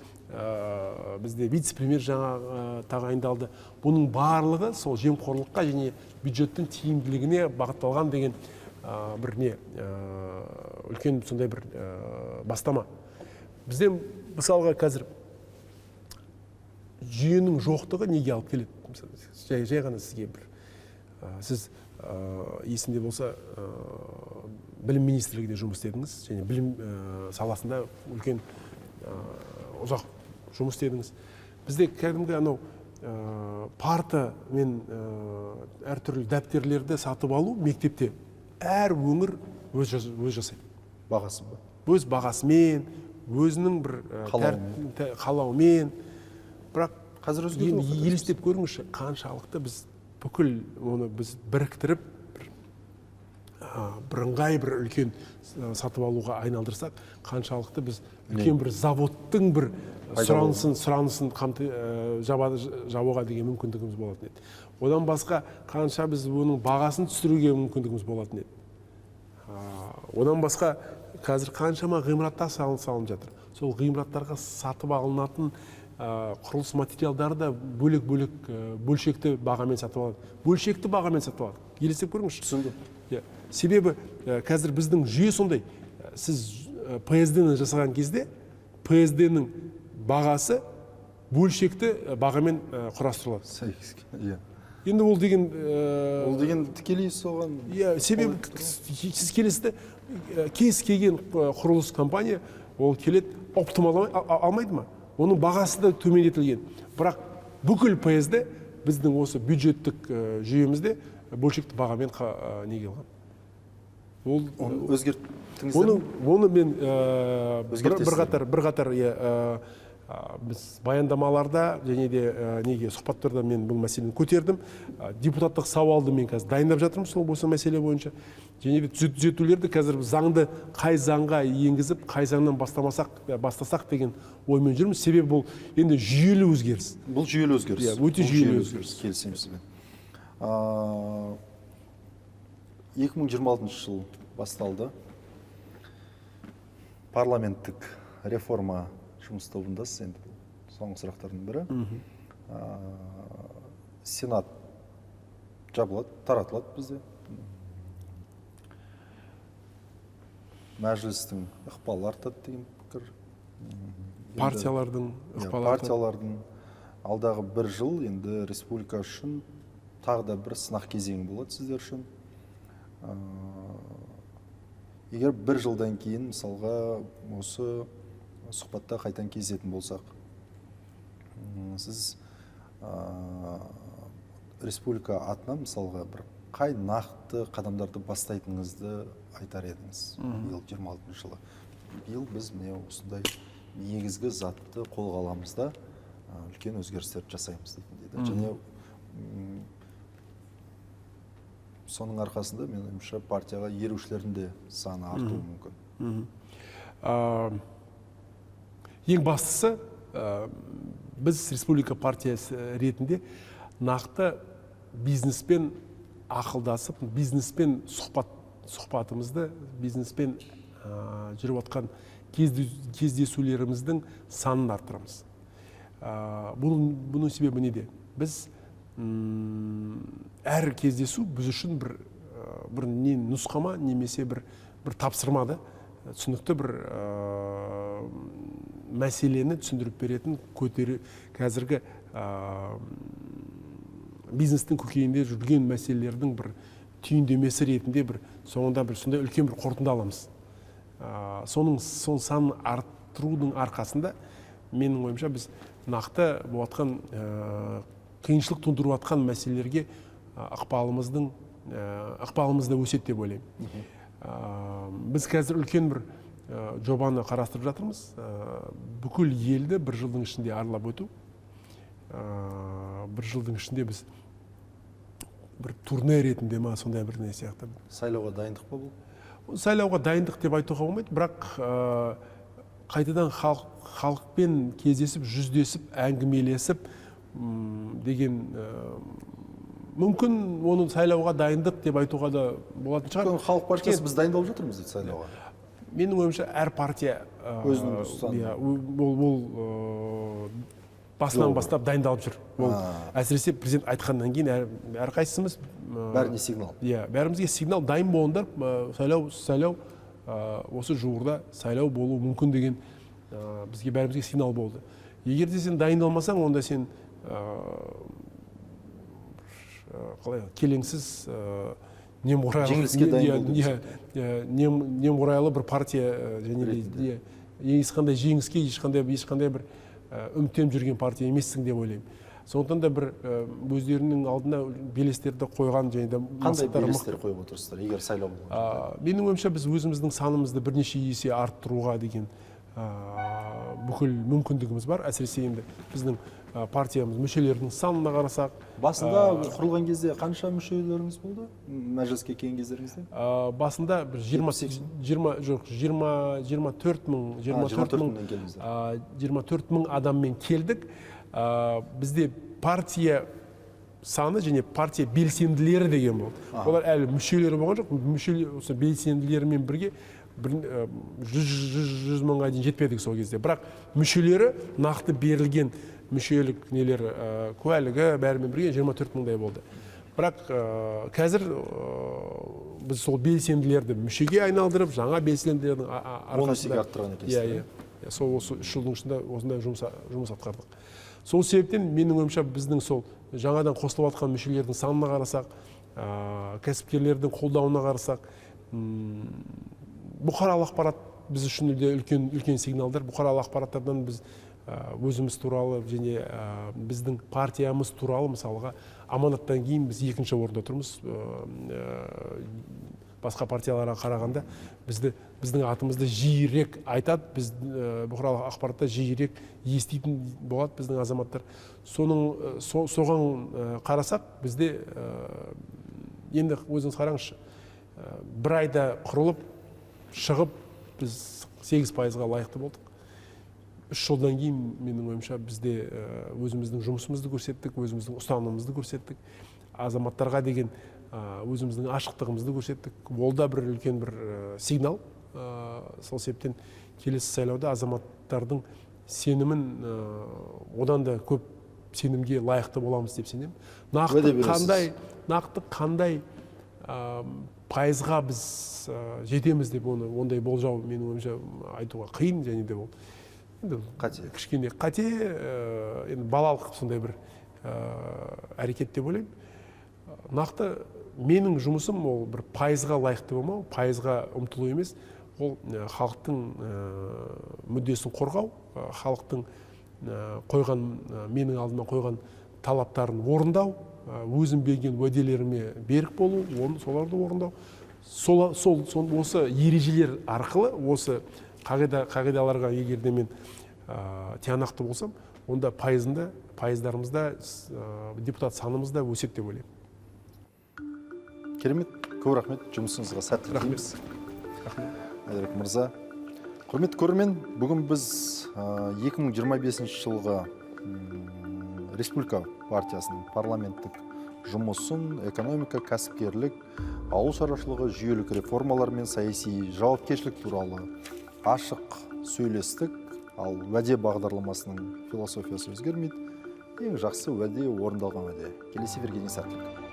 бізде вице-премьер жаңа тағайындалды. Бұның барлығы сол жемқорлыққа және бюджеттің тиімділігіне бағытталған деген бір үлкен сондай бір бастама. Бізде мысалға қазір жүйенің жоқтығы неге алып келеді? Жай ғана сізге бір сіз есімде болса білім министрлігінде жұмыс істедіңіз және білім саласында үлкен ұзақ жұмыс істедіңіз. Бізде кәдімгі парта мен әртүрлі дәптерлерді сатып алу мектепте әр өңір өз жасайды. Бағасы ба? Өз бағасымен, өзінің бір қалауымен. Бірақ қазір өзгеріп елестеп көріңізші, қаншалықты біз бүкіл оны біз біріктіріп бірыңғай бір үлкен сатып алуға айналдырсақ, қаншалықты біз үлкен бір заводтың бір сұранысын жабуға деген мүмкіндігіміз болатын еді. Одан басқа қанша біз оның бағасын түсіруге мүмкіндігіміз болатын еді. Одан басқа қазір қаншама ғимараттар салынып жатыр. Сол ғимараттарға сатып алынатын құрылыс материалдары да бөлек бөлшекті бағамен сатып алады. Бөлшекті бағамен сатып алады. Елестеп көріңізші. Түсіндім. Себебі қазір біздің жүйе сондай. Сіз ПСД-ні жасаған кезде ПСД-нің бағасы бөлшекті бағамен құрастырылады. Енді ол деген тікелей соған. Себебі сіз келесіде кез келген құрылыс компания ол келеді, оптималамай алмайды ма? Оның бағасы да төмендетілген. Бірақ бүкіл ПСД біздің осы бюджеттік жүйемізде бөлшекті бағамен неге алған. Оны өзгерттіңіздер? Оны мен бірқатар біз баяндамаларда және де сұхбаттарда мен бұл мәселені көтердім. Депутаттық сауалды мен қазір дайындап жатырмын сол осы мәселе бойынша. Және де түзетулерді қазір заңды қай заңға енгізіп, қай заңнан бастасақ деген оймен жүрміз. Себебі бұл енді жүйелі өзгеріс. Бұл жүйелі өзгеріс. Өте жүйелі өзгеріс. Келісемін сізбен. 2026 жыл басталды. Парламенттік реформа жұмыс тобындасыз, енді соңғы сұрақтардың бірі. Сенат жабылады, таратылады бізде. Мәжілістің ықпалы артады деген пікір. Партиялардың ықпалы артады. Партиялардың алдағы бір жыл енді республика үшін тағы да бір сынақ кезеңі болады сіздер үшін. Егер бір жылдан кейін мысалға осы сұхбатта қайтан кездесетін болсақ, сіз республика атынан мысалға бір қай нақты қадамдарды бастайтыныңызды айтар едіңіз биыл 26 жылы. Биыл біз міне осындай негізгі затты қолға аламыз да үлкен өзгерістерді жасаймыз дейтін деді. Және соның арқасында мен ойымша партияға ерушілердің де саны артуы мүмкін. Ең бастысы, біз республика партиясы ретінде нақты бизнеспен ақылдасып, бизнеспен сұхбатымызды, бизнеспен жүріп отқан кездесулеріміздің санын арттырамыз. Бұның себебі неде? Біз әр кездесу біз үшін бір нұсқама немесе бір тапсырмады, түсінікті бір мәселені түсіндіріп беретін қазіргі бизнестің көкейінде жүрген мәселелердің бір түйіндемесі ретінде соңында сондай үлкен бір қорытынды аламыз. Соның санын арттырудың арқасында менің ойымша біз нақты болатқан қиыншылық туындырып жатқан мәселелерге ықпалымызды өсет деп ойлаймын. Біз қазір үлкен бір жобаны қарастырып жатырмыз. Бүкіл елді бір жылдың ішінде аралап өту. Бір жылдың ішінде біз бір турне ретінде ма сондай бір не сияқты. Сайлауға дайындық па бұл? Сайлауға дайындық деп айтуға болмайды, бірақ қайтадан халықпен кездесіп, жүздесіп, әңгімелесіп деген мүмкін оны сайлауға дайындық деп айтуға да болатын шығар. Халық партиясы біз дайындалып жатырмыз дейді сайлауға. Менің ойымша әр партия басынан бастап дайындалып жүр. Әсіресе президент айтқаннан кейін әрқайсымыз бәріне сигнал. Бәрімізге сигнал дайын болыңдар, сайлау осы жуырда сайлау болуы мүмкін деген бізге бәрімізге сигнал болды. Егер де сен дайындалмасаң, онда сен келеңсіз немқұрайлы бір партия және ешқандай жеңіске, ешқандай бір үміттеніп жүрген партия емессің деп ойлаймын. Сондықтан да бір өздерінің алдына белестерді қойған және де қандай белестер қойып отырсыздар егер сайлау болса? Менің ойымша біз өзіміздің санымызды бірнеше есе арттыруға деген бүкіл мүмкіндігіміз бар. Әсіресе енді біздің партиямыз мүшелерінің санына қарасақ. Басында құрылған кезде қанша мүшелеріңіз болды? Мәжіліске келген кездеріңізде? Басында 24 мың адаммен келдік. Бізде партия саны және партия белсенділері деген болды. Олар әлі мүшелері болған жоқ. Мүшелер белсенділерімен бірге 100 мыңға дейін жетпедік сол кезде. Бірақ мүшелері нақты берілген мүшелік нелер куәлігі бәрімен бірге 24 мыңдай болды. Бірақ қазір біз сол белсенділерді мүшеге айналдырып, жаңа белсенділердің арқасында арттырған екенсіз. Сол осы 3 жылдың ішінде осындай жұмыс атқардық. Сол себептен менің ойымша біздің сол жаңадан қосылып жатқан мүшелердің санына қарасақ, кәсіпкерлердің қолдауына қарасақ, бұқаралық ақпарат біз үшін де үлкен сигналдар. Бұқаралық ақпараттардан біз өзіміз туралы және біздің партиямыз туралы, мысалға, аманаттан кейін біз 2-ші орында тұрмыз. Басқа партияларға қарағанда біздің атымызды жиірек айтады, біз бұқаралық ақпаратта жиірек еститін болады біздің азаматтар. Соған қарасақ, бізде енді өзіңіз қараңызшы, бір айда құрылып, шығып, біз 8%-ға лайықты болдық. 3 жылдан кейін, менің ойымша, бізде өзіміздің жұмысымызды көрсеттік, өзіміздің ұстанымымызды көрсеттік, азаматтарға деген өзіміздің ашықтығымызды көрсеттік. Ол да бір үлкен бір сигнал. Сол себептен келесі сайлауда азаматтардың сенімін одан да көп сенімге лайықты боламыз деп сенемін. Нақты қандай пайызға біз жетеміз деп ондай болжау менің ойымша айтуға қиын, және де ол кішкене қате, балалық сондай бір әрекет деп ойлаймын. Нақты менің жұмысым ол бір пайызға лайықты болмау, пайызға ұмтылу емес, ол халықтың мүддесін қорғау, халықтың менің алдыма қойған талаптарын орындау, өзім берген уәделеріме берік болу, соларды орындау. Осы ережелер арқылы, осы қағидаларға егерде мен тиянақты болсам, онда пайыздарымызда, депутат санымызда өсек деп ойлаймын. Керемет, көп рахмет, жұмысыңызға сәттілік тілейміз. Айдарбек мырза. Құрметті көрермен, бүгін біз 2025 жылғы Республика партиясының парламенттік жұмысын, экономика, кәсіпкерлік, ауыл шаруашылығы, жүйелік реформалар мен саяси жауапкершілік туралы ашық сөйлестік. Ал уәде бағдарламасының философиясы өзгермейді. Ең жақсы уәде орындалған уәде. Келесі эфирге дейін сәттілік.